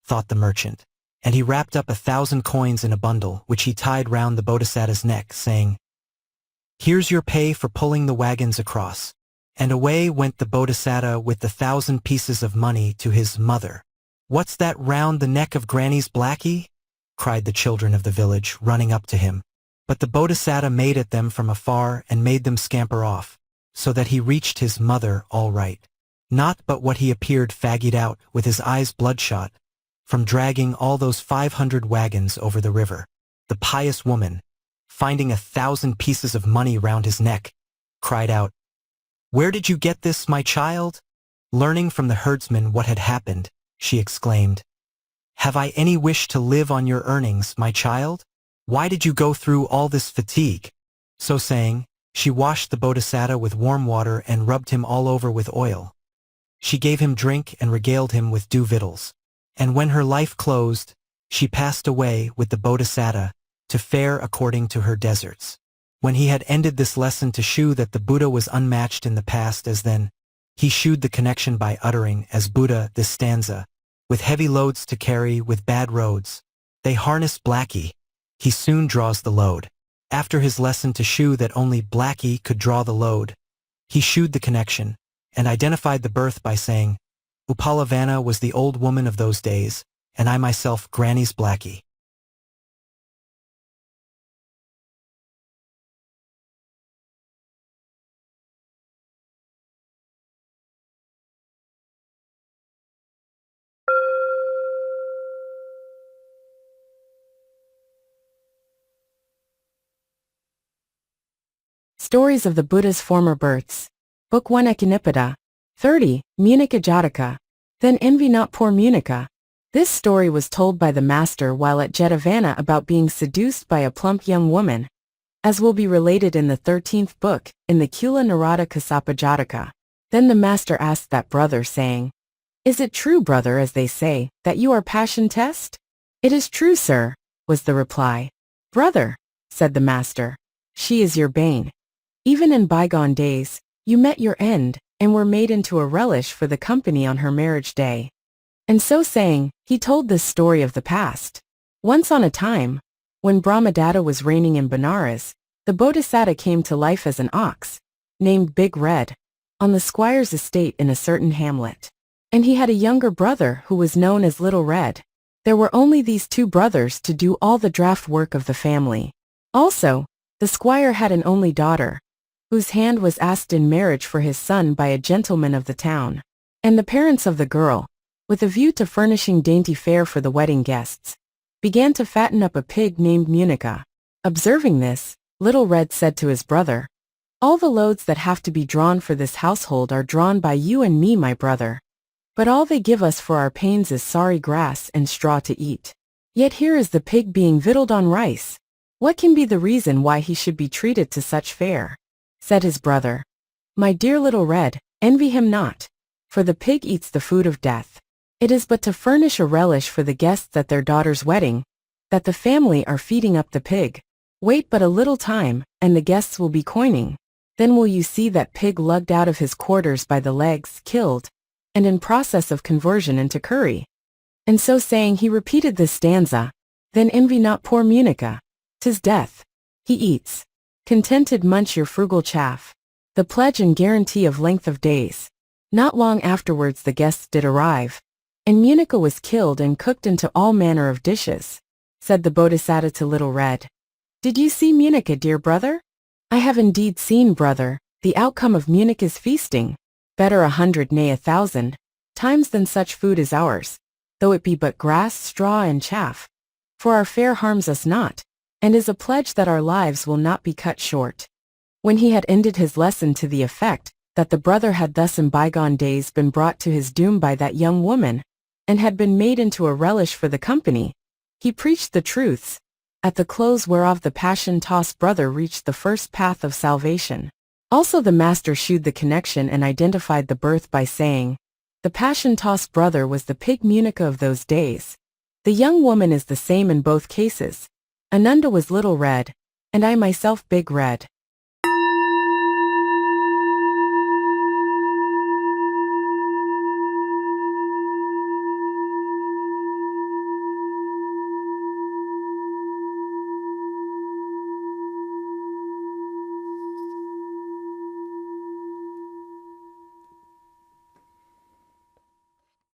thought the merchant, and he wrapped up 1,000 coins in a bundle, which he tied round the Bodhisattva's neck, saying, "Here's your pay for pulling the wagons across." And away went the Bodhisattva with the 1,000 pieces of money to his mother. "What's that round the neck of Granny's Blackie?" cried the children of the village, running up to him. But the Bodhisattva made at them from afar and made them scamper off, so that he reached his mother all right. Not but what he appeared fagged out, with his eyes bloodshot, from dragging all those 500 wagons over the river. The pious woman, finding 1,000 pieces of money round his neck, cried out, "Where did you get this, my child?" Learning from the herdsman what had happened, she exclaimed, "Have I any wish to live on your earnings, my child? Why did you go through all this fatigue?" So saying, she washed the Bodhisattva with warm water and rubbed him all over with oil. She gave him drink and regaled him with due victuals. And when her life closed, she passed away with the Bodhisattva to fare according to her deserts. When he had ended this lesson to shew that the Buddha was unmatched in the past as then, he shewed the connection by uttering as Buddha this stanza, with heavy loads to carry with bad roads, they harness Blackie, he soon draws the load. After his lesson to shew that only Blackie could draw the load, he shewed the connection, and identified the birth by saying, Upalavana was the old woman of those days, and I myself Granny's Blackie. Stories of the Buddha's Former Births. Book 1 Echinipita. 30. Munika Jātaka. Then envy not poor Munika. This story was told by the master while at Jetavana about being seduced by a plump young woman, as will be related in the 13th book, in the Kula Narada Kasapa Jātaka. Then the master asked that brother, saying, Is it true, brother, as they say, that you are passion test? It is true, sir, was the reply. Brother, said the master, she is your bane. Even in bygone days, you met your end, and were made into a relish for the company on her marriage day. And so saying, he told this story of the past. Once on a time, when Brahmadatta was reigning in Benares, the Bodhisattva came to life as an ox, named Big Red, on the squire's estate in a certain hamlet. And he had a younger brother who was known as Little Red. There were only these two brothers to do all the draft work of the family. Also, the squire had an only daughter, whose hand was asked in marriage for his son by a gentleman of the town. And the parents of the girl, with a view to furnishing dainty fare for the wedding guests, began to fatten up a pig named Munika. Observing this, Little Red said to his brother, All the loads that have to be drawn for this household are drawn by you and me, my brother. But all they give us for our pains is sorry grass and straw to eat. Yet here is the pig being victualled on rice. What can be the reason why he should be treated to such fare? Said his brother, My dear Little Red, envy him not, for the pig eats the food of death. It is but to furnish a relish for the guests at their daughter's wedding, that the family are feeding up the pig. Wait but a little time, and the guests will be coining. Then will you see that pig lugged out of his quarters by the legs, killed, and in process of conversion into curry. And so saying he repeated this stanza, Then envy not poor Munika. 'Tis death. He eats. Contented munch your frugal chaff. The pledge and guarantee of length of days. Not long afterwards the guests did arrive, and Munika was killed and cooked into all manner of dishes. Said the Bodhisattva to Little Red, Did you see Munika, dear brother? I have indeed seen, brother, the outcome of Munika's feasting. Better 100, nay 1,000 times than such food as ours, though it be but grass, straw, and chaff. For our fare harms us not, and is a pledge that our lives will not be cut short. When he had ended his lesson to the effect that the brother had thus in bygone days been brought to his doom by that young woman, and had been made into a relish for the company, he preached the truths, at the close whereof the passion-tossed brother reached the first path of salvation. Also the master shewed the connection and identified the birth by saying, The passion-tossed brother was the pig Munika of those days. The young woman is the same in both cases. Ananda was Little Red, and I myself Big Red.